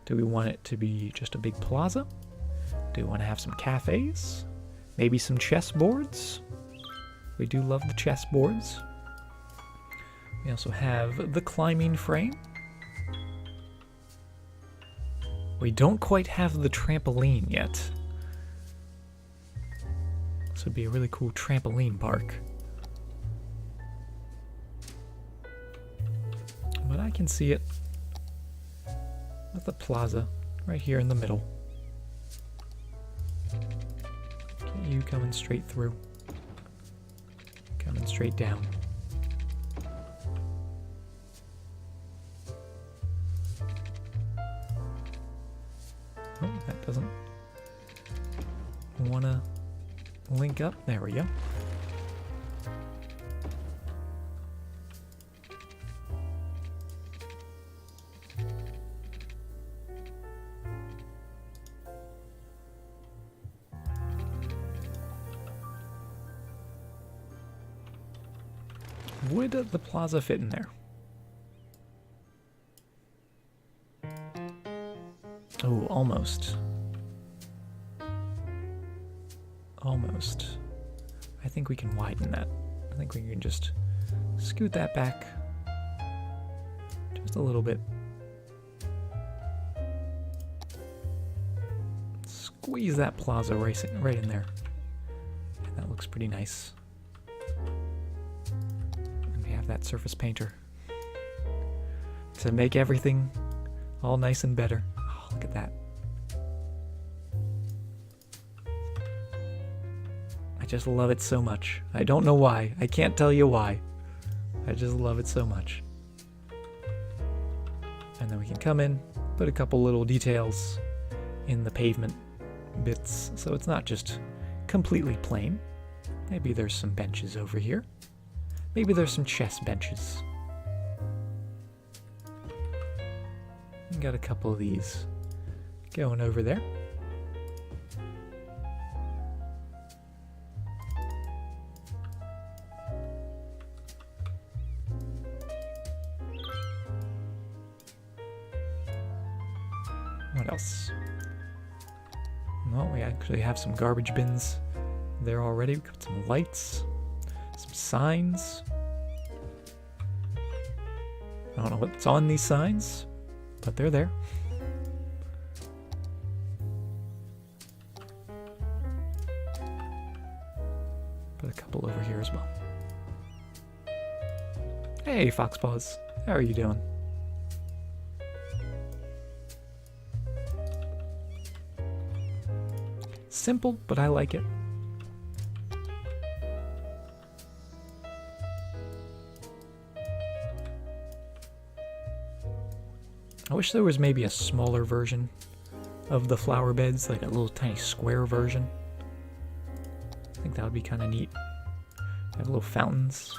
[SPEAKER 1] Do we want it to be just a big plaza? Do we want to have some cafes? Maybe some chess boards? We do love the chess boards. We also have the climbing frame. We don't quite have the trampoline yet. This would be a really cool trampoline park. But I can see it with the plaza right here in the middle. Get you coming straight through. Coming straight down. Oh, that doesn't want to link up. There we go. Would the plaza fit in there? Oh, almost. Almost. I think we can widen that. I think we can just scoot that back just a little bit. Squeeze that plaza right in there. And that looks pretty nice. That surface painter to make everything all nice and better. Oh, look at that. I just love it so much. I don't know why. I can't tell you why. I just love it so much. And then we can come in, put a couple little details in the pavement bits so it's not just completely plain. Maybe there's some benches over here. Maybe there's some chess benches. We got a couple of these going over there. What else? Well, we actually have some garbage bins there already. We've got some lights. Some signs. I don't know what's on these signs, but they're there. Put a couple over here as well. Hey, Foxpaws. How are you doing? Simple, but I like it. I wish there was maybe a smaller version of the flower beds, like a little tiny square version. I think that would be kind of neat. Have little fountains.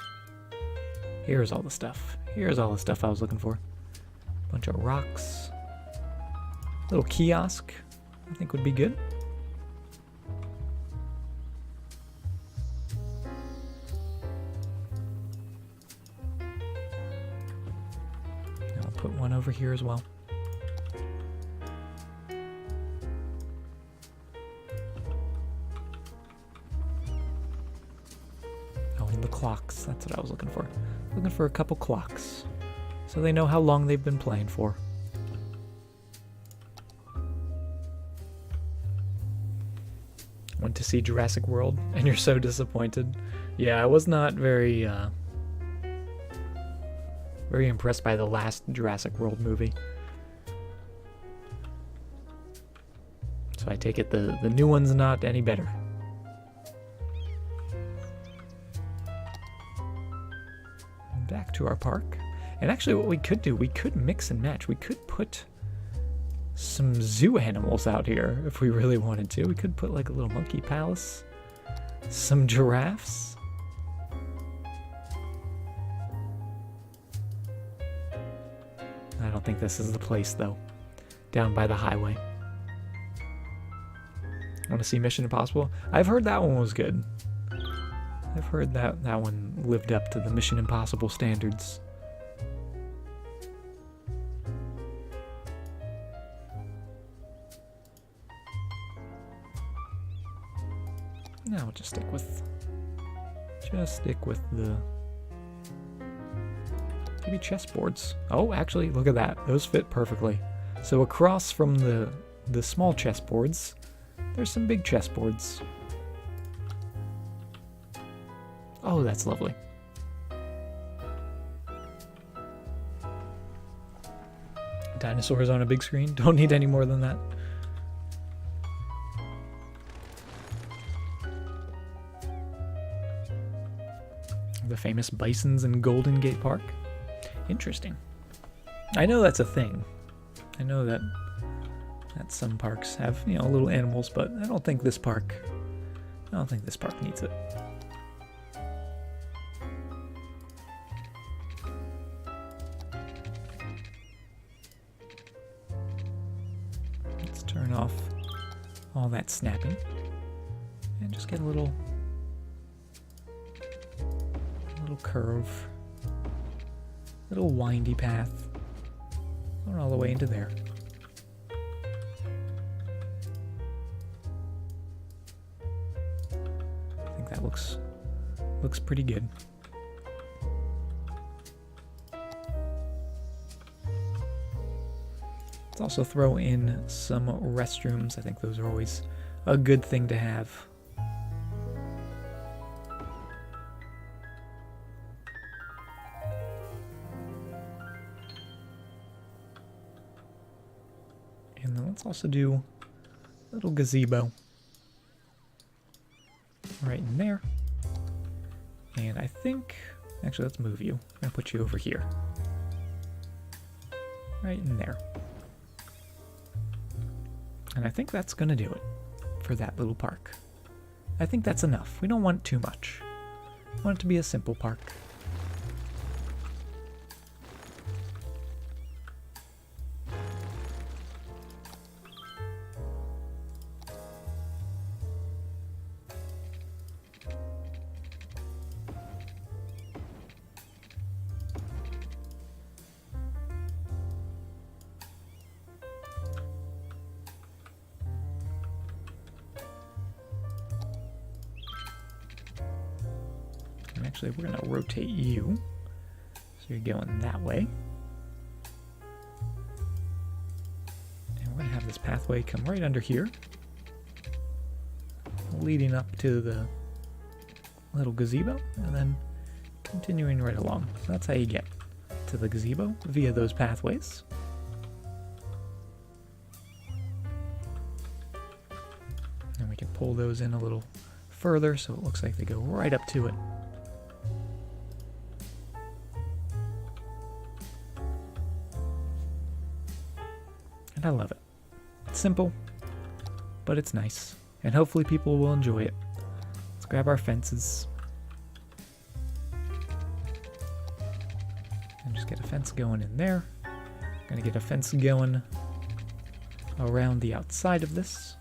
[SPEAKER 1] Here's all the stuff. Here's all the stuff I was looking for. Bunch of rocks. Little kiosk, I think would be good. I'll put one over here as well. Clocks, that's what I was looking for. Looking for a couple clocks, so they know how long they've been playing for. Went to see Jurassic World, and you're so disappointed. Yeah, I was not very impressed by the last Jurassic World movie. So I take it the new one's not any better. Back to our park. And actually what we could do, we could mix and match. We could put some zoo animals out here if we really wanted to. We could put like a little monkey palace, some giraffes. I don't think this is the place though. Down by the highway. Want to see Mission Impossible? I've heard that one was good. I've heard that one lived up to the Mission Impossible standards. Now we'll just stick with the maybe chessboards. Oh, actually, look at that. Those fit perfectly. So across from the small chessboards, there's some big chessboards. Oh, that's lovely. Dinosaurs on a big screen. Don't need any more than that. The famous bisons in Golden Gate Park. Interesting. I know that's a thing. I know that some parks have, little animals, but I don't think this park needs it. Turn off all that snapping and just get a little curve, little windy path going all the way into there. I think that looks pretty good. Let's also throw in some restrooms. I think those are always a good thing to have. And then let's also do a little gazebo right in there. And I think, actually let's move you. I'm gonna put you over here. Right in there. And I think that's going to do it for that little park. I think that's enough. We don't want too much. We want it to be a simple park. Actually, we're going to rotate you. So you're going that way. And we're going to have this pathway come right under here, leading up to little gazebo, and then continuing right along. So that's how you get to the gazebo, via those pathways. And we can pull those in a little further so it looks like they go right up to it. And I love it. It's simple, but it's nice. And hopefully people will enjoy it. Let's grab our fences. And just get a fence going in there. Gonna get a fence going around the outside of this.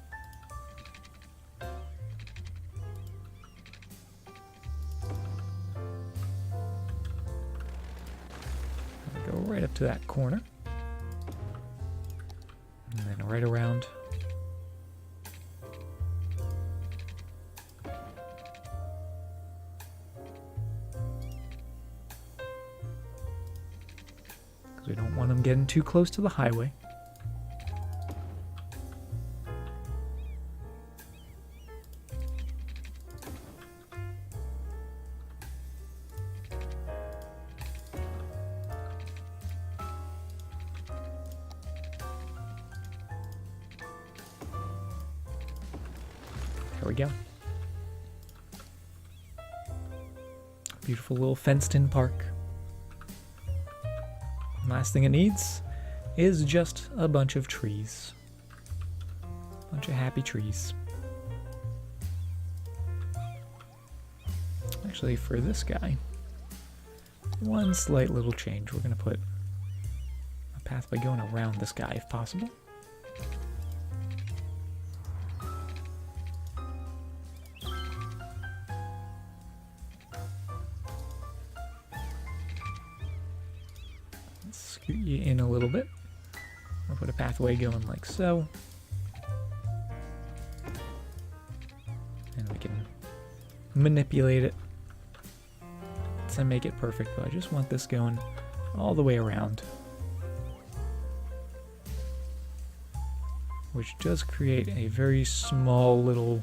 [SPEAKER 1] Go right up to that corner. And then right around. Because we don't want them getting too close to the highway. There we go. Beautiful little fenced-in park. Last thing it needs is just a bunch of trees. A bunch of happy trees. Actually, for this guy, one slight little change. We're going to put a pathway going around this guy if possible. Scoot you in a little bit. I'll put a pathway going like so. And we can manipulate it to make it perfect, but I just want this going all the way around. Which does create a very small little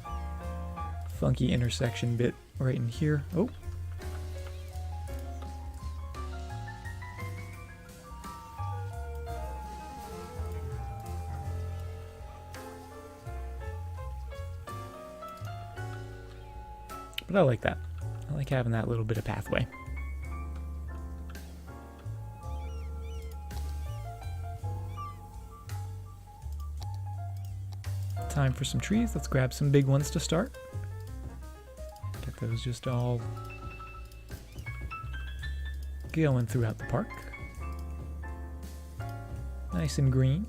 [SPEAKER 1] funky intersection bit right in here. Oh. But I like that. I like having that little bit of pathway. Time for some trees. Let's grab some big ones to start. Get those just all going throughout the park. Nice and green.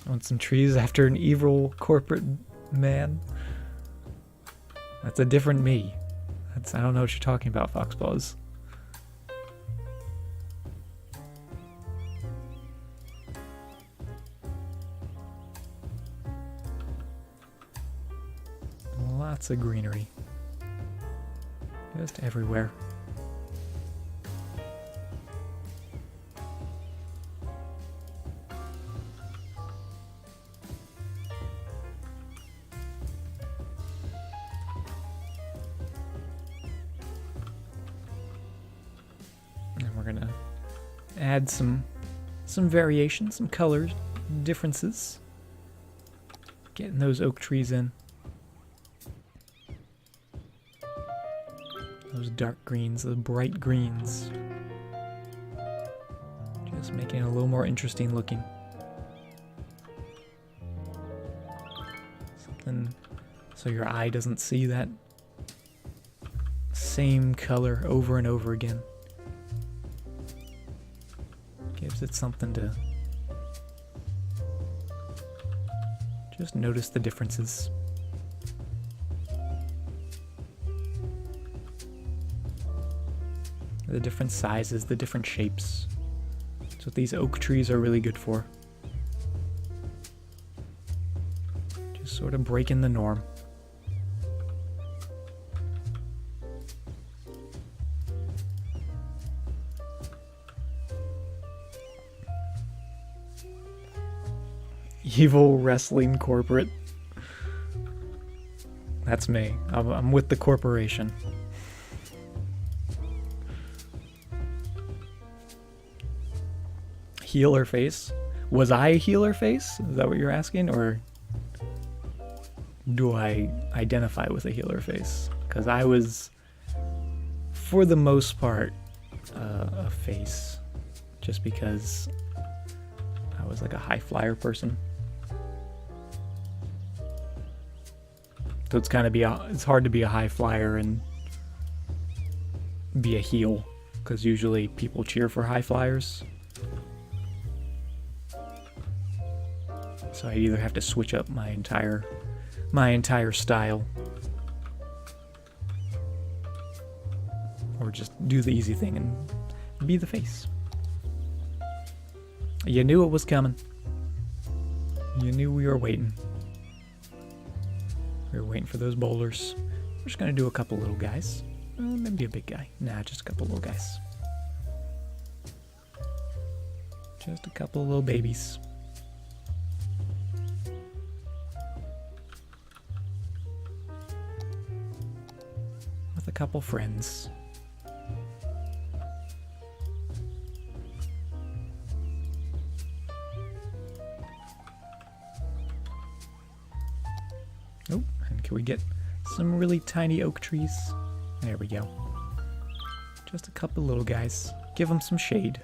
[SPEAKER 1] I want some trees after an evil corporate man. That's a different me. I don't know what you're talking about, Foxpaws. Lots of greenery. Just everywhere. And we're gonna add some variation, some colors, differences. Getting those oak trees in. Those dark greens, the bright greens. Just making it a little more interesting looking. Something so your eye doesn't see that same color over and over again. Gives it something to just notice the differences. The different sizes, the different shapes. That's what these oak trees are really good for. Just sort of breaking the norm. Evil wrestling corporate. That's me. I'm with the corporation. Healer face. Was I a healer face? Is that what you're asking? Or do I identify with a healer face? Because I was, for the most part, a face. Just because I was like a high flyer person. So it's hard to be a high flyer and be a heel, because usually people cheer for high flyers. So I either have to switch up my entire style, or just do the easy thing and be the face. You knew it was coming. You knew we were waiting. We were waiting for those boulders. We're just gonna do a couple little guys. Maybe a big guy. Nah, just a couple little guys. Just a couple little babies. With a couple friends. Oh, and can we get some really tiny oak trees? There we go. Just a couple little guys. Give them some shade.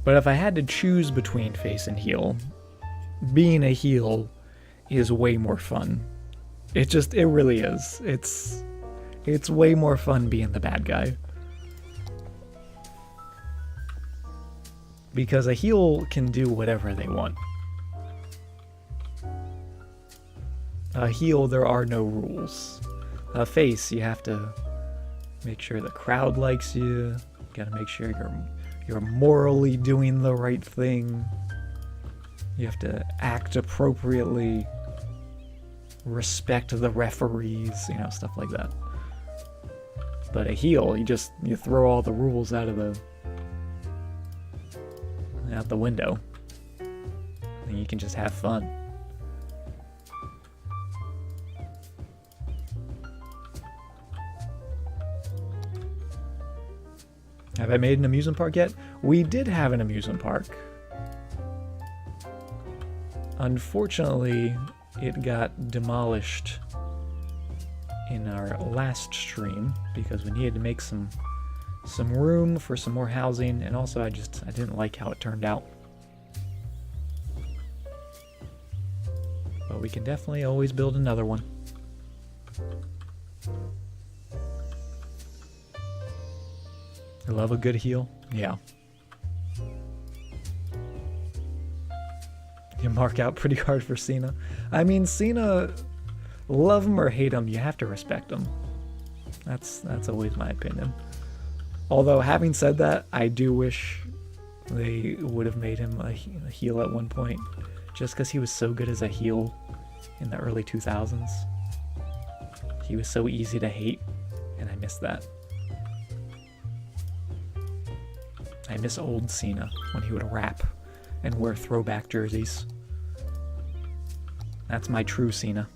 [SPEAKER 1] But if I had to choose between face and heel, being a heel is way more fun. It really is. It's way more fun being the bad guy. Because a heel can do whatever they want. A heel, there are no rules. A face, you have to make sure the crowd likes you. You gotta make sure you're morally doing the right thing. You have to act appropriately. Respect the referees, stuff like that. But a heel, you throw all the rules out the window. And you can just have fun. Have I made an amusement park yet? We did have an amusement park. Unfortunately, it got demolished in our last stream because we needed to make some room for some more housing, and also I didn't like how it turned out. But we can definitely always build another one. I love a good heel. Yeah. You mark out pretty hard for Cena. I mean, Cena, love him or hate him, you have to respect him. That's always my opinion. Although, having said that, I do wish they would have made him a heel at one point. Just because he was so good as a heel in the early 2000s. He was so easy to hate, and I miss that. I miss old Cena when he would rap and wear throwback jerseys. That's my true Cena.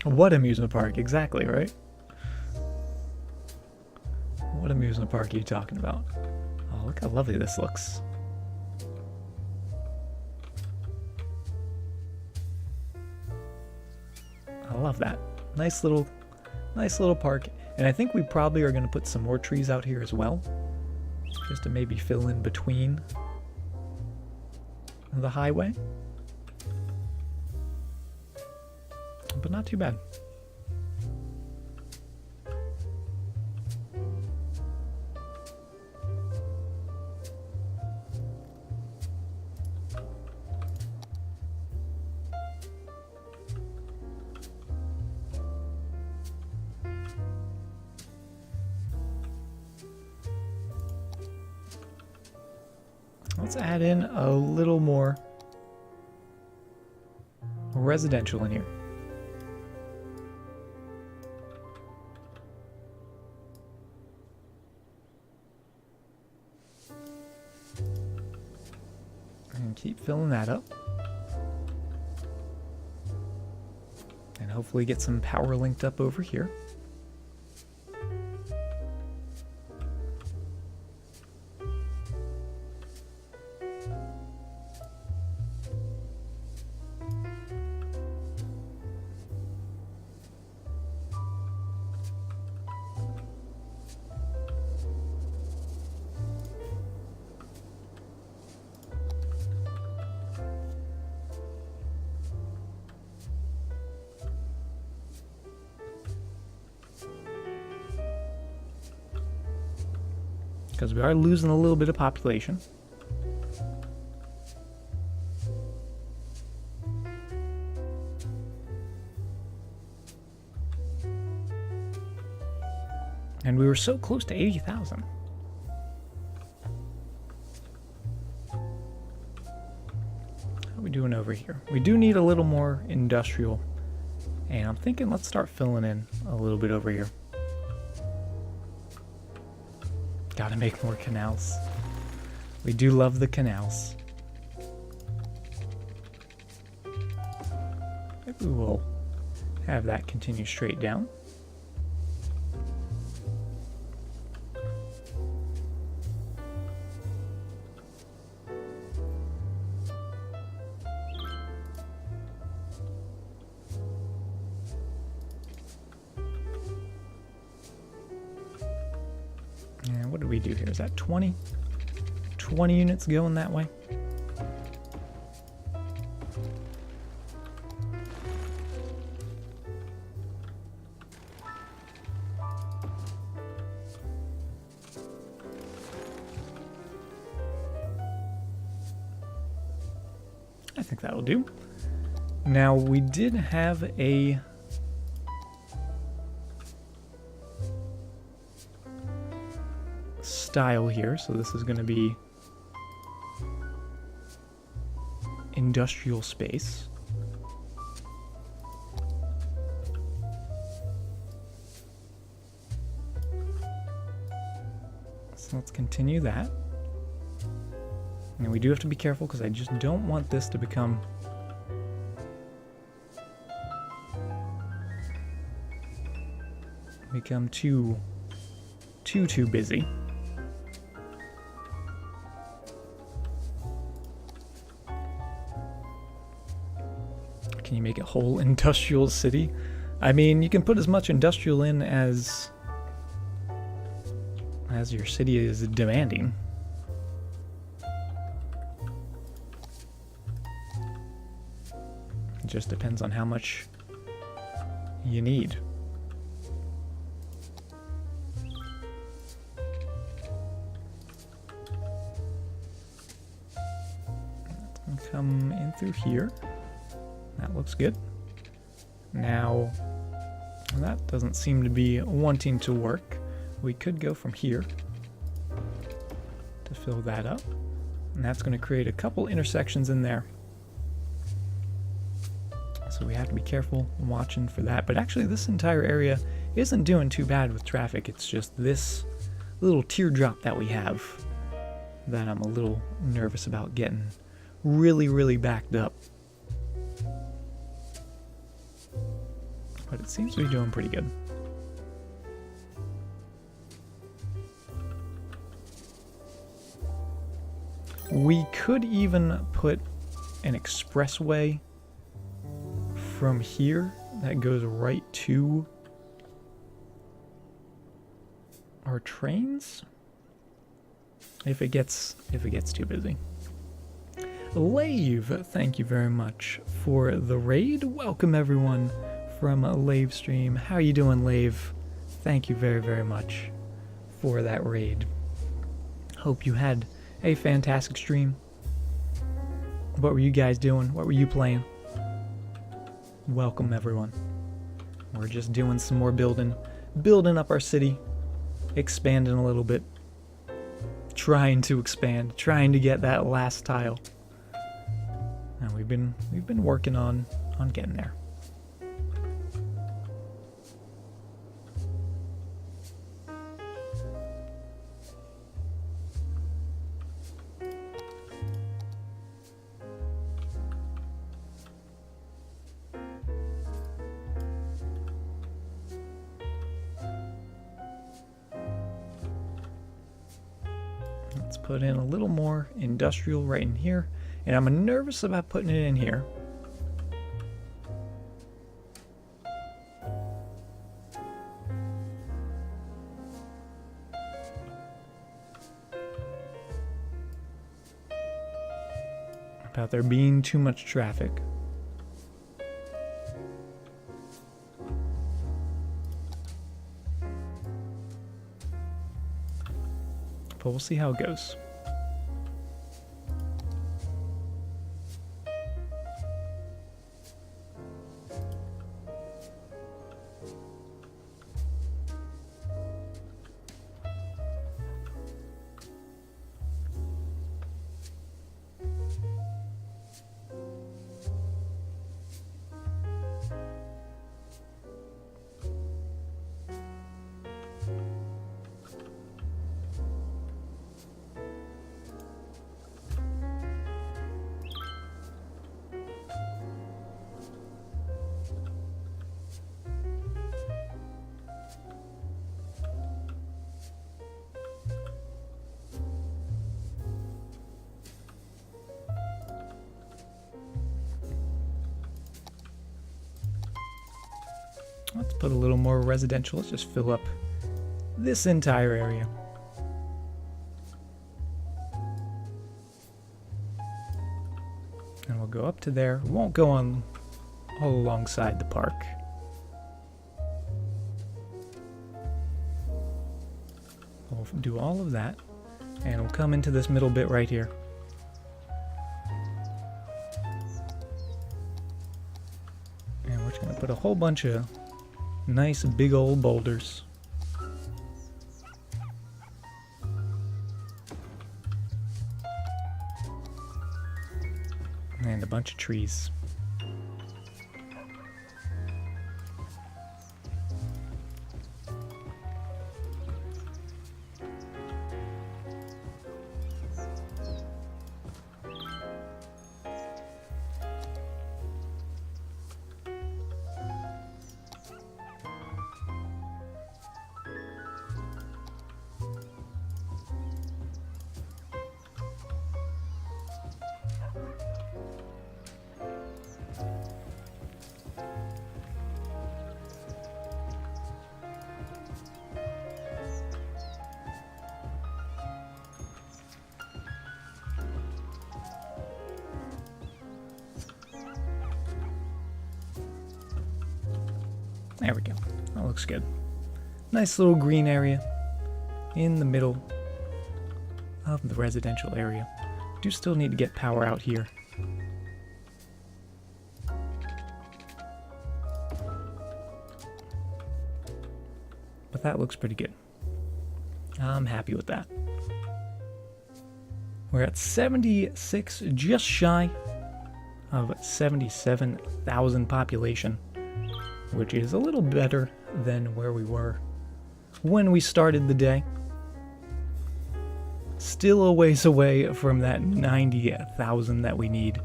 [SPEAKER 1] What amusement park? Exactly, right? What amusement park are you talking about? Oh, look how lovely this looks. I love that. Nice little park. And I think we probably are going to put some more trees out here as well. Just to maybe fill in between the highway. But not too bad. Let's add in a little more residential in here. keep filling that up. And hopefully get some power linked up over here. Because we are losing a little bit of population. And we were so close to 80,000. How are we doing over here? We do need a little more industrial. And I'm thinking let's start filling in a little bit over here. Gotta make more canals. We do love the canals. Maybe we'll have that continue straight down. And what did we do here? Is that 20? 20 units going that way? I think that'll do. Now, we did have a style here, so this is going to be industrial space. So let's continue that. And we do have to be careful because I just don't want this to become too busy. Can you make a whole industrial city? I mean, you can put as much industrial in as your city is demanding. It just depends on how much you need. That's gonna come in through here. That looks good. Now, that doesn't seem to be wanting to work. We could go from here to fill that up. And that's going to create a couple intersections in there. So we have to be careful watching for that. But actually, this entire area isn't doing too bad with traffic. It's just this little teardrop that we have that I'm a little nervous about getting really, really backed up. But it seems to be doing pretty good. We could even put an expressway from here that goes right to our trains if it gets too busy. Lave, thank you very much for the raid. Welcome everyone from Lave Stream. How are you doing, Lave? Thank you very, very much for that raid. Hope you had a fantastic stream. What were you guys doing? What were you playing? Welcome everyone. We're just doing some more building up our city, expanding a little bit, trying to expand, trying to get that last tile. And we've been working on getting there. Let's put in a little more industrial right in here. And I'm nervous about putting it in here. About there being too much traffic. But we'll see how it goes. Let's put a little more residential. Let's just fill up this entire area. And we'll go up to there. We won't go on all alongside the park. We'll do all of that, and we'll come into this middle bit right here. And we're just going to put a whole bunch of nice big old boulders. And a bunch of trees. There we go. That looks good. Nice little green area in the middle of the residential area. Do still need to get power out here. But that looks pretty good. I'm happy with that. We're at 76, just shy of 77,000 population, which is a little better than where we were when we started the day. Still a ways away from that 90,000 that we need,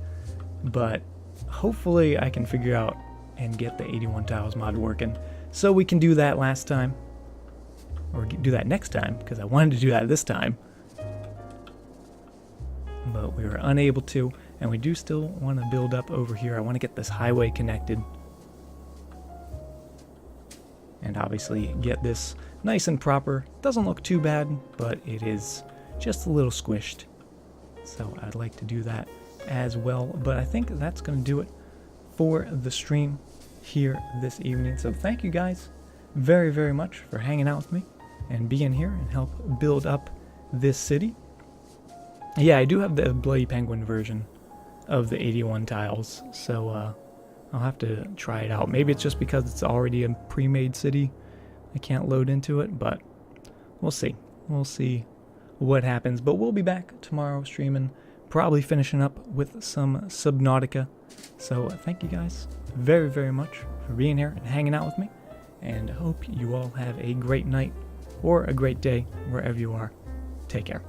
[SPEAKER 1] but hopefully I can figure out and get the 81 tiles mod working so we can do that last time, or do that next time, because I wanted to do that this time, but we were unable to. And we do still want to build up over here. I want to get this highway connected. And obviously get this nice and proper. Doesn't look too bad, but it is just a little squished. So I'd like to do that as well. But I think that's going to do it for the stream here this evening. So thank you guys very, very much for hanging out with me and being here and help build up this city. Yeah, I do have the Bloody Penguin version of the 81 tiles, so I'll have to try it out. Maybe it's just because it's already a pre-made city, I can't load into it, but we'll see. We'll see what happens. But we'll be back tomorrow streaming, probably finishing up with some Subnautica. So thank you guys very, very much for being here and hanging out with me, and hope you all have a great night or a great day wherever you are. Take care.